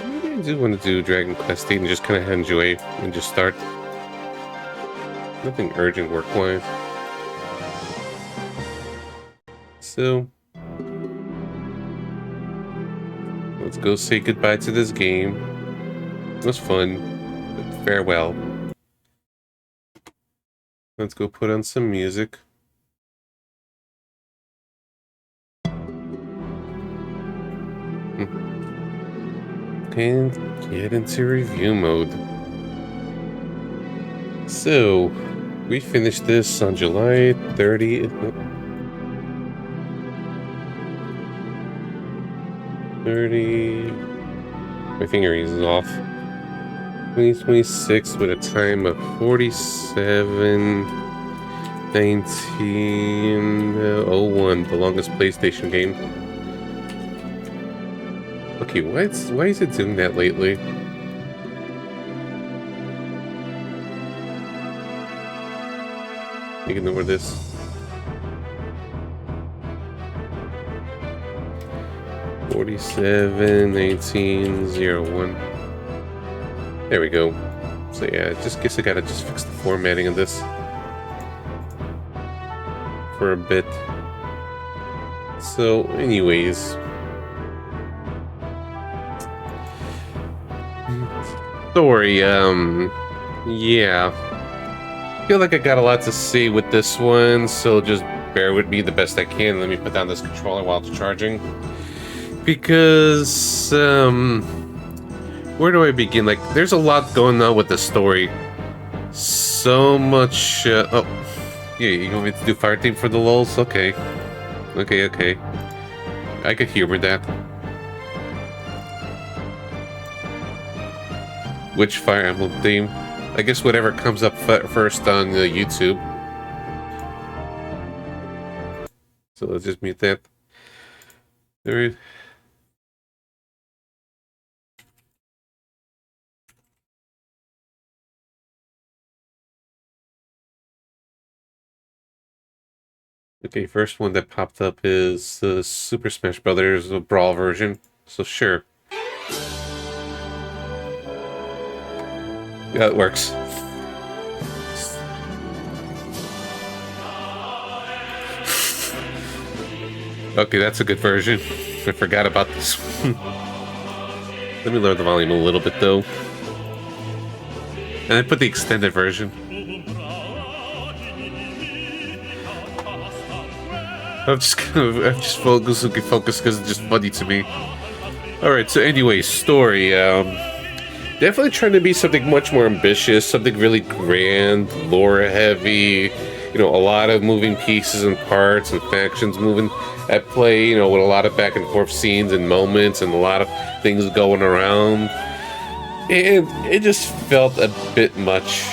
Maybe I do want to do Dragon Quest 8 and just kind of enjoy and just start. Nothing urgent work-wise. So, let's go say goodbye to this game. It was fun, but farewell. Let's go put on some music. And get into review mode. So, we finished this on July 30th. 30. My finger is off. 2026 with a time of 47:19:01, the longest PlayStation game. Okay, why is it doing that lately? Ignore this. (47:19:01). There we go. So yeah, I just guess I gotta just fix the formatting of this for a bit. So, anyways. Story, yeah. I feel like I got a lot to say with this one, so just bear with me the best I can. Let me put down this controller while it's charging. Because, where do I begin? Like, there's a lot going on with the story. So much, oh, yeah, you want me to do fire team for the lulz? Okay. Okay. I could humor that. Which Fire Emblem theme? I guess whatever comes up first on YouTube. So let's just mute that. There. Okay, first one that popped up is the Super Smash Brothers Brawl version. So sure. Yeah, it works. Okay, that's a good version. I forgot about this one. Let me lower the volume a little bit, though. And I put the extended version. I'm just focused because it's just funny to me. Alright, so anyway, story. Definitely trying to be something much more ambitious, something really grand, lore heavy, you know, a lot of moving pieces and parts and factions moving at play, you know, with a lot of back and forth scenes and moments and a lot of things going around. And it just felt a bit much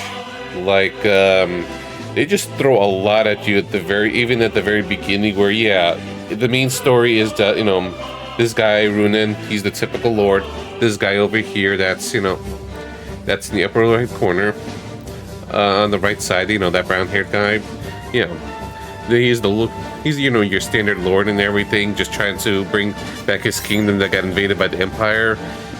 like they just throw a lot at you at the very beginning, where yeah, the main story is that, you know, this guy Runen, he's the typical lord. This guy over here, that's, you know, that's in the upper right corner, on the right side, you know, that brown-haired guy. Yeah, he's you know, your standard lord and everything, just trying to bring back his kingdom that got invaded by the Empire.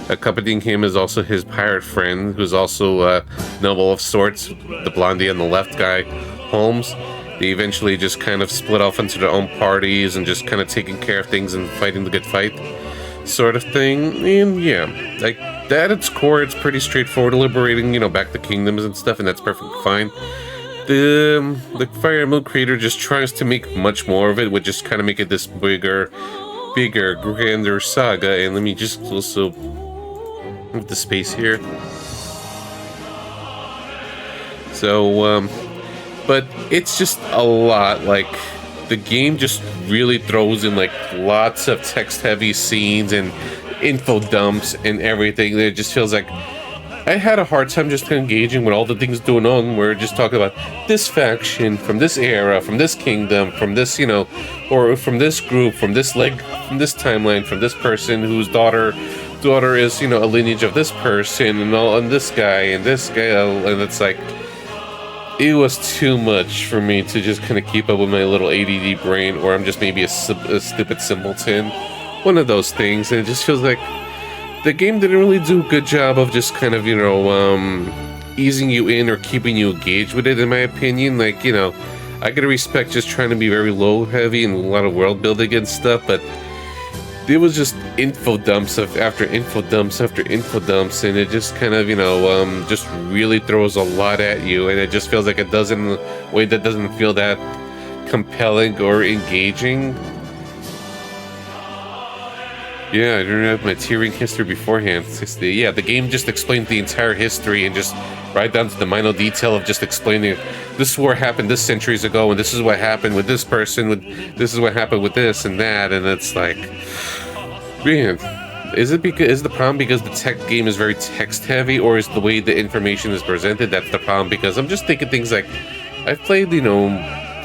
Accompanying him is also his pirate friend, who's also a noble of sorts, the blondie on the left guy, Holmes. They eventually just kind of split off into their own parties and just kind of taking care of things and fighting the good fight, sort of thing. And yeah, like that at its core, it's pretty straightforward, liberating, you know, back the kingdoms and stuff, and that's perfectly fine. The Fire Emblem creator just tries to make much more of it, would just kind of make it this bigger, grander saga. And let me just also move the space here. So, but it's just a lot. Like, the game just really throws in like lots of text-heavy scenes and info dumps and everything. It just feels like I had a hard time just engaging with all the things going on. We're just talking about this faction from this era, from this kingdom, from this, you know, or from this group, from this from this timeline, from this person whose daughter is, you know, a lineage of this person, and this guy, and it's like, it was too much for me to just kind of keep up with my little ADD brain, or I'm just maybe a stupid simpleton, one of those things. And it just feels like the game didn't really do a good job of just kind of, you know, easing you in or keeping you engaged with it, in my opinion. Like, you know, I gotta respect just trying to be very low heavy and a lot of world building and stuff, but it was just info dumps after info dumps after info dumps, and it just kind of, you know, just really throws a lot at you, and it just feels like it does in a way that doesn't feel that compelling or engaging. Yeah, I didn't have my TearRing history beforehand. Yeah, the game just explained the entire history and just right down to the minor detail of just explaining this war happened this centuries ago, and this is what happened with this person, this is what happened with this and that, and it's like, man, is the problem because the tech game is very text heavy, or is the way the information is presented that's the problem? Because I'm just thinking things like, I've played, you know,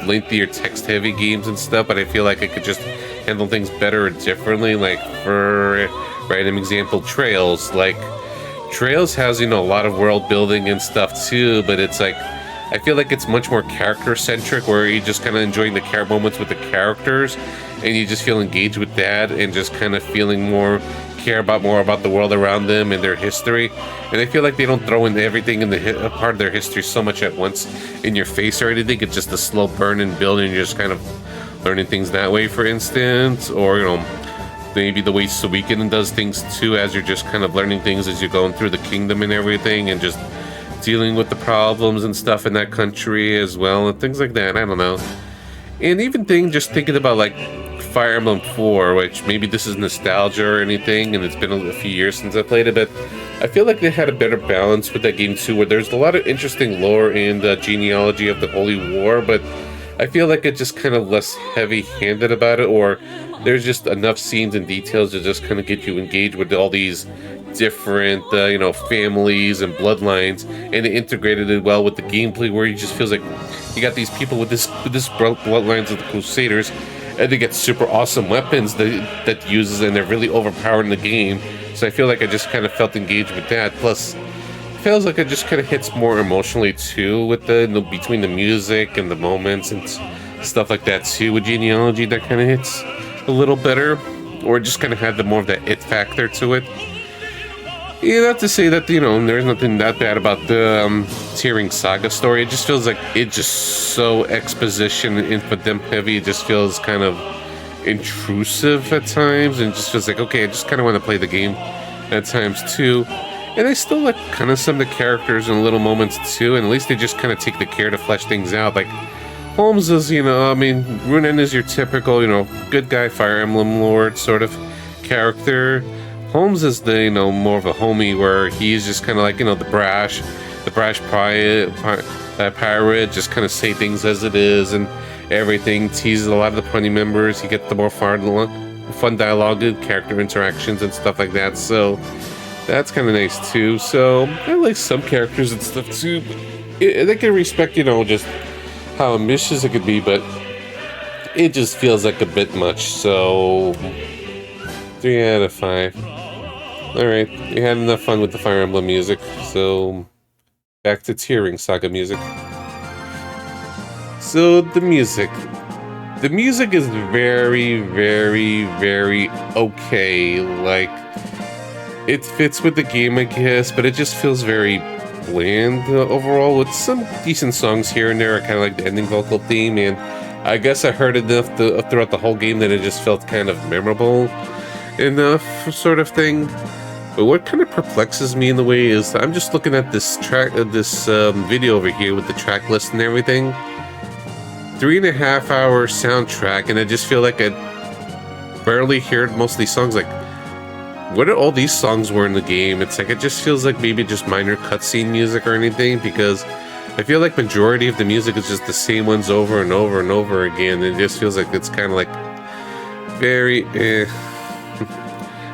lengthier text heavy games and stuff, but I feel like I could just handle things better or differently. Like, for random example, Trails. Like, Trails has, you know, a lot of world building and stuff too, but it's like, I feel like it's much more character centric, where you just kind of enjoying the moments with the characters, and you just feel engaged with that, and just kind of feeling care more about the world around them and their history. And I feel like they don't throw in everything in the part of their history so much at once in your face or anything. It's just a slow burn and build, and you're just kind of learning things that way, for instance. Or, you know, maybe the way Suikoden does things too, as you're just kind of learning things as you're going through the kingdom and everything, and just dealing with the problems and stuff in that country as well, and things like that. I don't know. And even just thinking about like Fire Emblem 4, which maybe this is nostalgia or anything, and it's been a few years since I played it, but I feel like they had a better balance with that game too, where there's a lot of interesting lore and genealogy of the Holy War, but I feel like it's just kind of less heavy-handed about it, or there's just enough scenes and details to just kind of get you engaged with all these different, you know, families and bloodlines, and it integrated it well with the gameplay, where it just feels like you got these people with this bloodlines of the Crusaders, and they get super awesome weapons that uses, and they're really overpowering the game. So I feel like I just kind of felt engaged with that. Plus, it feels like it just kind of hits more emotionally too, with between the music and the moments and stuff like that too. With genealogy, that kind of hits a little better, or just kind of had more of that it factor to it. Yeah, not to say that, you know, there's nothing that bad about the TearRing Saga story. It just feels like it's just so exposition and info dump heavy. It just feels kind of intrusive at times, and it just feels like, okay, I just kind of want to play the game at times too. And I still like kind of some of the characters in little moments too, and at least they just kind of take the care to flesh things out. Like Holmes is, I mean, Runen is your typical, good guy, Fire Emblem Lord sort of character. Holmes is the, more of a homie where he's just kind of like, the brash pirate, just kind of say things as it is and everything, teases a lot of the party members. You get the more fun dialogue, good character interactions and stuff like that, so that's kind of nice too. So I like some characters and stuff too, but they can respect, just how ambitious it could be, but it just feels like a bit much, so 3 out of 5. Alright, we had enough fun with the Fire Emblem music, so back to TearRing Saga music. So the music is very, very, very okay. Like, it fits with the game, I guess, but it just feels very bland overall, with some decent songs here and there. Kind of like the ending vocal theme, and I guess I heard enough throughout the whole game that it just felt kind of memorable enough, sort of thing. But what kind of perplexes me in the way is I'm just looking at this video over here with the track list and everything. 3.5-hour soundtrack, and I just feel like I barely heard most of these songs. Like, what are all these songs were in the game? It's like, it just feels like maybe just minor cutscene music or anything, because I feel like majority of the music is just the same ones over and over and over again. It just feels like it's kind of like very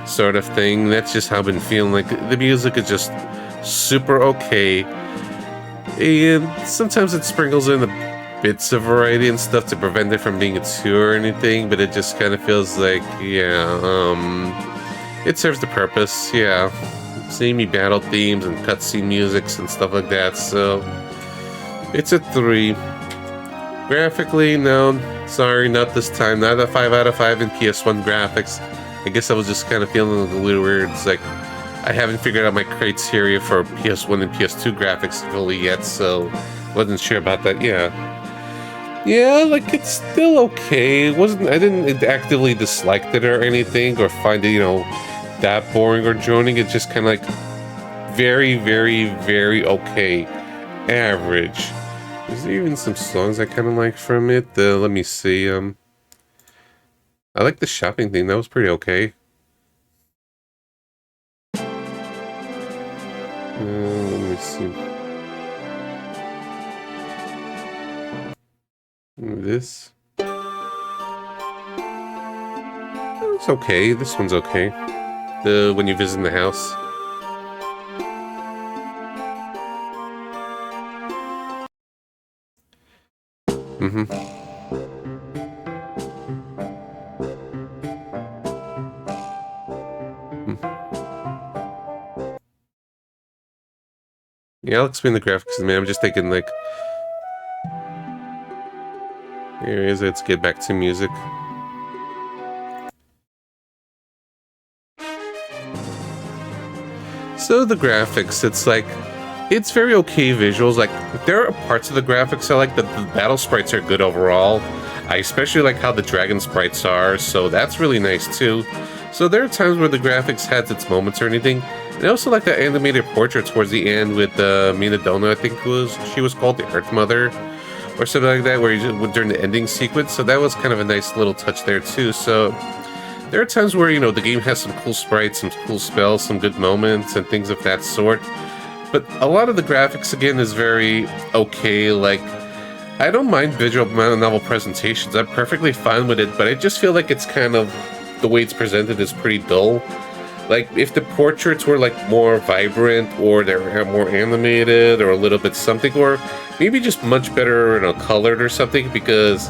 sort of thing. That's just how I've been feeling. Like, the music is just super okay, and sometimes it sprinkles in the bits of variety and stuff to prevent it from being too or anything, but it just kind of feels like, it serves the purpose, samey battle themes and cutscene musics and stuff like that, so it's a 3. Graphically, no, sorry, not this time, not a 5 out of 5 in PS1 graphics. I guess I was just kind of feeling a little weird. It's like, I haven't figured out my criteria for PS1 and PS2 graphics fully yet, so wasn't sure about that. Yeah, like, it's still okay. I didn't actively dislike it or anything, or find it, that boring or droning. It's just kind of like very, very, very okay. Average. There's even some songs I kind of like from it. Let me see. I like the shopping thing. That was pretty okay. Let me see. This. It's okay. This one's okay. When you visit the house. Yeah, I'll explain the graphics in a minute. I'm just thinking, like, here it is. Let's get back to music. So the graphics, it's like, it's very okay visuals. Like, there are parts of the graphics I like. The battle sprites are good overall. I especially like how the dragon sprites are, so that's really nice too. So there are times where the graphics has its moments or anything. And I also like the animated portrait towards the end with Mina Donna, I think she was called, the Earth Mother, or something like that, where during the ending sequence. So that was kind of a nice little touch there too. So there are times where, the game has some cool sprites, some cool spells, some good moments, and things of that sort. But a lot of the graphics, again, is very okay. Like, I don't mind visual novel presentations. I'm perfectly fine with it, but I just feel like it's kind of, the way it's presented is pretty dull. Like, if the portraits were, like, more vibrant, or they're more animated, or a little bit something, or maybe just much better, colored or something, because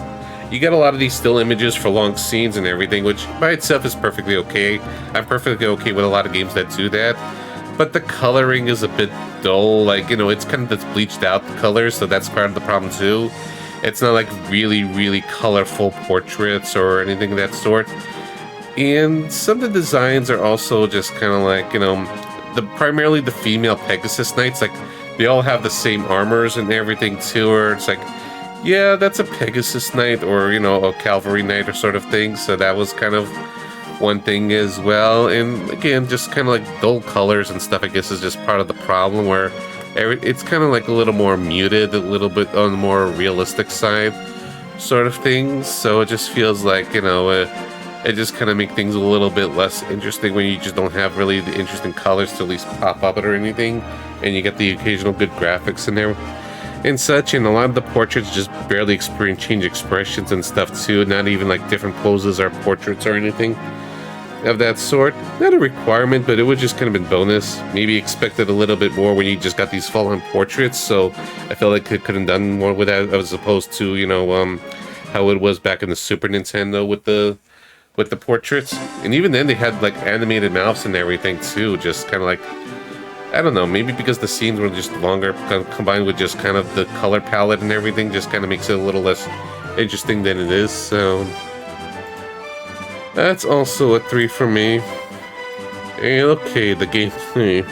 you get a lot of these still images for long scenes and everything, which by itself is perfectly okay. I'm perfectly okay with a lot of games that do that. But the coloring is a bit dull. Like, it's kind of just bleached out, the colors, so that's part of the problem too. It's not like really, really colorful portraits or anything of that sort. And some of the designs are also just kind of like, primarily the female Pegasus Knights, like, they all have the same armors and everything too, or it's like, yeah, that's a Pegasus Knight, or, a Cavalry Knight or sort of thing, so that was kind of one thing as well. And again, just kind of like dull colors and stuff, I guess, is just part of the problem where it's kind of like a little more muted, a little bit on the more realistic side sort of things. So it just feels like, it just kind of make things a little bit less interesting when you just don't have really the interesting colors to at least pop up it or anything, and you get the occasional good graphics in there and such. And a lot of the portraits just barely change expressions and stuff too, not even like different poses or portraits or anything of that sort. Not a requirement, but it would just kind of been bonus. Maybe expected a little bit more when you just got these full-on portraits, so I felt like it could have done more with that as opposed to, how it was back in the Super Nintendo with the portraits. And even then they had like animated mouths and everything too, just kind of like, I don't know, maybe because the scenes were just longer combined with just kind of the color palette and everything just kind of makes it a little less interesting than it is. So that's also a 3 for me. And okay, the gameplay.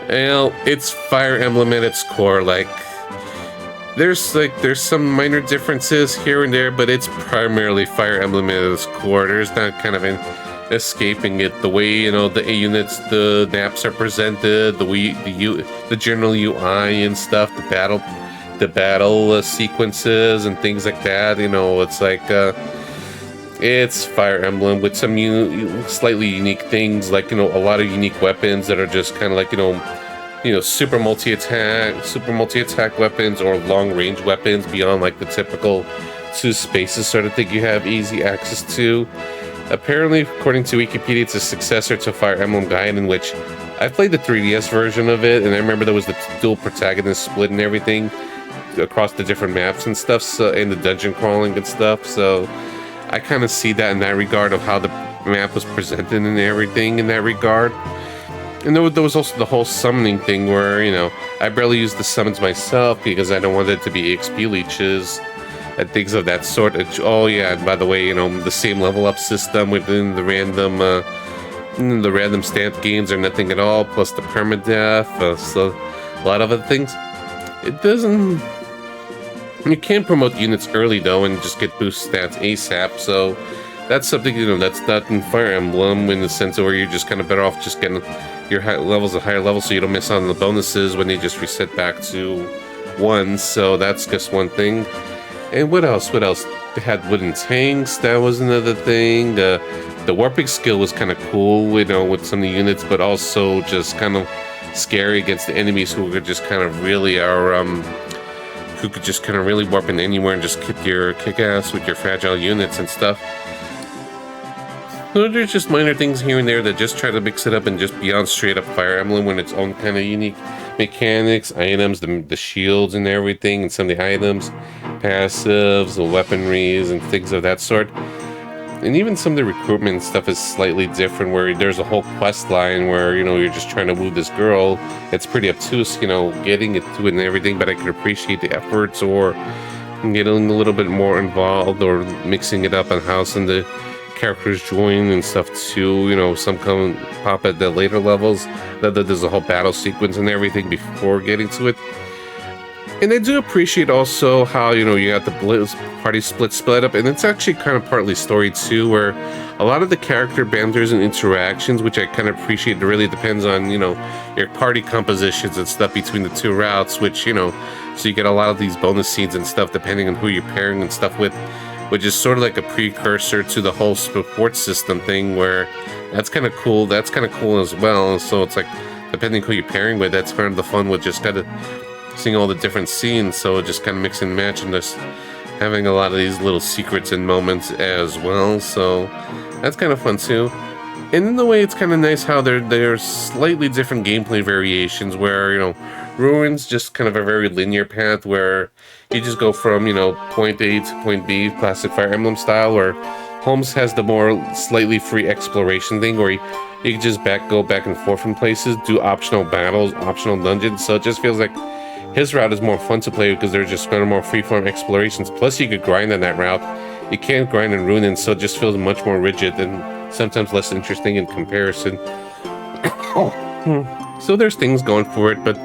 Well, it's Fire Emblem at its core. Like, there's some minor differences here and there, but it's primarily Fire Emblem at its core. There's not kind of an escaping it. The way, the A units, the maps are presented, the general UI and stuff, the battle sequences and things like that. It's like it's Fire Emblem with some slightly unique things, like a lot of unique weapons that are just kind of like super multi-attack weapons or long-range weapons beyond like the typical 2 spaces sort of thing you have easy access to. Apparently, according to Wikipedia, it's a successor to Fire Emblem Gaiden, which I played the 3DS version of it, and I remember there was the dual protagonist split and everything across the different maps and stuff, so, and the dungeon crawling and stuff. So I kind of see that in that regard of how the map was presented and everything in that regard. And there was also the whole summoning thing where, I barely use the summons myself because I don't want it to be XP leeches and things of that sort. Oh yeah, and by the way, the same level up system within the random stamped games or nothing at all, plus the permadeath, so a lot of other things. It doesn't... You can promote units early though and just get boost stats ASAP, so that's something, that's not in Fire Emblem in the sense of where you're just kind of better off just getting your levels a higher level so you don't miss on the bonuses when they just reset back to 1, so that's just one thing. And what else? They had wooden tanks, that was another thing. The warping skill was kind of cool, with some of the units, but also just kind of scary against the enemies who could just kind of really warp in anywhere and just kick ass with your fragile units and stuff. So there's just minor things here and there that just try to mix it up and just beyond straight up Fire Emblem when its own kind of unique mechanics, items, the shields and everything, and some of the items, passives, the weaponries, and things of that sort. And even some of the recruitment stuff is slightly different, where there's a whole quest line where, you're just trying to woo this girl. It's pretty obtuse, getting it to it and everything, but I can appreciate the efforts or getting a little bit more involved or mixing it up on how some of the characters join and stuff too. Some come pop at the later levels. There's a whole battle sequence and everything before getting to it. And I do appreciate also how, you got the party split up, and it's actually kind of partly story too, where a lot of the character banters and interactions, which I kind of appreciate, it really depends on, your party compositions and stuff between the 2 routes, which, so you get a lot of these bonus scenes and stuff depending on who you're pairing and stuff with, which is sort of like a precursor to the whole support system thing, where that's kind of cool. That's kind of cool as well. So it's like, depending who you're pairing with, that's part of the fun with just kind of seeing all the different scenes. So just kind of mix and match and just having a lot of these little secrets and moments as well. So that's kind of fun too. And in the way, it's kind of nice how there's slightly different gameplay variations where, Ruins just kind of a very linear path where you just go from, point A to point B, classic Fire Emblem style, where Holmes has the more slightly free exploration thing where you can just go back and forth from places, do optional battles, optional dungeons, so it just feels like his route is more fun to play because they're just kind of more freeform explorations. Plus you could grind on that route. You can't grind in Ruins, so it just feels much more rigid and sometimes less interesting in comparison. So there's things going for it, but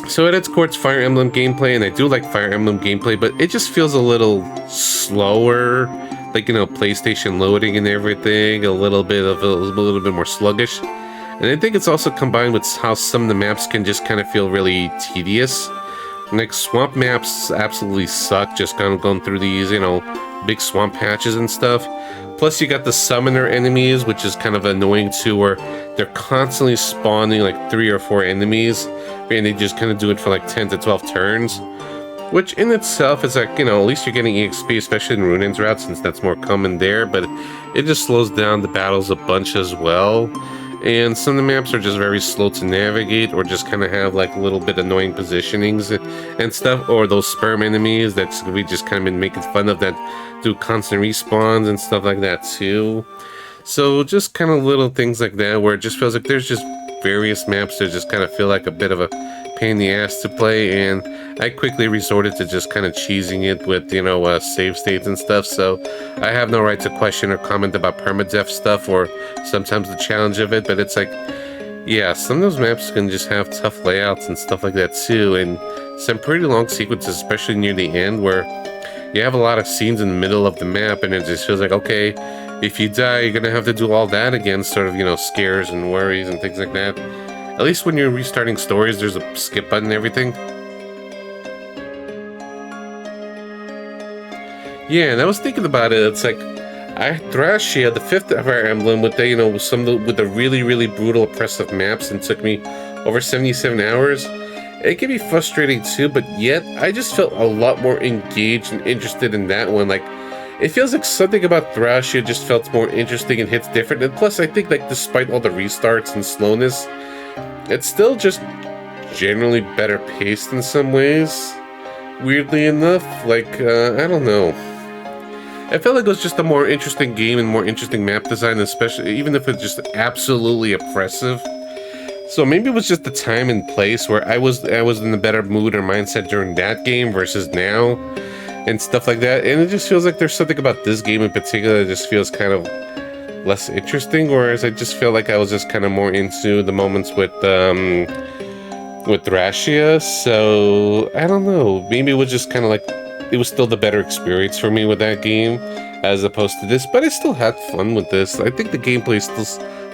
so at its core, it's Fire Emblem gameplay, and I do like Fire Emblem gameplay, but it just feels a little slower like, you know, PlayStation loading and everything, a little bit more sluggish. And I think it's also combined with how some of the maps can just kind of feel really tedious. Like, swamp maps absolutely suck, just kind of going through these, you know, big swamp patches and stuff. Plus, you got the summoner enemies, which is kind of annoying too, where they're constantly spawning like 3 or 4 enemies, and they just kind of do it for like 10 to 12 turns. Which in itself is like, you know, at least you're getting EXP, especially in Ruin's route, since that's more common there, but it just slows down the battles a bunch as well. And some of the maps are just very slow to navigate, or just kind of have like a little bit annoying positionings and stuff, or those sperm enemies that we just kind of been making fun of that do constant respawns and stuff like that too. So just kind of little things like that where it just feels like there's just various maps that just kind of feel like a bit of a pain in the ass to play, and I quickly resorted to just kind of cheesing it with, you know, save states and stuff, so I have no right to question or comment about permadeath stuff or sometimes the challenge of it, but it's like, yeah, some of those maps can just have tough layouts and stuff like that too, and some pretty long sequences, especially near the end, where you have a lot of scenes in the middle of the map, and it just feels like, okay, if you die, you're gonna have to do all that again, sort of, you know, scares and worries and things like that. At least when you're restarting stories, there's a skip button and everything. Yeah, and I was thinking about it. It's like, Thrashia, the 5th Fire Emblem, with the, you know, with the really, really brutal, oppressive maps, and took me over 77 hours. It can be frustrating too, but yet I just felt a lot more engaged and interested in that one. Like, it feels like something about Thrashia just felt more interesting and hits different. And plus, I think, like, despite all the restarts and slowness, it's still just generally better paced in some ways, weirdly enough. Like, I don't know. I felt like it was just a more interesting game and more interesting map design, especially even if it's just absolutely oppressive. So maybe it was just the time and place where I was in a better mood or mindset during that game versus now and stuff like that. And it just feels like there's something about this game in particular that just feels kind of less interesting, whereas I just feel like I was just kind of more into the moments with Thrashia. So I don't know, maybe it was just kind of like it was still the better experience for me with that game as opposed to this, but I still had fun with this. I think the gameplay is still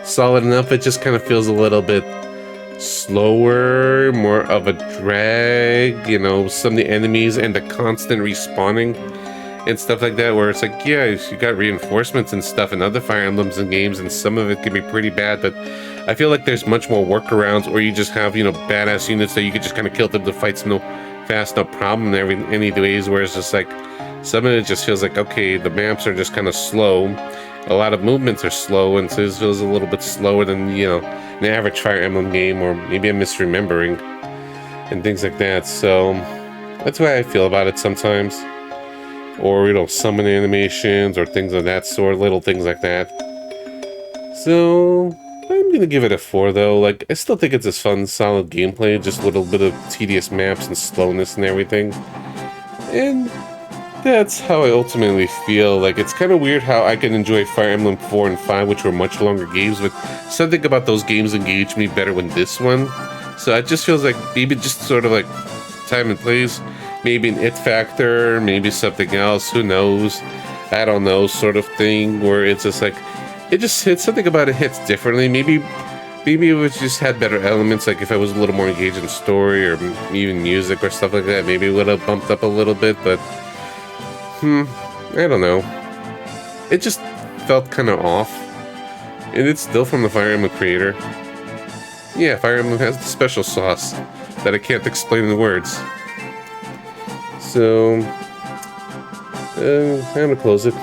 solid enough. It just kind of feels a little bit slower, more of a drag, you know, some of the enemies and the constant respawning and stuff like that, where it's like, yeah, you got reinforcements and stuff in other Fire Emblems and games, and some of it can be pretty bad, but I feel like there's much more workarounds, or you just have, you know, badass units that you could just kind of kill them to fights no problem in any ways, where it's just like, some of it just feels like, okay, the maps are just kind of slow, a lot of movements are slow, and so it feels a little bit slower than, you know, an average Fire Emblem game, or maybe I'm misremembering, and things like that. So that's why I feel about it sometimes. Or, you know, summon animations or things of that sort, little things like that. So I'm gonna give it a 4 though. Like, I still think it's a fun, solid gameplay, just a little bit of tedious maps and slowness and everything. And that's how I ultimately feel. Like, it's kind of weird how I can enjoy Fire Emblem 4 and 5, which were much longer games, but something about those games engaged me better than this one. So it just feels like maybe just sort of like time and place, maybe an it factor, maybe something else, who knows, I don't know, sort of thing, where it's just like, it just hits, something about it hits differently. Maybe it was just had better elements, like if I was a little more engaged in story or even music or stuff like that, maybe it would have bumped up a little bit, but I don't know. It just felt kind of off. And it's still from the Fire Emblem creator. Yeah, Fire Emblem has the special sauce that I can't explain in words. So, I'm gonna close it.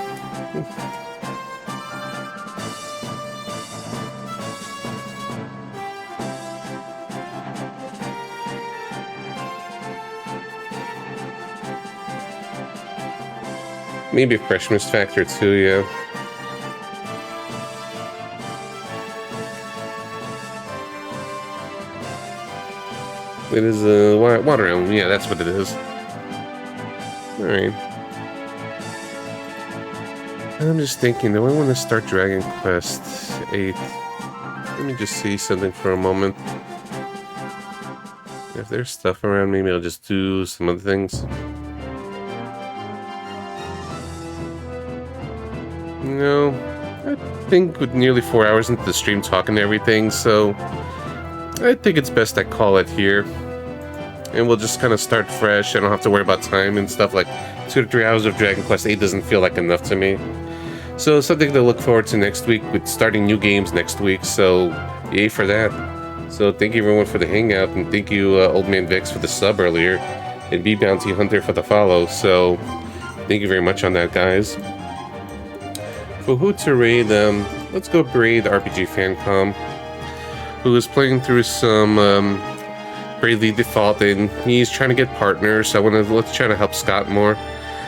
Maybe a freshness factor too, yeah. It is a water emblem, yeah, that's what it is. Alright. I'm just thinking, do I want to start Dragon Quest 8? Let me just see something for a moment. If there's stuff around, maybe I'll just do some other things. No, I think with nearly 4 hours into the stream talking and everything, so I think it's best I call it here. And we'll just kind of start fresh. I don't have to worry about time and stuff. Like 2 to 3 hours of Dragon Quest 8 doesn't feel like enough to me. So something to look forward to next week with starting new games next week. So yay for that. So thank you everyone for the hangout, and thank you Old Man Vix for the sub earlier, and B Bounty Hunter for the follow. So thank you very much on that, guys. For who to raid, let's go raid RPG Fancom, who is playing through some Bravely Default, and he's trying to get partners. So let's try to help Scott more.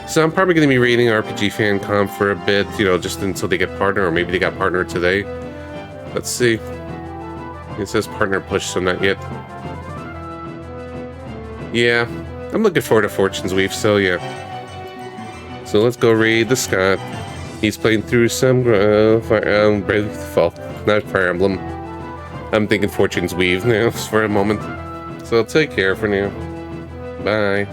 So I'm probably going to be raiding RPG Fancom for a bit, you know, just until they get partner, or maybe they got partner today. Let's see. It says partner push, so not yet. Yeah, I'm looking forward to Fortune's Weave, so yeah. So let's go raid the Scott. He's playing through some Bravely Default, not Fire Emblem. I'm thinking Fortune's Weave now for a moment. So take care for now. Bye.